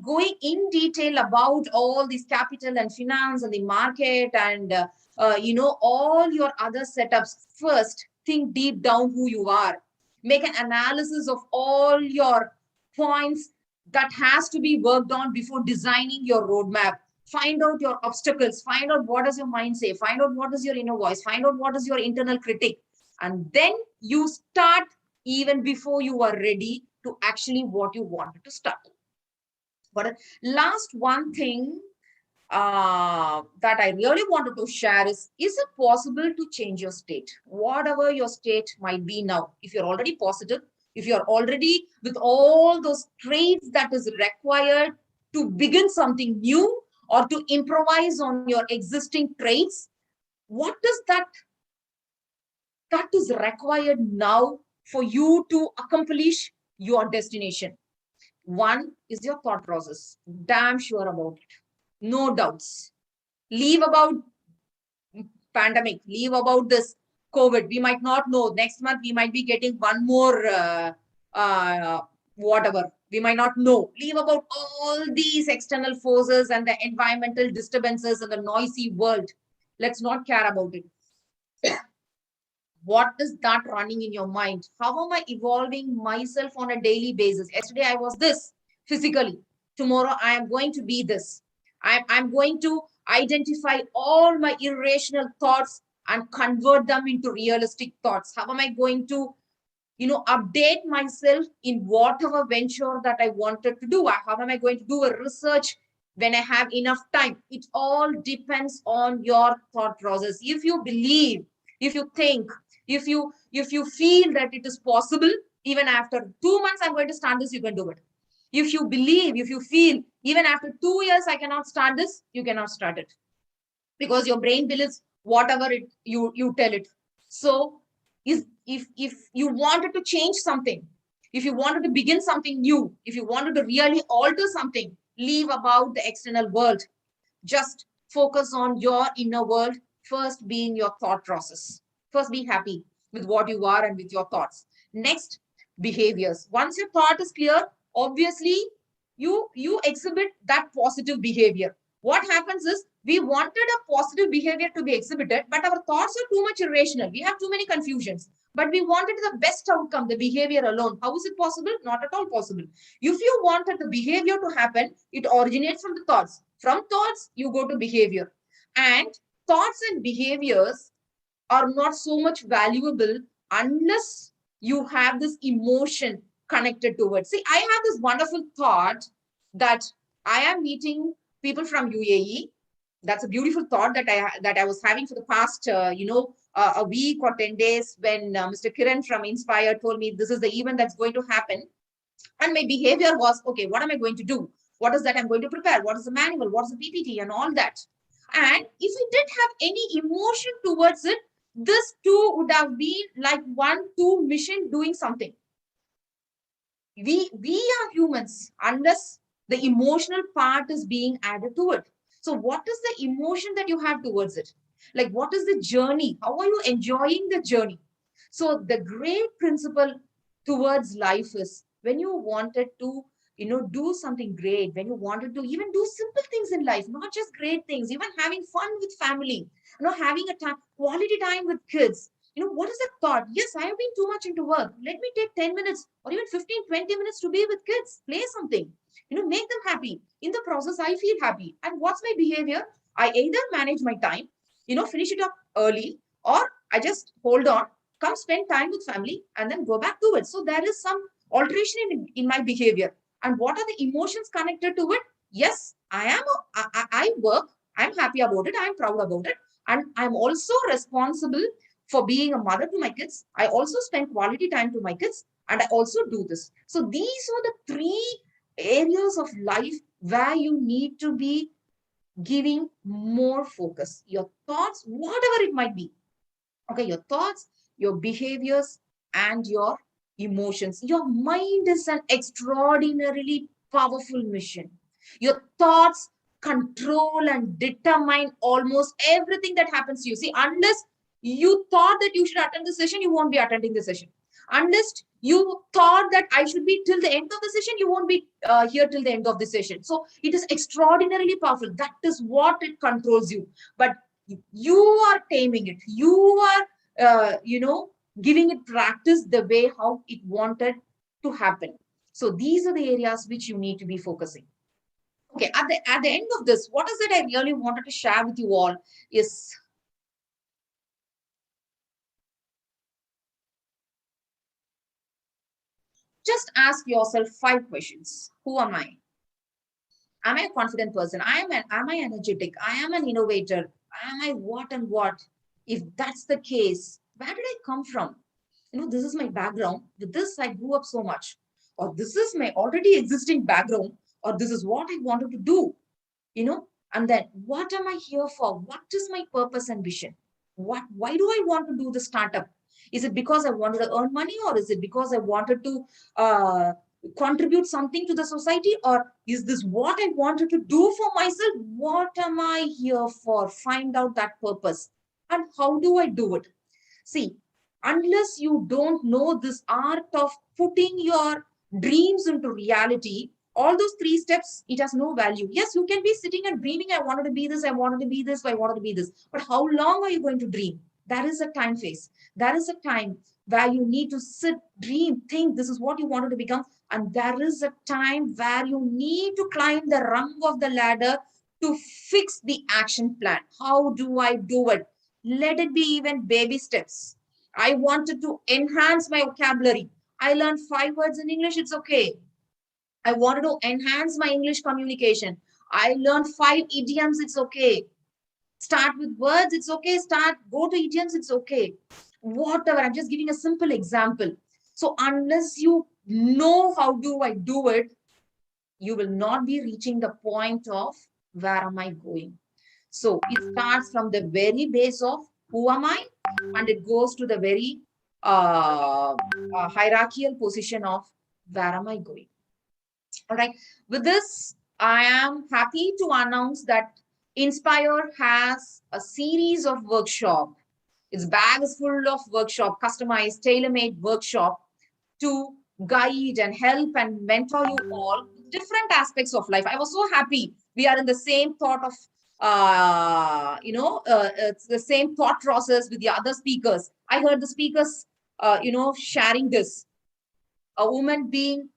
going in detail about all these capital and finance and the market and, all your other setups, first think deep down who you are. Make an analysis of all your points that has to be worked on before designing your roadmap. Find out your obstacles. Find out what does your mind say. Find out what is your inner voice. Find out what is your internal critic. And then you start even before you are ready to actually what you wanted to start. But last one thing that I really wanted to share is it possible to change your state? Whatever your state might be now, if you're already positive, if you're already with all those traits that is required to begin something new or to improvise on your existing traits, what does that is required now for you to accomplish your destination? One is your thought process. Damn sure about it. No doubts. Leave about pandemic. Leave about this COVID. We might not know. Next month, we might be getting one more whatever. We might not know. Leave about all these external forces and the environmental disturbances and the noisy world. Let's not care about it. What is that running in your mind? How am I evolving myself on a daily basis? Yesterday, I was this physically. Tomorrow, I am going to be this. I'm going to identify all my irrational thoughts and convert them into realistic thoughts. How am I going to, update myself in whatever venture that I wanted to do? How am I going to do a research when I have enough time? It all depends on your thought process. If you believe, if you think, if you feel that it is possible, even after 2 months, I'm going to start this, you can do it. If you believe, if you feel, even after 2 years, I cannot start this, you cannot start it. Because your brain believes whatever you tell it. So if you wanted to change something, if you wanted to begin something new, if you wanted to really alter something, leave about the external world. Just focus on your inner world, first being your thought process. First, be happy with what you are and with your thoughts. Next, behaviors. Once your thought is clear, obviously, you exhibit that positive behavior. What happens is, we wanted a positive behavior to be exhibited, but our thoughts are too much irrational. We have too many confusions. But we wanted the best outcome, the behavior alone. How is it possible? Not at all possible. If you wanted the behavior to happen, it originates from the thoughts. From thoughts, you go to behavior. And thoughts and behaviors are not so much valuable unless you have this emotion connected to it. See, I have this wonderful thought that I am meeting people from UAE. That's a beautiful thought that I was having for the past, a week or 10 days when Mr. Kiran from Inspire told me this is the event that's going to happen. And my behavior was, okay, what am I going to do? What is that I'm going to prepare? What is the manual? What is the PPT and all that? And if we didn't have any emotion towards it, this too would have been like 1-2 mission doing something. we are humans unless the emotional part is being added to it. So what is the emotion that you have towards it? Like, what is the journey? How are you enjoying the journey? So the great principle towards life is when you wanted to, do something great, when you wanted to even do simple things in life, not just great things, even having fun with family, having a quality time with kids. What is the thought? Yes, I have been too much into work. Let me take 10 minutes or even 15, 20 minutes to be with kids, play something, make them happy. In the process, I feel happy. And what's my behavior? I either manage my time, finish it up early, or I just hold on, come spend time with family, and then go back to it. So there is some alteration in my behavior. And what are the emotions connected to it? Yes, I work. I'm happy about it. I'm proud about it. And I'm also responsible for being a mother to my kids. I also spend quality time to my kids, and I also do this. So these are the three areas of life where you need to be giving more focus. Your thoughts, whatever it might be. Okay, your thoughts, your behaviors, and your emotions. Your mind is an extraordinarily powerful machine. Your thoughts control and determine almost everything that happens to you. See, unless you thought that you should attend the session, you won't be attending the session. Unless you thought that I should be till the end of the session, you won't be here till the end of the session. So it is extraordinarily powerful. That is what it controls you. But you are taming it. You are, giving it practice the way how it wanted to happen. So these are the areas which you need to be focusing. Okay, at the end of this, what is it I really wanted to share with you all is just ask yourself 5 questions. Who am I? Am I a confident person? Am I energetic? I am an innovator. Am I what and what? If that's the case, where did I come from? This is my background. With this, I grew up so much. Or this is my already existing background. Or this is what I wanted to do. And then what am I here for? What is my purpose and vision? Why do I want to do the startup? Is it because I wanted to earn money, or is it because I wanted to contribute something to the society, or is this what I wanted to do for myself? What am I here for? Find out that purpose. And how do I do it? See, unless you don't know this art of putting your dreams into reality, all those 3 steps, it has no value. Yes, you can be sitting and dreaming, I wanted to be this, I wanted to be this, I wanted to be this. But how long are you going to dream? That is a time phase. That is a time where you need to sit, dream, think this is what you wanted to become. And there is a time where you need to climb the rung of the ladder to fix the action plan. How do I do it? Let it be even baby steps. I wanted to enhance my vocabulary. I learned 5 words in English, it's okay. I wanted to enhance my English communication. I learned 5 idioms, it's okay. Start with words, it's okay. Go to idioms, it's okay. Whatever, I'm just giving a simple example. So unless you know how do I do it, you will not be reaching the point of where am I going. So it starts from the very base of who am I, and it goes to the very hierarchical position of where am I going. All right. With this, I am happy to announce that Inspire has a series of workshops. Its bag is full of workshop, customized, tailor-made workshop to guide and help and mentor you all different aspects of life. I was so happy we are in the same thought of it's the same thought process with the other speakers. I heard the speakers sharing this, a woman being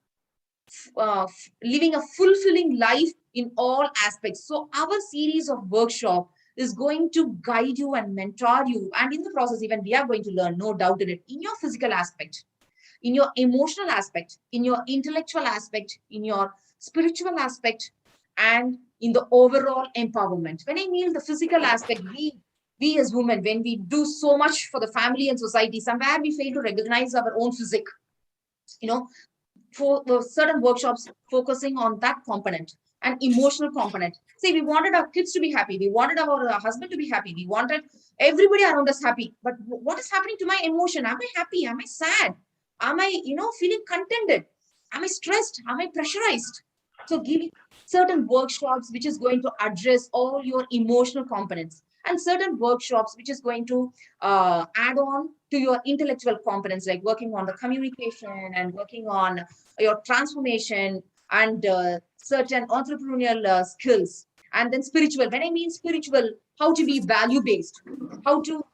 living a fulfilling life in all aspects. So our series of workshop is going to guide you and mentor you, and in the process even we are going to learn, no doubt in it, in your physical aspect, in your emotional aspect, in your intellectual aspect, in your spiritual aspect, and in the overall empowerment. When I mean the physical aspect, we as women, when we do so much for the family and society, somewhere we fail to recognize our own physique. For certain workshops focusing on that component and emotional component. See, we wanted our kids to be happy. We wanted our husband to be happy. We wanted everybody around us happy. But what is happening to my emotion? Am I happy? Am I sad? Am I, feeling contented? Am I stressed? Am I pressurized? So giving certain workshops which is going to address all your emotional components, and certain workshops which is going to add on to your intellectual components, like working on the communication and working on your transformation and certain entrepreneurial skills. And then spiritual, when I mean spiritual, how to be value based, how to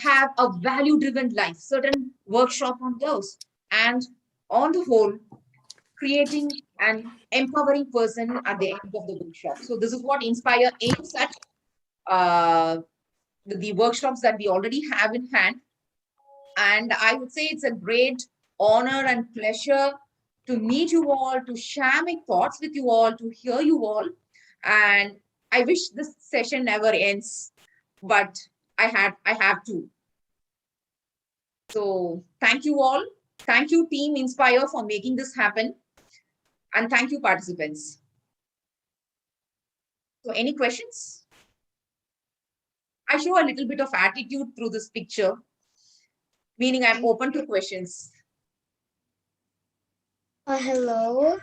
have a value driven life, certain workshop on those. And on the whole, creating an empowering person at the end of the workshop. So this is what Inspire aims at, the workshops that we already have in hand. And I would say it's a great honor and pleasure to meet you all, to share my thoughts with you all, to hear you all. And I wish this session never ends, but I have to. So thank you all. Thank you, Team Inspire, for making this happen. And thank you, participants. So any questions? I show a little bit of attitude through this picture, meaning I'm open to questions. Hello.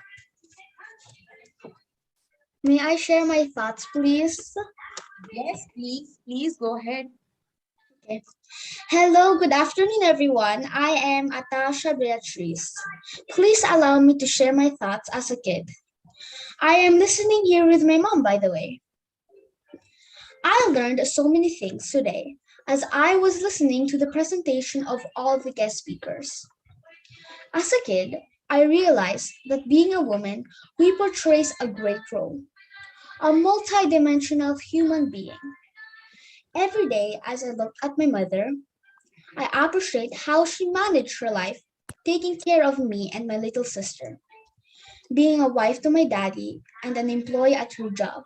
May I share my thoughts, please? Yes, please. Please go ahead. Okay. Hello, good afternoon, everyone. I am Atasha Beatrice. Please allow me to share my thoughts as a kid. I am listening here with my mom, by the way. I learned so many things today as I was listening to the presentation of all the guest speakers. As a kid, I realized that being a woman, we portrays a great role, a multi-dimensional human being. Every day, as I look at my mother, I appreciate how she managed her life, taking care of me and my little sister, being a wife to my daddy and an employee at her job.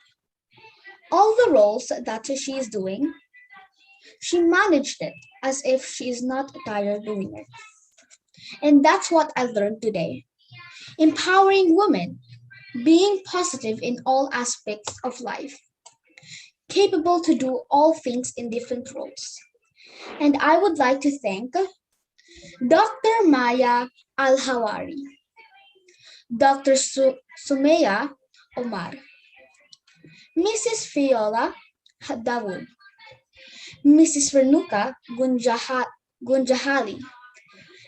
All the roles that she is doing, she managed it as if she is not tired doing it. And that's what I learned today. Empowering women, being positive in all aspects of life, capable to do all things in different roles. And I would like to thank Dr. Maya Al-Hawari, Dr. Sumaya Omar, Mrs. Fiola Dawood, Mrs. Renuka Gunjahali,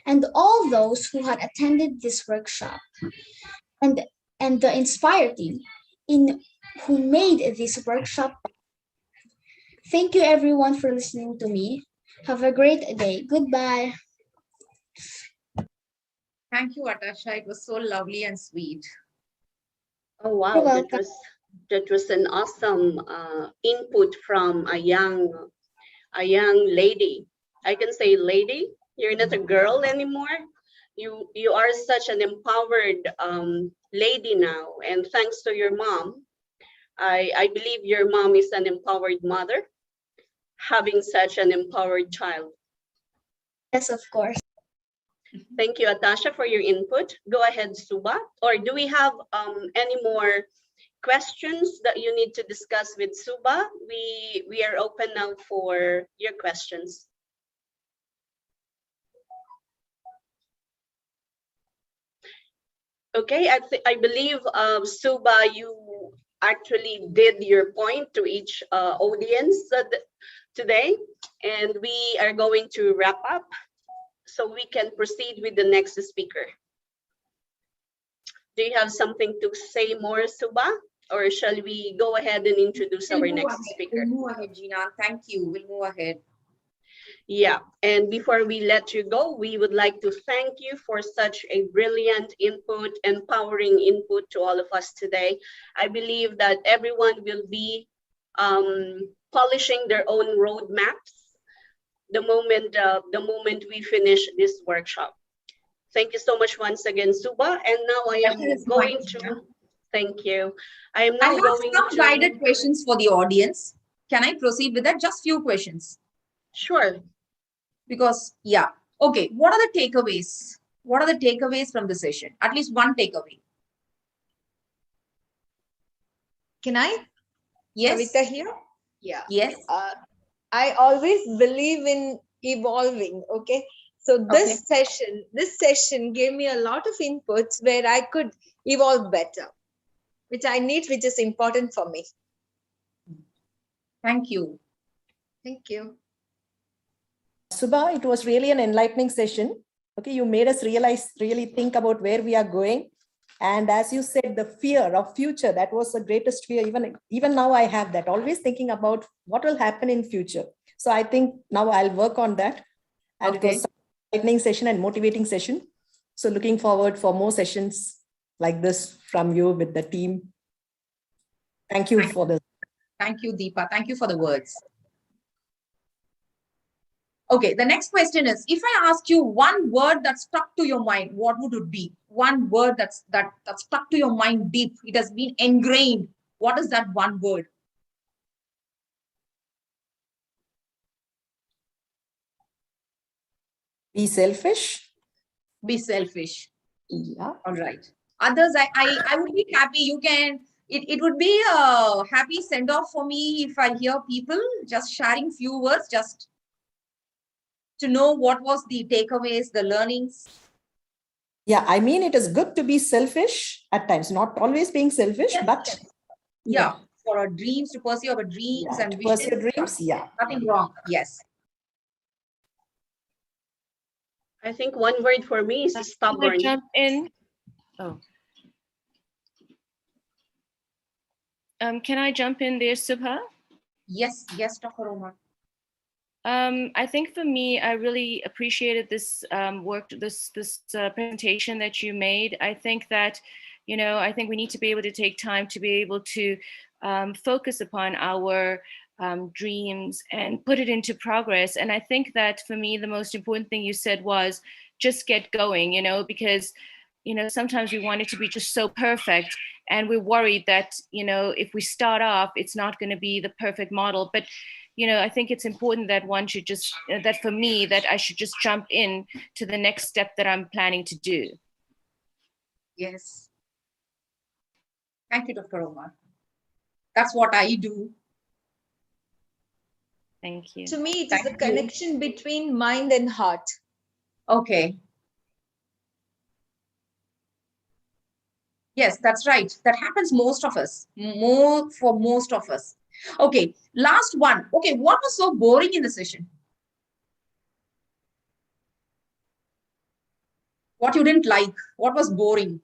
and all those who had attended this workshop, and the Inspire team who made this workshop. Thank you everyone for listening to me. Have a great day. Goodbye. Thank you, Atasha. It was so lovely and sweet. Oh, wow. That was an awesome input from a young lady. I can say lady. You're not a girl anymore. You are such an empowered lady now. And thanks to your mom, I believe your mom is an empowered mother, having such an empowered child. Yes, of course. Thank you, Atasha, for your input. Go ahead, Suba. Or do we have any more questions that you need to discuss with Suba? We are open now for your questions. Okay, I believe, Suba, you actually did your point to each audience today, and we are going to wrap up so we can proceed with the next speaker. Do you have something to say more, Suba, or shall we go ahead and introduce our next speaker? We'll move ahead, Gina. Thank you. We'll move ahead. Yeah, and before we let you go, we would like to thank you for such a brilliant input, empowering input to all of us today. I believe that everyone will be polishing their own roadmaps the moment we finish this workshop. Thank you so much once again, Suba. And now I am going to, thank you. I am now going to— I have some guided questions for the audience. Can I proceed with that? Just few questions. Sure. Because, yeah. Okay, what are the takeaways? What are the takeaways from the session? At least one takeaway. Can I? Yes. Kavita here? Yeah. Yes. I always believe in evolving, okay? So this session gave me a lot of inputs where I could evolve better, which is important for me. Thank you. Thank you. Subha, it was really an enlightening session. Okay, you made us really think about where we are going. And as you said, the fear of future, that was the greatest fear. Even now I have that, always thinking about what will happen in future. So I think now I'll work on that. And it was an enlightening session and motivating session. So looking forward for more sessions like this from you with the team. Thank you for this. Thank you, Deepa. Thank you for the words. Okay, the next question is, if I ask you one word that stuck to your mind, what would it be? One word that stuck to your mind deep. It has been ingrained. What is that one word? Be selfish. Be selfish. Yeah. All right. Others, I would be happy. You can, it would be a happy send-off for me if I hear people just sharing few words, just to know what was the takeaways, the learnings. Yeah, I mean, it is good to be selfish at times, not always being selfish, but yeah, for our dreams, to pursue our dreams and to pursue visions. dreams, yeah. Nothing wrong. Yes. I think one word for me is stubborn. Can I jump in? Oh. Can I jump in there, Subha? Yes, Dr. Omar. I think for me, I really appreciated this presentation that you made. I think that, I think we need to be able to take time to be able to focus upon our dreams and put it into progress. And I think that for me, the most important thing you said was just get going, because, sometimes we want it to be just so perfect. And we're worried that, if we start off, it's not going to be the perfect model. But I think it's important that one should just, that for me, that I should just jump in to the next step that I'm planning to do. Yes. Thank you, Dr. Omar. That's what I do. Thank you. To me, it is a connection between mind and heart. Okay. Yes, that's right. That happens most of us, for most of us. Okay, last one. Okay, what was so boring in the session? What you didn't like? What was boring?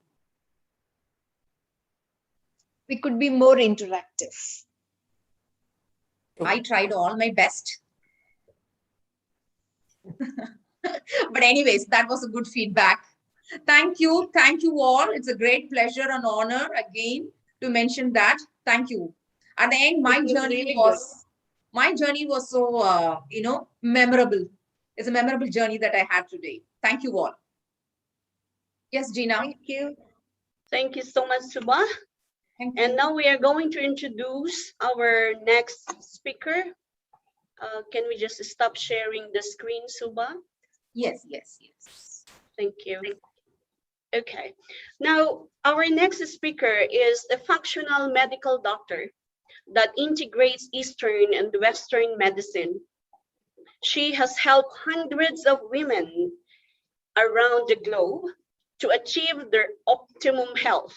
We could be more interactive. I tried all my best. But anyways, that was a good feedback. Thank you. Thank you all. It's a great pleasure and honor again to mention that. Thank you. At the end, my journey was so, memorable. It's a memorable journey that I had today. Thank you all. Yes, Gina. Thank you. Thank you so much, Subha. And now we are going to introduce our next speaker. Can we just stop sharing the screen, Subha? Yes. Thank you. Okay. Now, our next speaker is a functional medical doctor that integrates Eastern and Western medicine. She has helped hundreds of women around the globe to achieve their optimum health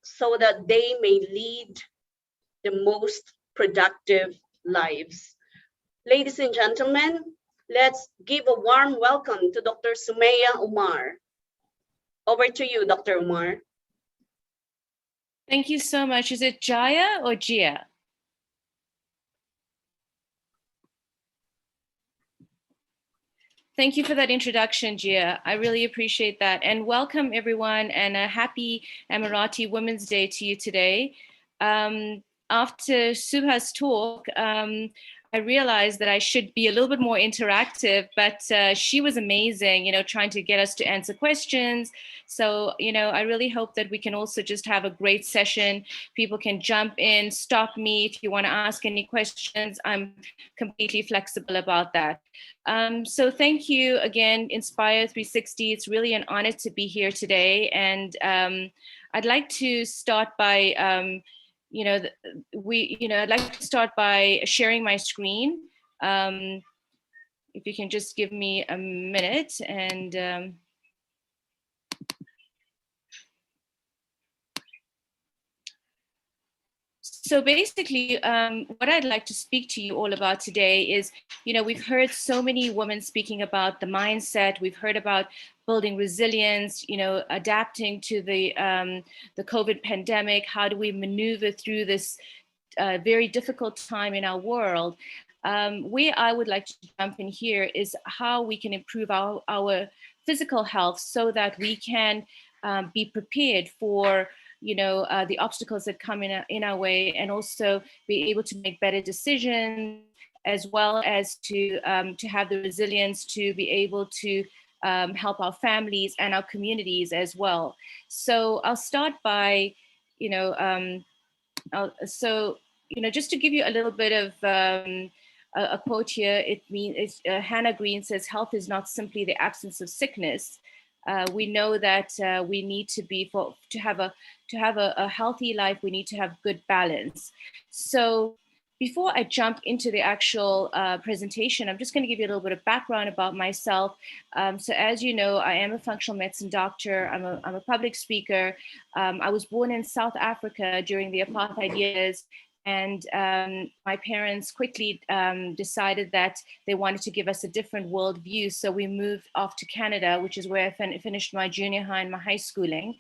so that they may lead the most productive lives. Ladies and gentlemen, let's give a warm welcome to Dr. Sumaya Umar. Over to you, Dr. Umar. Thank you so much. Is it Jaya or Gia? Thank you for that introduction, Gia. I really appreciate that. And welcome, everyone, and a happy Emirati Women's Day to you today. After Subha's talk, I realized that I should be a little bit more interactive, but she was amazing, trying to get us to answer questions. So, I really hope that we can also just have a great session. People can jump in, stop me if you want to ask any questions. I'm completely flexible about that. So thank you again, Inspire 360. It's really an honor to be here today. And I'd like to start by I'd like to start by sharing my screen. if you can just give me a minute and so basically, what I'd like to speak to you all about today is, we've heard so many women speaking about the mindset. We've heard about building resilience, adapting to the COVID pandemic. How do we maneuver through this very difficult time in our world? Where I would like to jump in here is how we can improve our physical health so that we can be prepared for the obstacles that come in our way, and also be able to make better decisions, as well as to have the resilience to be able to help our families and our communities as well. So I'll start by, just to give you a little bit of a quote here. Hannah Green says, "Health is not simply the absence of sickness." We know that we need to have a healthy life. We need to have good balance. So before I jump into the actual presentation, I'm just going to give you a little bit of background about myself. So as you know, I am a functional medicine doctor. I'm a public speaker. I was born in South Africa during the apartheid years. And my parents quickly decided that they wanted to give us a different worldview. So we moved off to Canada, which is where I finished my junior high and my high schooling,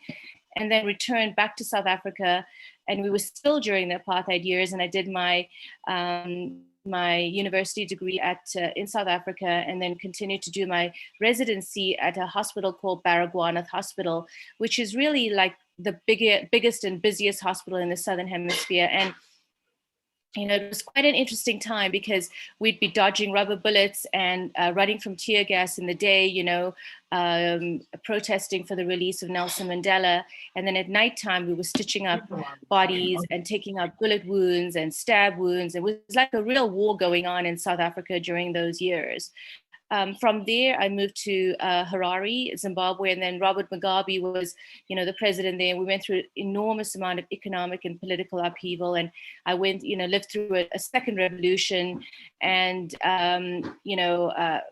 and then returned back to South Africa. And we were still during the apartheid years. And I did my my university degree in South Africa, and then continued to do my residency at a hospital called Baragwanath Hospital, which is really like the biggest and busiest hospital in the Southern Hemisphere. And it was quite an interesting time because we'd be dodging rubber bullets and running from tear gas in the day, protesting for the release of Nelson Mandela. And then at nighttime, we were stitching up bodies and taking out bullet wounds and stab wounds. It was like a real war going on in South Africa during those years. From there, I moved to Harare, Zimbabwe, and then Robert Mugabe was, the president there. We went through an enormous amount of economic and political upheaval, and I went, lived through a second revolution, and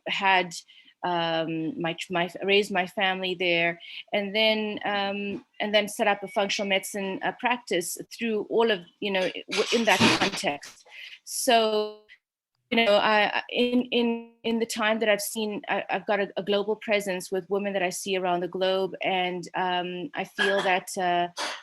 had raised my family there, and then set up a functional medicine practice through all of in that context. So. In the time that I've seen, I've got a global presence with women that I see around the globe, and I feel that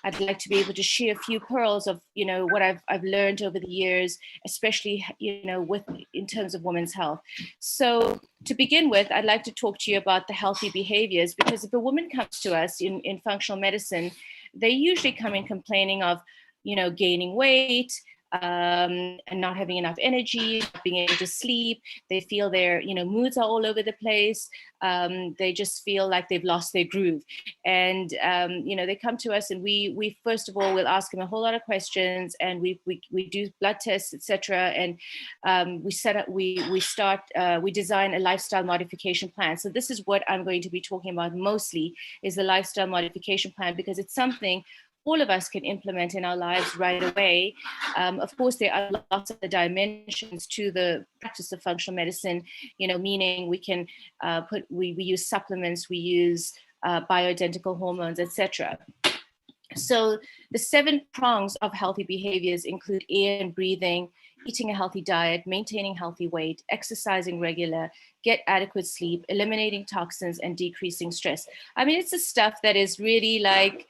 I'd like to be able to share a few pearls of what I've learned over the years, especially in terms of women's health. So to begin with, I'd like to talk to you about the healthy behaviors, because if a woman comes to us in functional medicine, they usually come in complaining of gaining weight, and not having enough energy, not being able to sleep. They feel their moods are all over the place. They just feel like they've lost their groove, and they come to us, and we first of all will ask them a whole lot of questions, and we do blood tests, etc. And we design a lifestyle modification plan. So this is what I'm going to be talking about mostly, is the lifestyle modification plan, because it's something all of us can implement in our lives right away. Of course, there are lots of dimensions to the practice of functional medicine, meaning we can we use supplements, we use bioidentical hormones, etc. So the 7 prongs of healthy behaviors include air and breathing, eating a healthy diet, maintaining healthy weight, exercising regular, get adequate sleep, eliminating toxins, and decreasing stress. I mean, it's the stuff that is really like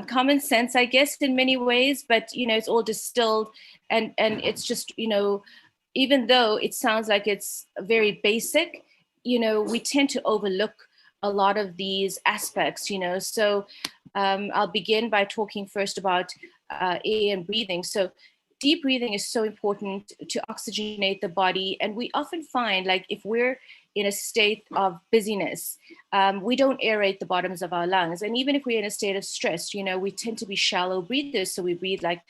common sense, I guess, in many ways, but it's all distilled, and it's just even though it sounds like it's very basic, we tend to overlook a lot of these aspects, So I'll begin by talking first about air and breathing. So deep breathing is so important to oxygenate the body, and we often find, like, if we're in a state of busyness, we don't aerate the bottoms of our lungs. And even if we're in a state of stress, we tend to be shallow breathers. So we breathe like,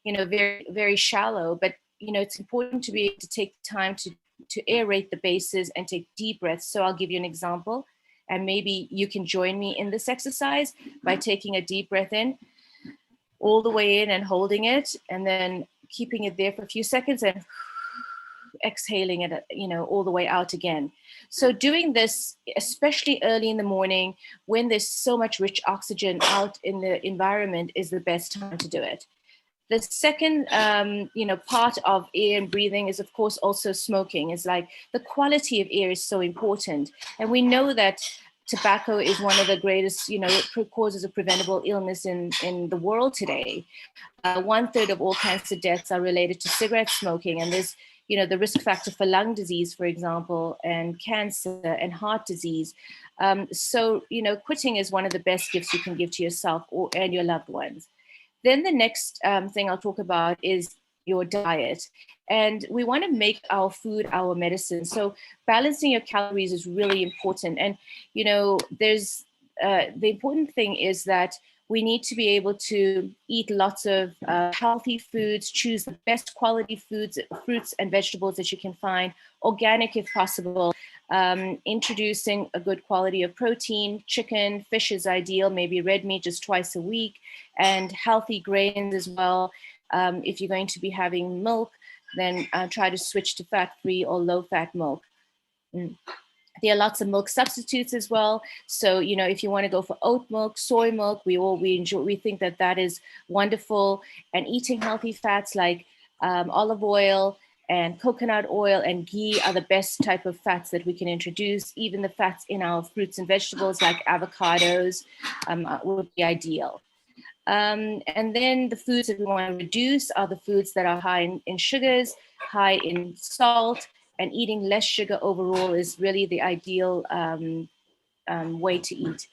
very, very shallow. But, it's important to be able to take time to aerate the bases and take deep breaths. So I'll give you an example. And maybe you can join me in this exercise by taking a deep breath in, all the way in and holding it, and then keeping it there for a few seconds, and exhaling it, all the way out again. So doing this, especially early in the morning when there's so much rich oxygen out in the environment, is the best time to do it. The second, part of air and breathing is, of course, also smoking. It's like the quality of air is so important. And we know that tobacco is one of the greatest, causes of preventable illness in the world today. 1/3 of all cancer deaths are related to cigarette smoking. And there's, the risk factor for lung disease, for example, and cancer and heart disease. So, quitting is one of the best gifts you can give to yourself and your loved ones. Then the next thing I'll talk about is your diet. And we want to make our food our medicine. So balancing your calories is really important. And, there's the important thing is that we need to be able to eat lots of healthy foods, choose the best quality foods, fruits and vegetables that you can find, organic if possible, introducing a good quality of protein. Chicken, fish is ideal, maybe red meat just twice a week, and healthy grains as well. If you're going to be having milk, then try to switch to fat-free or low-fat milk. There are lots of milk substitutes as well. So, if you want to go for oat milk, soy milk, we think that is wonderful. And eating healthy fats like olive oil and coconut oil and ghee are the best type of fats that we can introduce. Even the fats in our fruits and vegetables like avocados would be ideal. And then the foods that we want to reduce are the foods that are high in sugars, high in salt, and eating less sugar overall is really the ideal way to eat.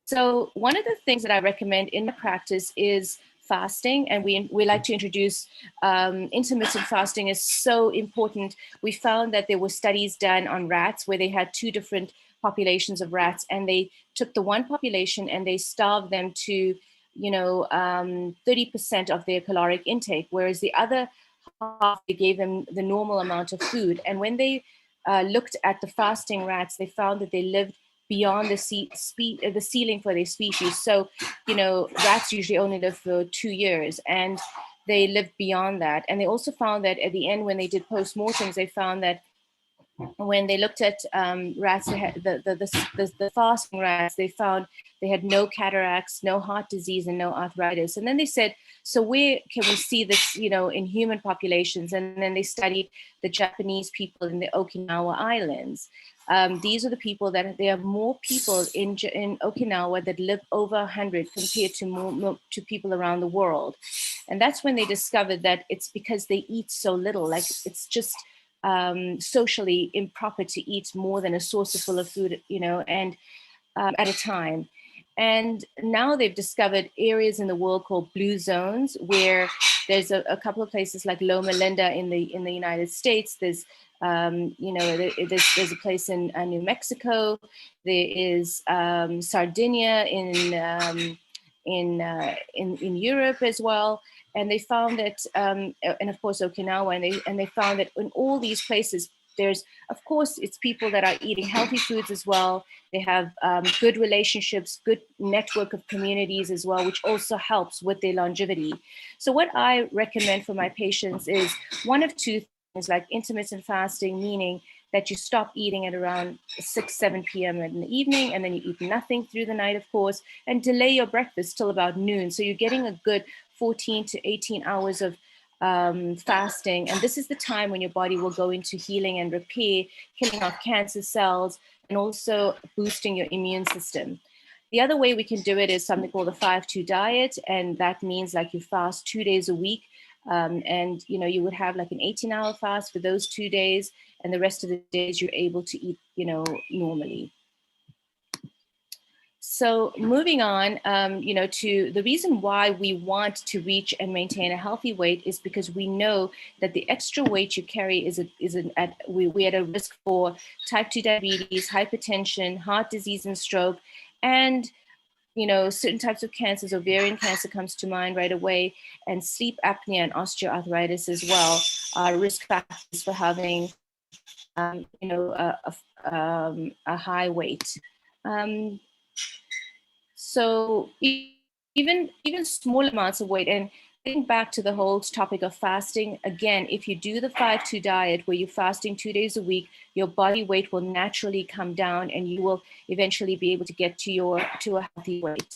So one of the things that I recommend in practice is fasting, and we like to introduce intermittent fasting is so important. We found that there were studies done on rats where they had two different populations of rats, and they took the one population and they starved them to 30% of their caloric intake, whereas the other half, they gave them the normal amount of food. And when they looked at the fasting rats, they found that they lived beyond the ceiling for their species. So, rats usually only live for 2 years, and they lived beyond that. And they also found that at the end, when they did postmortems, they found that when they looked at rats, they had the fasting rats, they found they had no cataracts, no heart disease, and no arthritis. And then they said, so where can we see this, in human populations? And then they studied the Japanese people in the Okinawa Islands. These are the people that there are more people in Okinawa that live over 100 compared to people around the world. And that's when they discovered that it's because they eat so little, like it's just socially improper to eat more than a saucerful of food, and at a time. And now they've discovered areas in the world called blue zones, where there's a couple of places like Loma Linda in the United States. There's there's a place in New Mexico. There is Sardinia in Europe as well. And they found that, and of course Okinawa, and they found that in all these places, there's, of course, it's people that are eating healthy foods as well. They have good relationships, good network of communities as well, which also helps with their longevity. So what I recommend for my patients is one of two things, like intermittent fasting, meaning that you stop eating at around 6, 7 p.m. in the evening, and then you eat nothing through the night, of course, and delay your breakfast till about noon. So you're getting a good 14 to 18 hours of fasting. And this is the time when your body will go into healing and repair, killing off cancer cells, and also boosting your immune system. The other way we can do it is something called the 5-2 diet. And that means like you fast 2 days a week. And you would have like an 18-hour fast for those 2 days, and the rest of the days you're able to eat, normally. So moving on, to the reason why we want to reach and maintain a healthy weight is because we know that the extra weight you carry we're at a risk for type 2 diabetes, hypertension, heart disease and stroke, and certain types of cancers. Ovarian cancer comes to mind right away, and sleep apnea and osteoarthritis as well are risk factors for having a high weight. So even small amounts of weight, and getting back to the whole topic of fasting, again, if you do the 5-2 diet where you're fasting 2 days a week, your body weight will naturally come down and you will eventually be able to get to a healthy weight.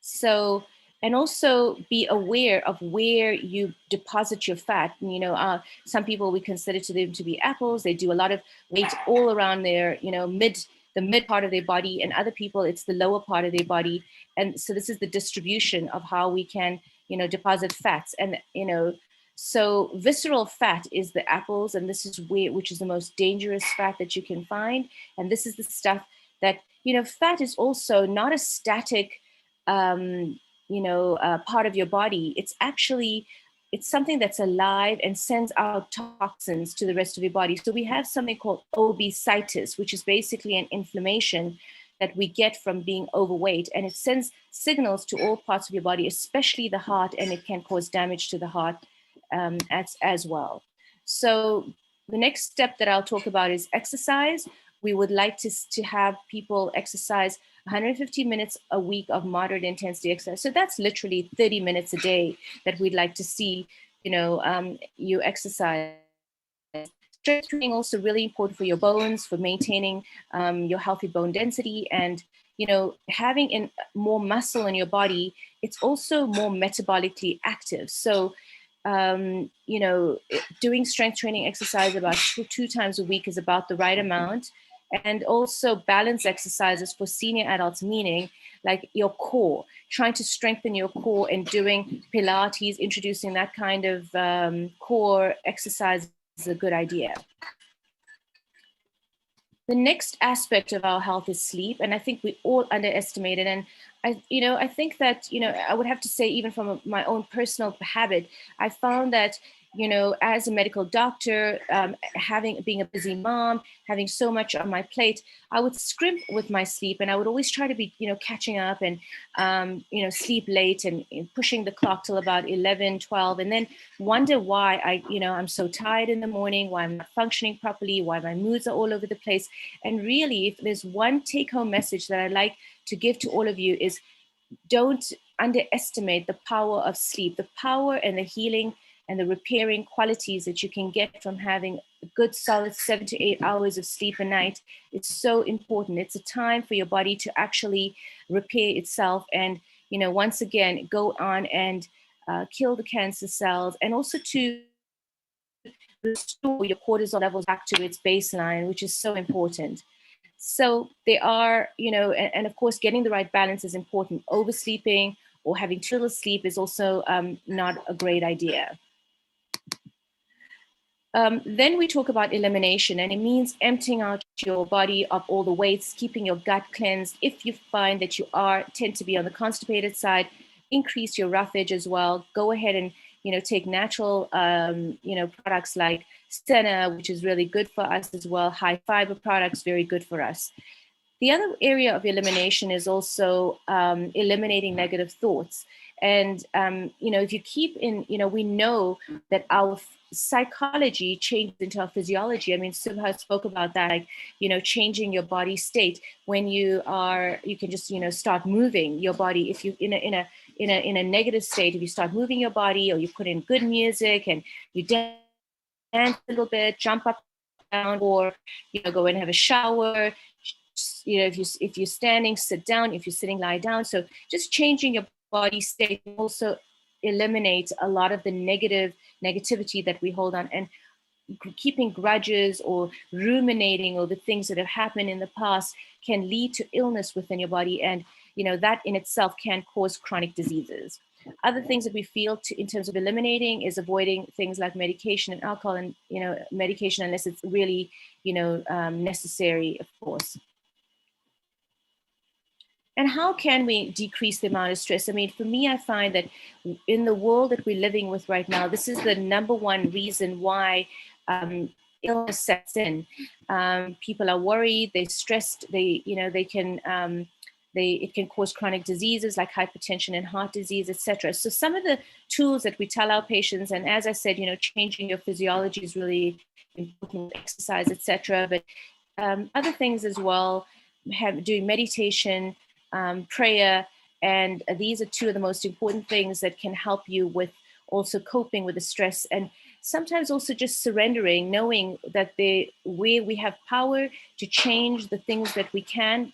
So, and also be aware of where you deposit your fat. You know, some people, we consider them to be apples. They do a lot of weight all around their, you know, the mid part of their body, and other people, it's the lower part of their body. And so this is the distribution of how we can, you know, deposit fats. And, you know, so visceral fat is the apples, and this is which is the most dangerous fat that you can find. And this is the stuff that, you know, fat is also not a static, part of your body. It's actually, it's something that's alive and sends out toxins to the rest of your body. So we have something called obesitis, which is basically an inflammation that we get from being overweight, and it sends signals to all parts of your body, especially the heart, and it can cause damage to the heart as well. So the next step that I'll talk about is exercise. We would like to have people exercise 150 minutes a week of moderate intensity exercise. So that's literally 30 minutes a day that we'd like to see, you know, you exercise. Strength training also really important for your bones, for maintaining your healthy bone density, and, you know, having more muscle in your body. It's also more metabolically active. So, you know, doing strength training exercise about two times a week is about the right amount. And also balance exercises for senior adults, meaning like your core, trying to strengthen your core and doing Pilates, introducing that kind of core exercise is a good idea. The next aspect of our health is sleep, and I think we all underestimate it. And I think that, you know, I would have to say, even from my own personal habit, I found that, you know, as a medical doctor, being a busy mom, having so much on my plate, I would scrimp with my sleep, and I would always try to be, you know, catching up and, you know, sleep late and pushing the clock till about 11, 12, and then wonder why I'm so tired in the morning, why I'm not functioning properly, why my moods are all over the place. And really, if there's one take-home message that I'd like to give to all of you is, don't underestimate the power of sleep, the power and the healing and the repairing qualities that you can get from having a good solid 7 to 8 hours of sleep a night. It's so important. It's a time for your body to actually repair itself and, you know, once again, go on and kill the cancer cells, and also to restore your cortisol levels back to its baseline, which is so important. So they are, you know, and of course, getting the right balance is important. Oversleeping or having too little sleep is also not a great idea. Then we talk about elimination, and it means emptying out your body of all the weights, keeping your gut cleansed. If you find that you tend to be on the constipated side, increase your roughage as well. Go ahead and, you know, take natural, you know, products like senna, which is really good for us as well. High fiber products, very good for us. The other area of elimination is also eliminating negative thoughts. And, you know, if you keep in, you know, we know that our psychology changes into our physiology. I mean, Subha spoke about that, like, you know, changing your body state. When you can just, you know, start moving your body. If you in a negative state, if you start moving your body, or you put in good music and you dance a little bit, jump up, down, or, you know, go and have a shower. You know, if you're standing, sit down. If you're sitting, lie down. So just changing your body state also eliminates a lot of the negativity that we hold on, and keeping grudges or ruminating over things that have happened in the past can lead to illness within your body, and, you know, that in itself can cause chronic diseases. Other things that we feel in terms of eliminating is avoiding things like medication and alcohol, and, you know, medication unless it's really, you know, necessary, of course. And how can we decrease the amount of stress? I mean, for me, I find that in the world that we're living with right now, this is the number one reason why illness sets in. People are worried, they're stressed, it can cause chronic diseases like hypertension and heart disease, etc. So some of the tools that we tell our patients, and as I said, you know, changing your physiology is really important, exercise, etc. But other things as well, doing meditation, prayer, and these are two of the most important things that can help you with also coping with the stress, and sometimes also just surrendering, knowing that we have power to change the things that we can.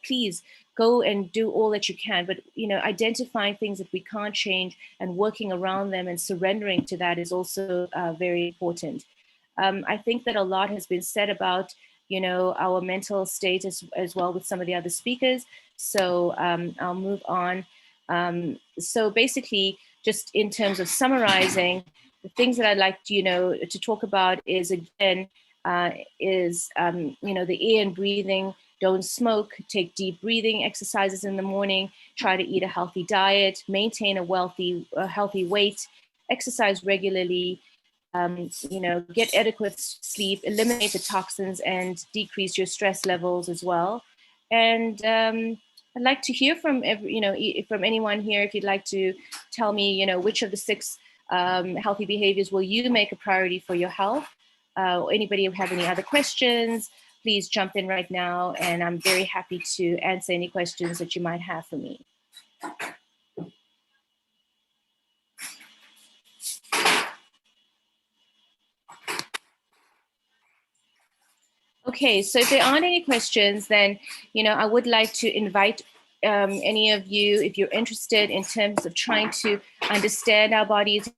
Please go and do all that you can, but identifying things that we can't change and working around them and surrendering to that is also very important. I think that a lot has been said about our mental state as well with some of the other speakers. So I'll move on. So basically, just in terms of summarizing, the things that I'd like to talk about is, again, the air and breathing. Don't smoke, take deep breathing exercises in the morning, try to eat a healthy diet, maintain a healthy weight, exercise regularly, get adequate sleep, eliminate the toxins, and decrease your stress levels as well. And I'd like to hear from from anyone here, if you'd like to tell me, which of the 6 healthy behaviors will you make a priority for your health? Anybody have any other questions? Please jump in right now, and I'm very happy to answer any questions that you might have for me. Okay, so if there aren't any questions, then I would like to invite any of you, if you're interested in terms of trying to understand our bodies.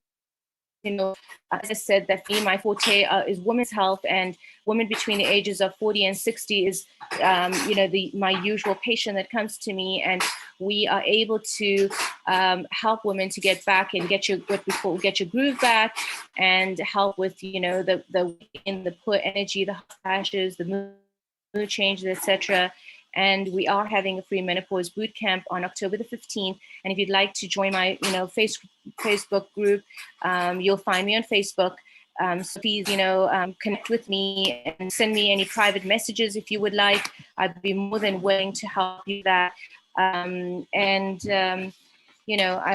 As I said, that my forte is women's health, and women between the ages of 40 and 60 is, my usual patient that comes to me, and we are able to help women to get back and get your groove back, and help with the poor energy, the hot flashes, the mood changes, etc. And we are having a free menopause boot camp on October the 15th. And if you'd like to join my, Facebook group, you'll find me on Facebook. So please, connect with me and send me any private messages if you would like. I'd be more than willing to help you with that. I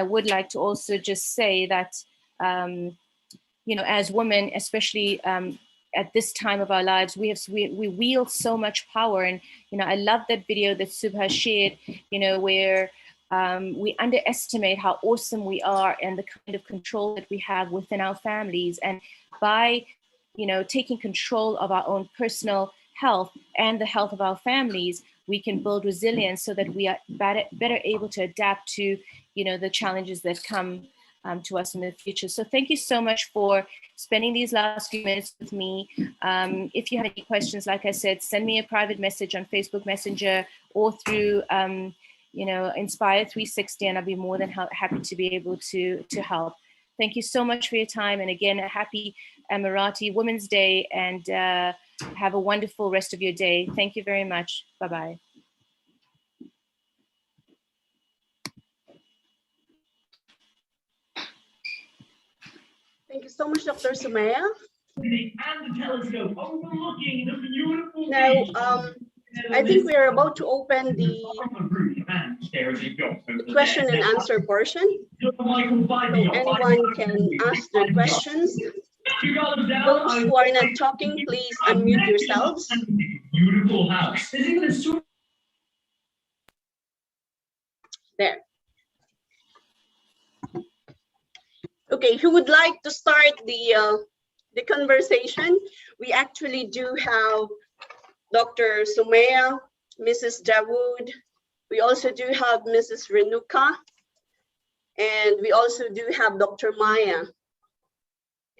would like to also just say that, as women, especially at this time of our lives, we wield so much power. And I love that video that Subha shared, where we underestimate how awesome we are and the kind of control that we have within our families. And by taking control of our own personal health and the health of our families, we can build resilience so that we are better able to adapt to the challenges that come to us in the future. So thank you so much for spending these last few minutes with me. If you have any questions, like I said, send me a private message on Facebook Messenger or through Inspire 360, and I'll be more than happy to be able to help. Thank you so much for your time, and again, a happy Emirati Women's Day, and have a wonderful rest of your day. Thank you very much. Bye-bye. Thank you so much, Dr. Sumaya. Now, I think we are about to open the question and answer portion. So anyone can ask their questions. Those who are not talking, please unmute yourselves. Beautiful house. There. Okay, who would like to start the conversation? We actually do have Dr. Sumaya, Mrs. Dawood. We also do have Mrs. Renuka, and we also do have Dr. Maya.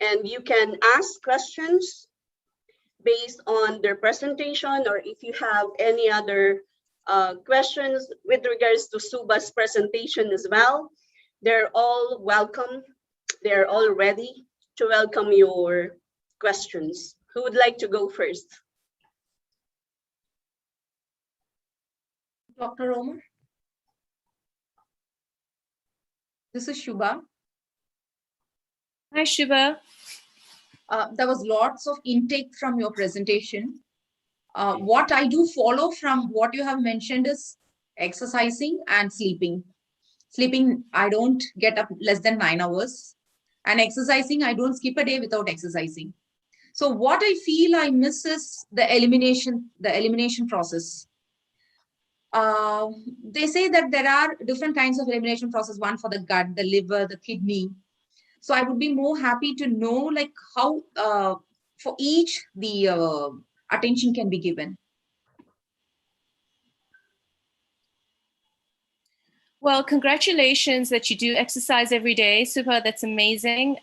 And you can ask questions based on their presentation, or if you have any other questions with regards to Suba's presentation as well, they're all welcome. They're all ready to welcome your questions. Who would like to go first? Dr. Omar. This is Shubha. Hi, Shubha. There was lots of intake from your presentation. What I do follow from what you have mentioned is exercising and sleeping. Sleeping, I don't get up less than 9 hours. And exercising, I don't skip a day without exercising. So what I feel I miss is the elimination process. They say that there are different kinds of elimination process, one for the gut, the liver, the kidney. So I would be more happy to know like how for each the attention can be given. Well, congratulations that you do exercise every day. Super, that's amazing.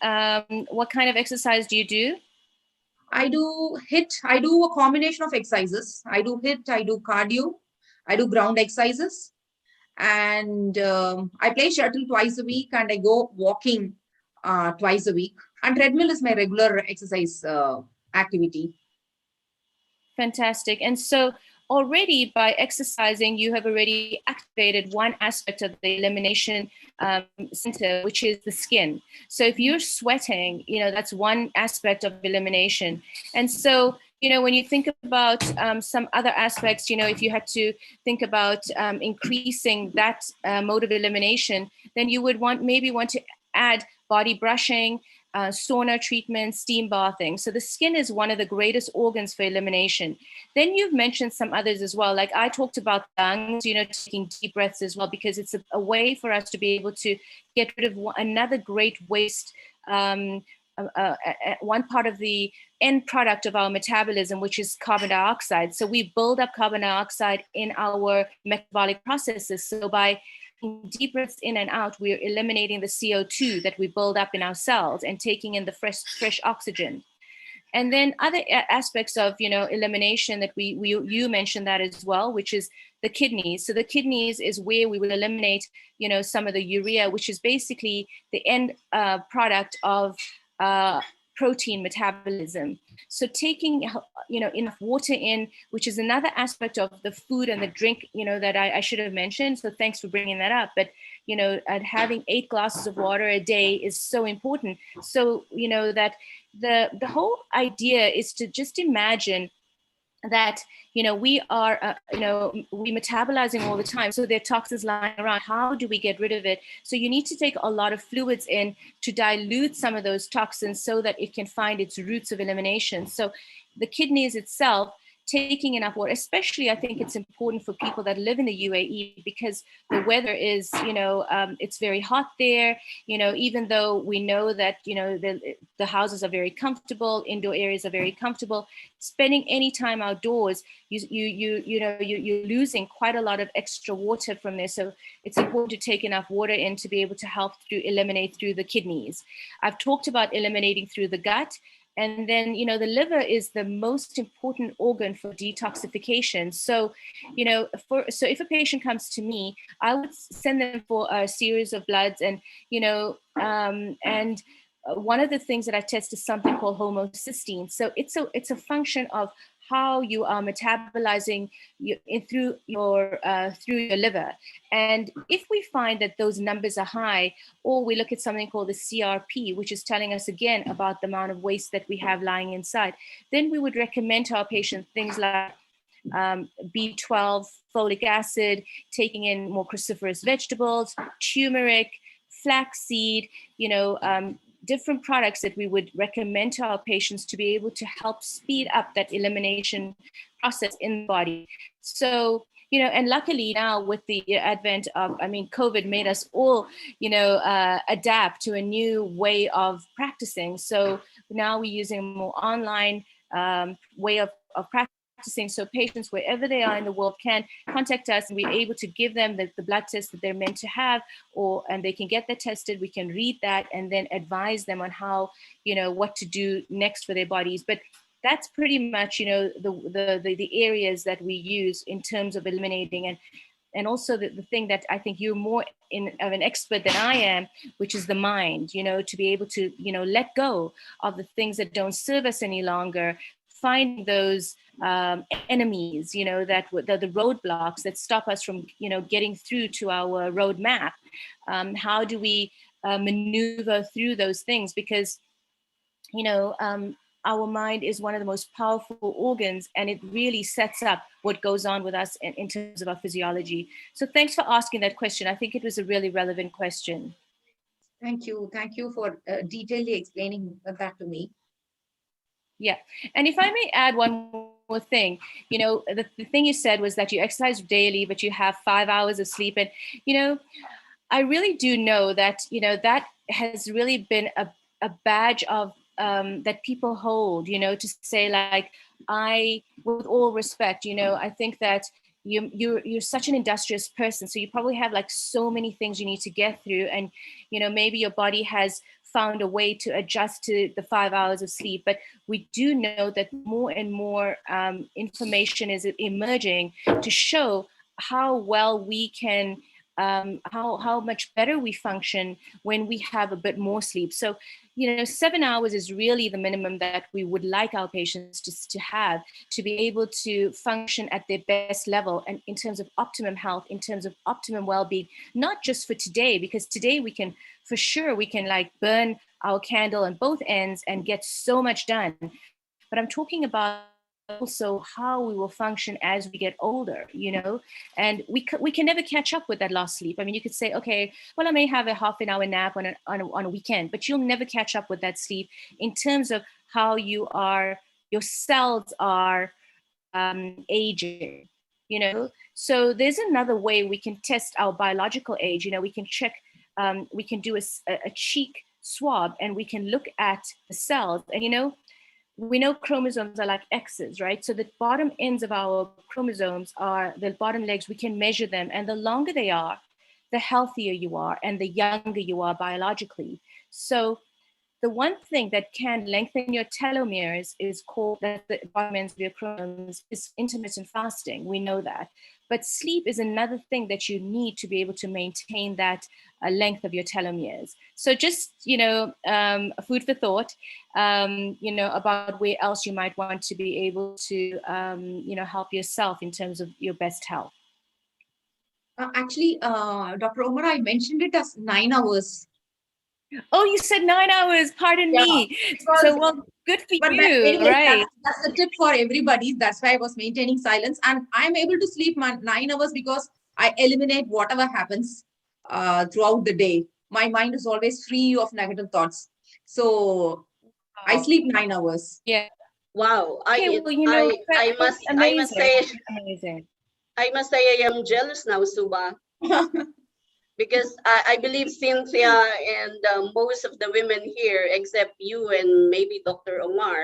What kind of exercise do you do? I do HIIT. I do a combination of exercises. I do HIIT, I do cardio, I do ground exercises, and I play shuttle twice a week, and I go walking twice a week. And treadmill is my regular exercise activity. Fantastic. And so already by exercising, you have already activated one aspect of the elimination center, which is the skin. So if you're sweating, that's one aspect of elimination. And so, when you think about some other aspects, if you had to think about increasing that mode of elimination, then you would maybe want to add body brushing, sauna treatment, steam bathing. So the skin is one of the greatest organs for elimination. Then you've mentioned some others as well. Like I talked about lungs, taking deep breaths as well, because it's a way for us to be able to get rid of another great waste, one part of the end product of our metabolism, which is carbon dioxide. So we build up carbon dioxide in our metabolic processes. So by deep breaths in and out, we're eliminating the CO2 that we build up in our cells and taking in the fresh oxygen. And then other aspects of elimination that you mentioned that as well, which is the kidneys. So the kidneys is where we will eliminate some of the urea, which is basically the end product of protein metabolism. So taking enough water in, which is another aspect of the food and the drink that I should have mentioned. So thanks for bringing that up. But having 8 glasses of water a day is so important. So that the whole idea is to just imagine that we are we metabolizing all the time, so there are toxins lying around. How do we get rid of it? So you need to take a lot of fluids in to dilute some of those toxins so that it can find its routes of elimination. So the kidneys itself, taking enough water, especially I think it's important for people that live in the UAE, because the weather is, it's very hot there, even though we know that, the houses are very comfortable, indoor areas are very comfortable. Spending any time outdoors, you're losing quite a lot of extra water from there. So it's important to take enough water in to be able to help eliminate through the kidneys. I've talked about eliminating through the gut. And then, the liver is the most important organ for detoxification. So, so if a patient comes to me, I would send them for a series of bloods, and, one of the things that I test is something called homocysteine. So it's a function of how you are metabolizing through your liver. And if we find that those numbers are high, or we look at something called the CRP, which is telling us again about the amount of waste that we have lying inside, then we would recommend to our patients things like B12, folic acid, taking in more cruciferous vegetables, turmeric, flaxseed, different products that we would recommend to our patients to be able to help speed up that elimination process in the body. So, and luckily now with the advent of, COVID made us all, adapt to a new way of practicing. So now we're using a more online way of practicing. So patients, wherever they are in the world, can contact us, and we're able to give them the blood test that they're meant to have, and they can get that tested. We can read that and then advise them on how, what to do next for their bodies. But that's pretty much, the areas that we use in terms of eliminating. And also the thing that I think you're more of an expert than I am, which is the mind, to be able to, let go of the things that don't serve us any longer, find those enemies, that the roadblocks that stop us from, getting through to our roadmap. How do we maneuver through those things? Because, our mind is one of the most powerful organs, and it really sets up what goes on with us in terms of our physiology. So thanks for asking that question. I think it was a really relevant question. Thank you. Thank you for detailedly explaining that to me. Yeah. And if I may add one more thing, the thing you said was that you exercise daily, but you have 5 hours of sleep. And, I really do know that, that has really been a badge of that people hold, to say like, with all respect, I think that you're such an industrious person, so you probably have like so many things you need to get through, and maybe your body has found a way to adjust to the 5 hours of sleep. But we do know that more and more information is emerging to show how well we can, how much better we function when we have a bit more sleep. So 7 hours is really the minimum that we would like our patients to have, to be able to function at their best level, and in terms of optimum health, in terms of optimum well-being, not just for today, because today we can like burn our candle on both ends and get so much done. But I'm talking about also how we will function as we get older, and we can never catch up with that lost sleep. I mean, you could say, okay, well, I may have a half an hour nap on a weekend, but you'll never catch up with that sleep in terms of how your cells are aging, So there's another way we can test our biological age. We can check, we can do a cheek swab, and we can look at the cells, and we know chromosomes are like X's, right? So the bottom ends of our chromosomes are the bottom legs. We can measure them, and the longer they are, the healthier you are and the younger you are biologically. So the one thing that can lengthen your telomeres is called, that the bottom ends of your chromosomes, is intermittent fasting. We know that. But sleep is another thing that you need to be able to maintain that length of your telomeres. So just, food for thought, about where else you might want to be able to, help yourself in terms of your best health. Actually, Dr. Omar, I mentioned it as 9 hours. Oh, you said 9 hours. Pardon me. So, well, good for you. Anyway, right? That's the tip for everybody. That's why I was maintaining silence. And I'm able to sleep 9 hours because I eliminate whatever happens throughout the day. My mind is always free of negative thoughts. So I sleep 9 hours. Yeah. Wow. Okay, I must say, amazing. I must say I am jealous now, Suba. Because I believe Cynthia and most of the women here, except you and maybe Dr. Omar,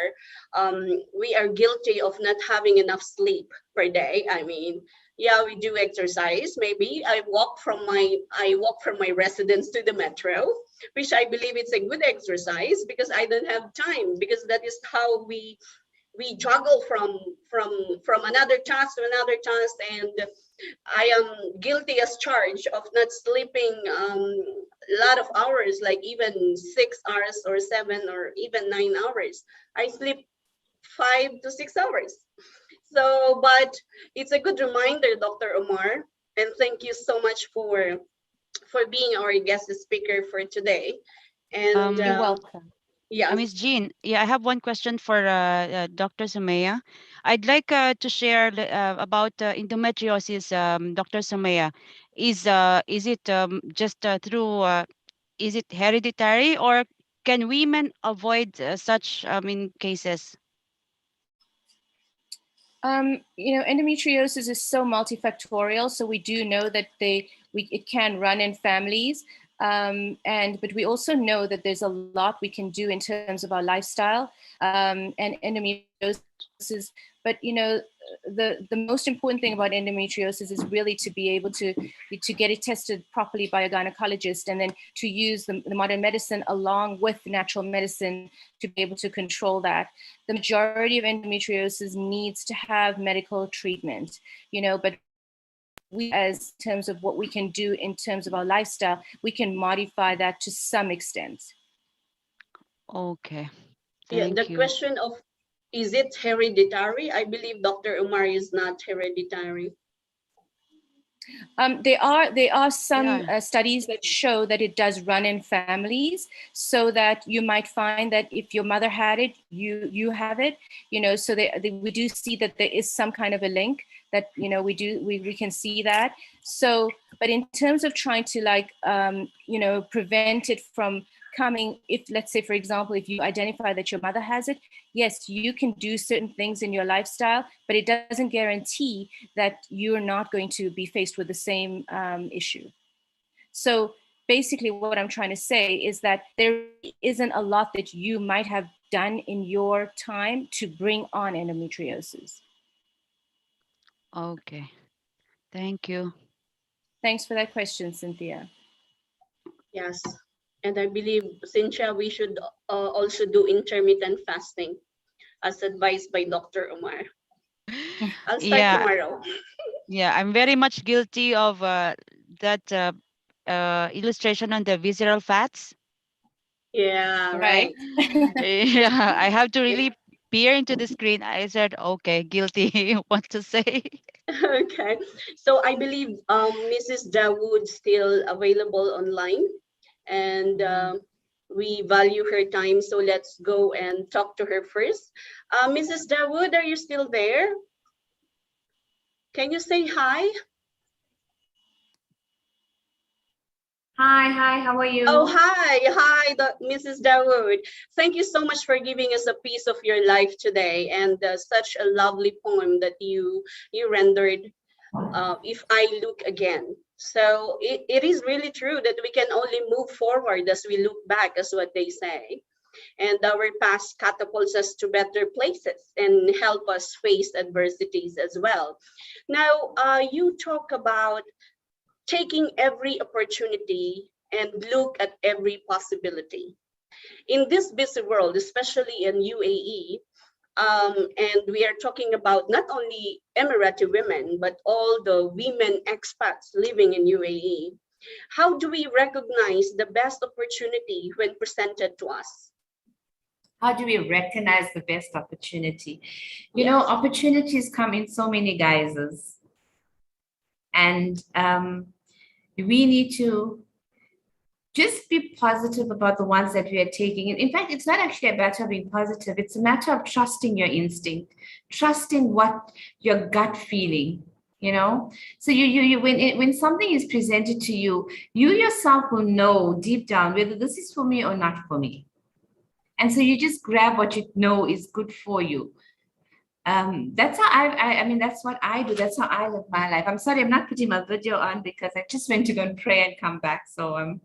we are guilty of not having enough sleep per day. I mean, yeah, we do exercise. Maybe I walk from my residence to the metro, which I believe it's a good exercise because I don't have time, because that is how we juggle from another task to another task, and I am guilty as charged of not sleeping a lot of hours, like even 6 hours or 7 or even 9 hours. I sleep 5 to 6 hours. So, but it's a good reminder, Dr. Omar, and thank you so much for being our guest speaker for today. And you're welcome. Yeah, Ms. Jean, I have one question for Dr. Sumaya. I'd like to share about endometriosis, Dr. Sumaya. Is it just through, is it hereditary, or can women avoid such cases? Endometriosis is so multifactorial, so we do know that it can run in families. But we also know that there's a lot we can do in terms of our lifestyle and endometriosis. But the most important thing about endometriosis is really to be able to get it tested properly by a gynecologist, and then to use the modern medicine along with natural medicine to be able to control that. The majority of endometriosis needs to have medical treatment, but we, as in terms of what we can do in terms of our lifestyle, we can modify that to some extent. Okay. Yeah, the question of, is it hereditary? I believe Dr. Omar is not hereditary. There are some studies that show that it does run in families, so that you might find that if your mother had it, you have it, so we do see that there is some kind of a link that, we can see that. So, but in terms of trying to prevent it from coming, if let's say, for example, if you identify that your mother has it, yes, you can do certain things in your lifestyle, but it doesn't guarantee that you're not going to be faced with the same issue. So basically what I'm trying to say is that there isn't a lot that you might have done in your time to bring on endometriosis. Okay. Thank you. Thanks for that question, Cynthia. Yes. And I believe, Cynthia, we should also do intermittent fasting as advised by Dr. Omar. I'll start Yeah. tomorrow. Yeah, I'm very much guilty of that illustration on the visceral fats. Yeah, right. Yeah, I have to really peer into the screen. I said, okay, guilty. What to say? Okay. So I believe Mrs. Dawood still available online, and we value her time. So let's go and talk to her first. Mrs. Dawood, are you still there? Can you say hi? Hi, how are you? Oh, hi, Mrs. Dawood. Thank you so much for giving us a piece of your life today, and such a lovely poem that you rendered. If I look again. So it is really true that we can only move forward as we look back, as what they say. And our past catapults us to better places and help us face adversities as well. Now, you talk about taking every opportunity and look at every possibility. In this busy world, especially in UAE, and we are talking about not only Emirati women, but all the women expats living in UAE. How do we recognize the best opportunity when presented to us? How do we recognize the best opportunity? You know, opportunities come in so many guises. And we need to just be positive about the ones that we are taking. In fact, it's not actually a matter of being positive. It's a matter of trusting your instinct, trusting what your gut feeling, you know? So when something is presented to you, you yourself will know deep down whether this is for me or not for me. And so you just grab what you know is good for you. That's how I mean, that's what I do. That's how I live my life. I'm sorry, I'm not putting my video on because I just went to go and pray and come back. So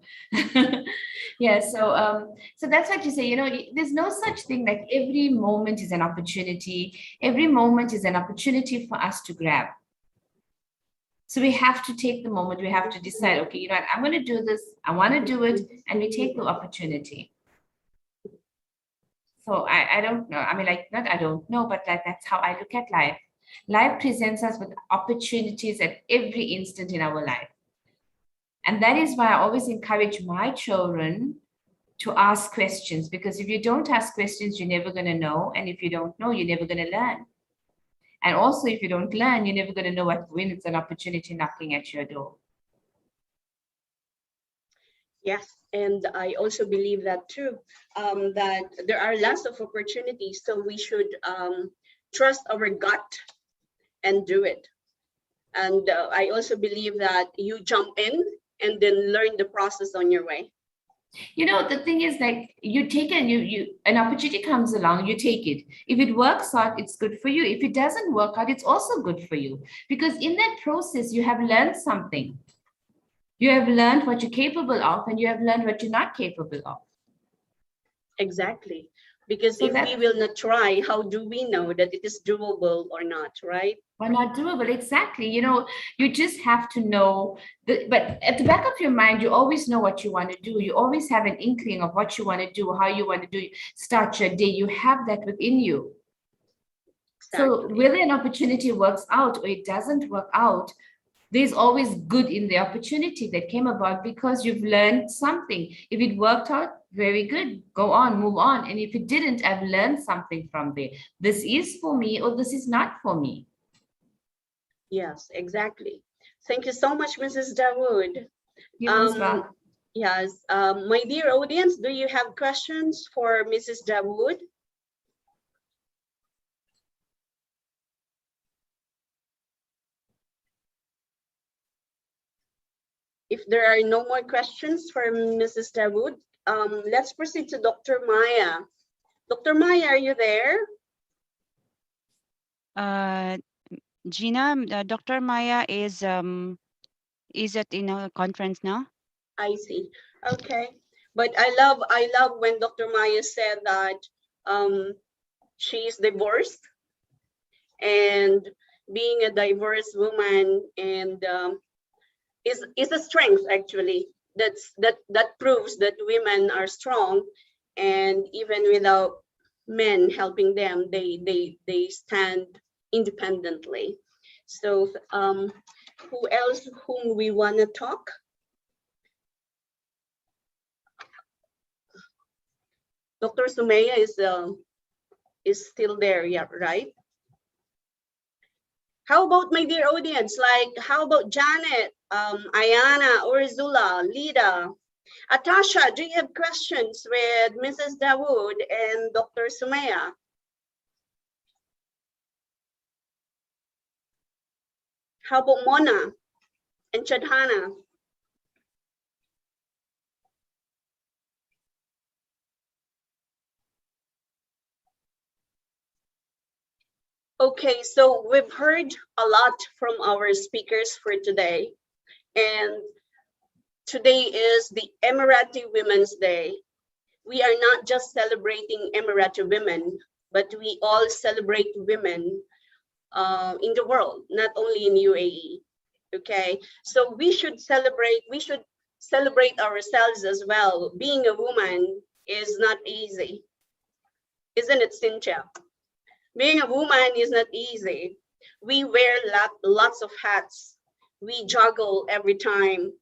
yeah, so that's what you say, you know, there's no such thing like every moment is an opportunity. Every moment is an opportunity for us to grab. So we have to take the moment, we have to decide, okay, you know what, I'm going to do this, I want to do it, and we take the opportunity. So I don't know. I mean, like, not I don't know, but that's how I look at life. Life presents us with opportunities at every instant in our life. And that is why I always encourage my children to ask questions, because if you don't ask questions, you're never going to know. And if you don't know, you're never going to learn. And also, if you don't learn, you're never going to know when it's an opportunity knocking at your door. Yes, and I also believe that too, that there are lots of opportunities, so we should trust our gut and do it. And I also believe that you jump in and then learn the process on your way. You know, the thing is, like, you take it, an opportunity comes along, you take it. If it works out, it's good for you. If it doesn't work out, it's also good for you. Because in that process, you have learned something. You have learned what you're capable of, and you have learned what you're not capable of. Exactly. Because So if we will not try, how do we know that it is doable or not, right? Or not doable, exactly. You know, you just have to know, but at the back of your mind, you always know what you want to do. You always have an inkling of what you want to do, how you want to do, start your day. You have that within you. Exactly. So whether an opportunity works out or it doesn't work out, there's always good in the opportunity that came about because you've learned something. If it worked out, very good, go on, move on. And if it didn't, I've learned something from there. This is for me or this is not for me. Yes, exactly. Thank you so much, Mrs. Dawood. Yes, my dear audience, do you have questions for Mrs. Dawood? If there are no more questions for Mrs. Dawood, let's proceed to Dr. Maya. Dr. Maya, are you there? Gina, Dr. Maya is in a conference now. I see. Okay. But I love when Dr. Maya said that she's divorced, and being a diverse woman and is a strength actually. That proves that women are strong, and even without men helping them, they stand independently. So who else whom we want to talk? Dr. Sumaya is still there, yeah, right? How about my dear audience? Like, how about Janet, Ayana, Ursula, Lida, Atasha? Do you have questions with Mrs. Dawood and Dr. Sumaya? How about Mona and Chadhana? Okay, so we've heard a lot from our speakers for today, and today is the Emirati Women's Day. We are not just celebrating Emirati women, but we all celebrate women in the world, not only in UAE. Okay, so we should celebrate ourselves as well. Being a woman is not easy, isn't it, Cynthia? Being a woman is not easy. We wear lots of hats. We juggle every time.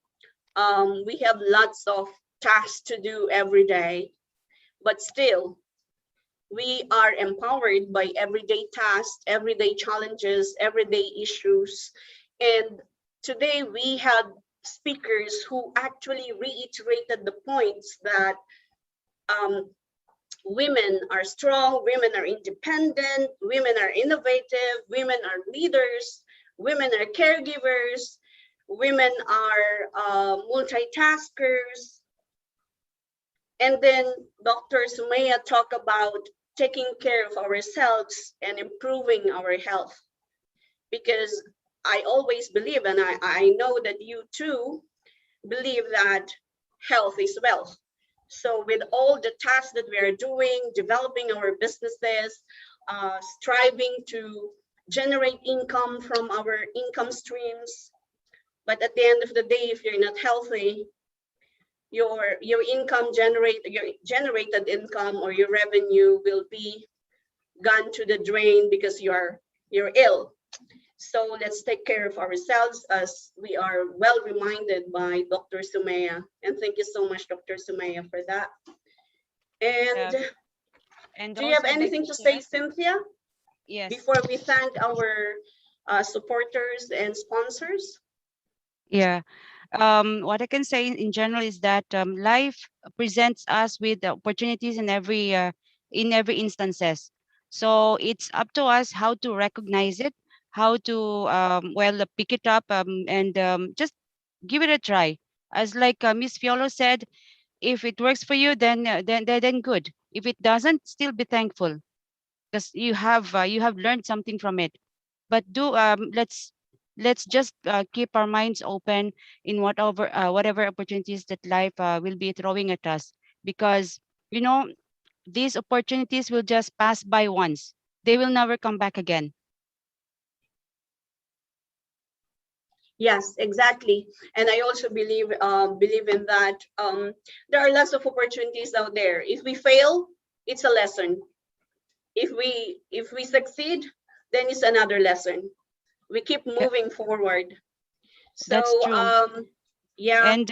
We have lots of tasks to do every day, but still, we are empowered by everyday tasks, everyday challenges, everyday issues. And today we had speakers who actually reiterated the points that women are strong, women are independent, women are innovative, women are leaders, women are caregivers, women are multitaskers. And then Dr. Sumaya talked about taking care of ourselves and improving our health. Because I always believe, and I know that you too believe, that health is wealth. So with all the tasks that we are doing, developing our businesses, striving to generate income from our income streams, but at the end of the day, if you're not healthy, your generated income or your revenue will be gone to the drain because you're ill. So let's take care of ourselves, as we are well reminded by Dr. Sumaya. And thank you so much, Dr. Sumaya, for that. And do you have anything to say, Cynthia? Yes. Before we thank our supporters and sponsors? Yeah. What I can say in general is that life presents us with opportunities in every instances. So it's up to us how to recognize it, how to well pick it up and just give it a try. As like Miss Fiolo said, if it works for you, then good. If it doesn't, still be thankful because you have learned something from it. But let's just keep our minds open in whatever opportunities that life will be throwing at us, because you know these opportunities will just pass by once. They will never come back again. Yes, exactly. And I also believe in that. There are lots of opportunities out there. If we fail, it's a lesson. If we succeed, then it's another lesson. We keep moving forward. So That's true. yeah. And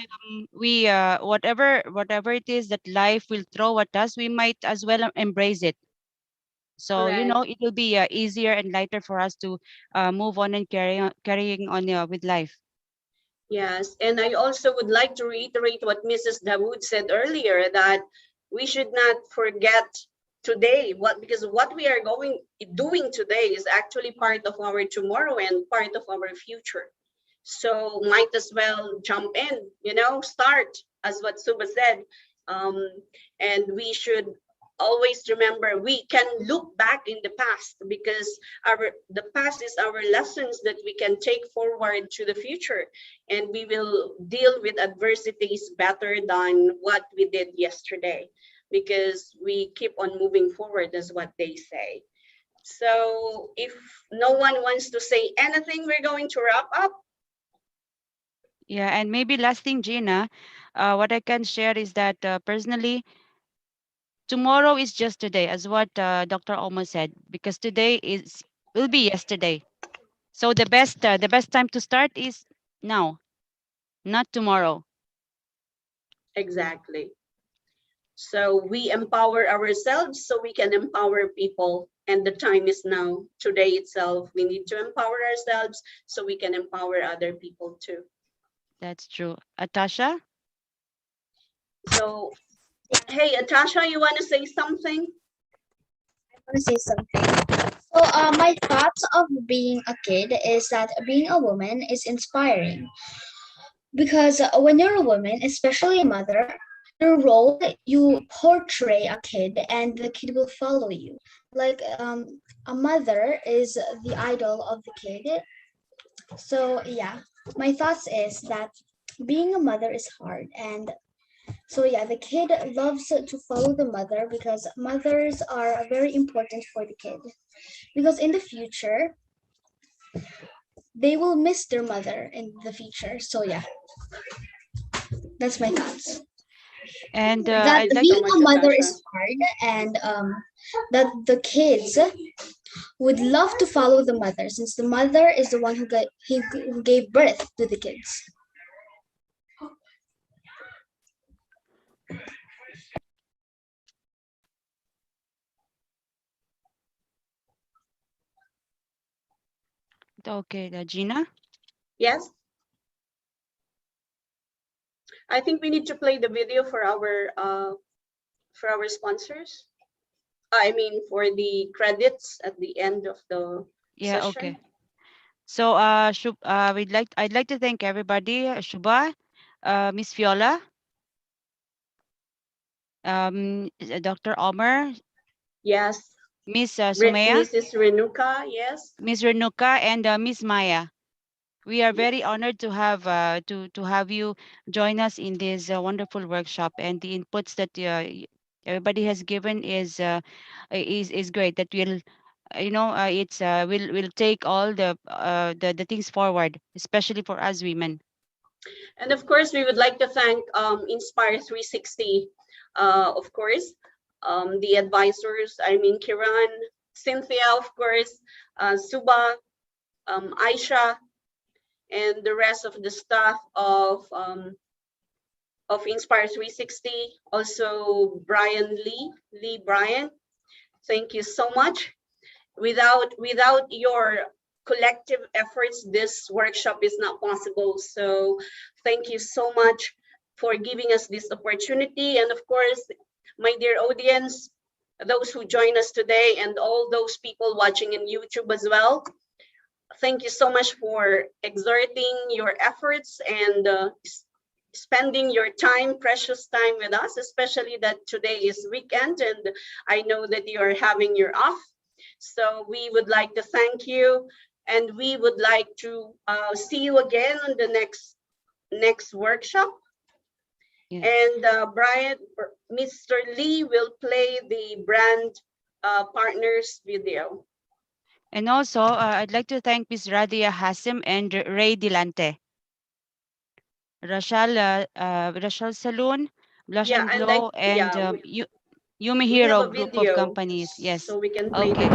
we whatever it is that life will throw at us, we might as well embrace it. So Correct. it will be easier and lighter for us to move on and carrying on with life. Yes, and I also would like to reiterate what Mrs. Dawood said earlier, that we should not forget today, because what we are doing today is actually part of our tomorrow and part of our future. So might as well jump in, start, as what Suba said. And we should always remember we can look back in the past, because the past is our lessons that we can take forward to the future, and we will deal with adversities better than what we did yesterday, because we keep on moving forward, as what they say. So if no one wants to say anything, we're going to wrap up. Yeah, and maybe last thing, Gina, what I can share is that personally, tomorrow is just today, as what Dr. Omar said, because today will be yesterday. So the best time to start is now, not tomorrow. Exactly. So we empower ourselves so we can empower people. And the time is now, today itself. We need to empower ourselves so we can empower other people too. That's true. Atasha? So, hey, Atasha, you want to say something? I want to say something. So, my thoughts of being a kid is that being a woman is inspiring, because when you're a woman, especially a mother, your role, you portray a kid and the kid will follow you. Like a mother is the idol of the kid. So yeah, my thoughts is that being a mother is hard, and so yeah, the kid loves to follow the mother because mothers are very important for the kid, because in the future they will miss their mother in the future. So yeah, that's my thoughts. And That being a mother is hard, and that the kids would love to follow the mother, since the mother is the one who gave birth to the kids. Okay, Gina? Yes. I think we need to play the video for our sponsors. I mean, for the credits at the end of the Yeah, session. okay. So I'd like to thank everybody, Shubha, Miss Viola, Dr. Omar. Yes. Miss Sumaya. Mrs. Renuka, yes. Miss Renuka and Miss Maya. We are very honored to have you join us in this wonderful workshop, and the inputs that everybody has given is great. That will it's we'll take all the things forward, especially for us women. And of course, we would like to thank Inspire 360, of course, the advisors, I mean, Kiran, Cynthia, of course, Suba, Aisha, and the rest of the staff of Inspire 360. Also, Lee Bryan. Thank you so much. Without your collective efforts, this workshop is not possible. So thank you so much for giving us this opportunity. And of course, my dear audience, those who join us today and all those people watching in YouTube as well, thank you so much for exerting your efforts and spending your time, precious time with us, especially that today is weekend and I know that you are having your off. So we would like to thank you, and we would like to see you again on the next workshop. Yeah. And Mr. Lee will play the brand partners video. And also, I'd like to thank Ms. Radia Hasim and Ray Dilante. Rachel Saloon, Blush and Glow, and Yumi Hero group of companies. Yes. So we can play okay.